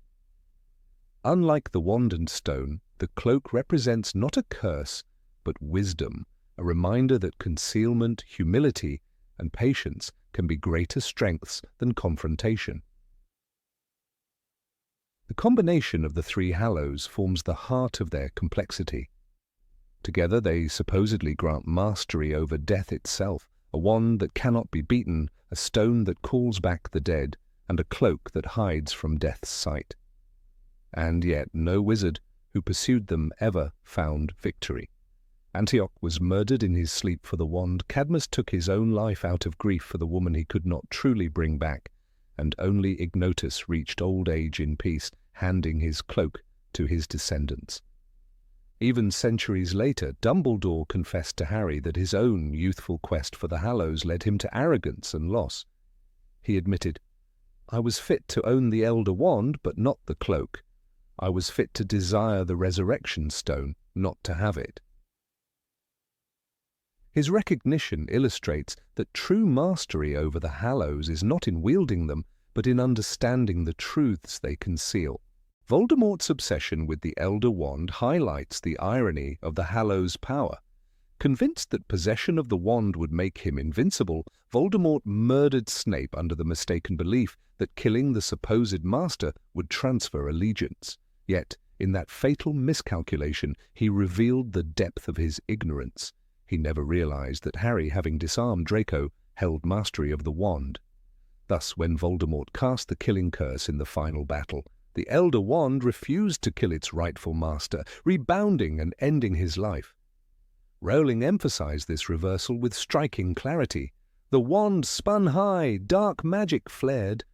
Unlike the wand and stone, the cloak represents not a curse, but wisdom, a reminder that concealment, humility, and patience can be greater strengths than confrontation. The combination of the three Hallows forms the heart of their complexity. Together they supposedly grant mastery over death itself, a wand that cannot be beaten, a stone that calls back the dead, and a cloak that hides from death's sight. And yet no wizard who pursued them ever found victory. Antioch was murdered in his sleep for the wand, Cadmus took his own life out of grief for the woman he could not truly bring back, and only Ignotus reached old age in peace, handing his cloak to his descendants. Even centuries later, Dumbledore confessed to Harry that his own youthful quest for the Hallows led him to arrogance and loss. He admitted, "I was fit to own the Elder Wand, but not the cloak. I was fit to desire the Resurrection Stone, not to have it." His recognition illustrates that true mastery over the Hallows is not in wielding them, but in understanding the truths they conceal. Voldemort's obsession with the Elder Wand highlights the irony of the Hallows' power. Convinced that possession of the wand would make him invincible, Voldemort murdered Snape under the mistaken belief that killing the supposed master would transfer allegiance. Yet, in that fatal miscalculation, he revealed the depth of his ignorance. He never realized that Harry, having disarmed Draco, held mastery of the wand. Thus, when Voldemort cast the killing curse in the final battle, the Elder Wand refused to kill its rightful master, rebounding and ending his life. Rowling emphasized this reversal with striking clarity. The wand spun high, dark magic flared,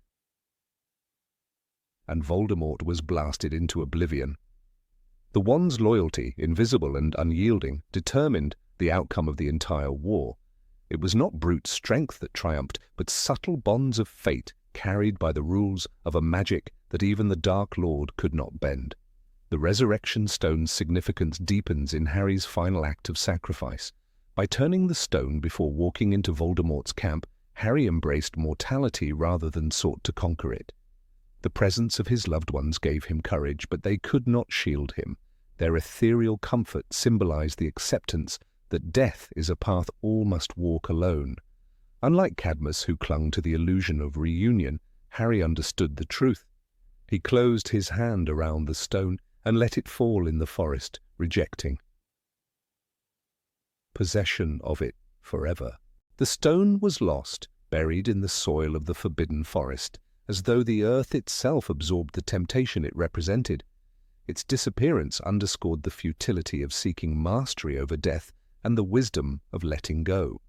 and Voldemort was blasted into oblivion. The wand's loyalty, invisible and unyielding, determined the outcome of the entire war. It was not brute strength that triumphed, but subtle bonds of fate carried by the rules of a magic that even the Dark Lord could not bend. The Resurrection Stone's significance deepens in Harry's final act of sacrifice. By turning the stone before walking into Voldemort's camp, Harry embraced mortality rather than sought to conquer it. The presence of his loved ones gave him courage, but they could not shield him. Their ethereal comfort symbolized the acceptance that death is a path all must walk alone. Unlike Cadmus, who clung to the illusion of reunion, Harry understood the truth. He closed his hand around the stone and let it fall in the forest, rejecting possession of it forever. The stone was lost, buried in the soil of the forbidden forest, as though the earth itself absorbed the temptation it represented. Its disappearance underscored the futility of seeking mastery over death and the wisdom of letting go.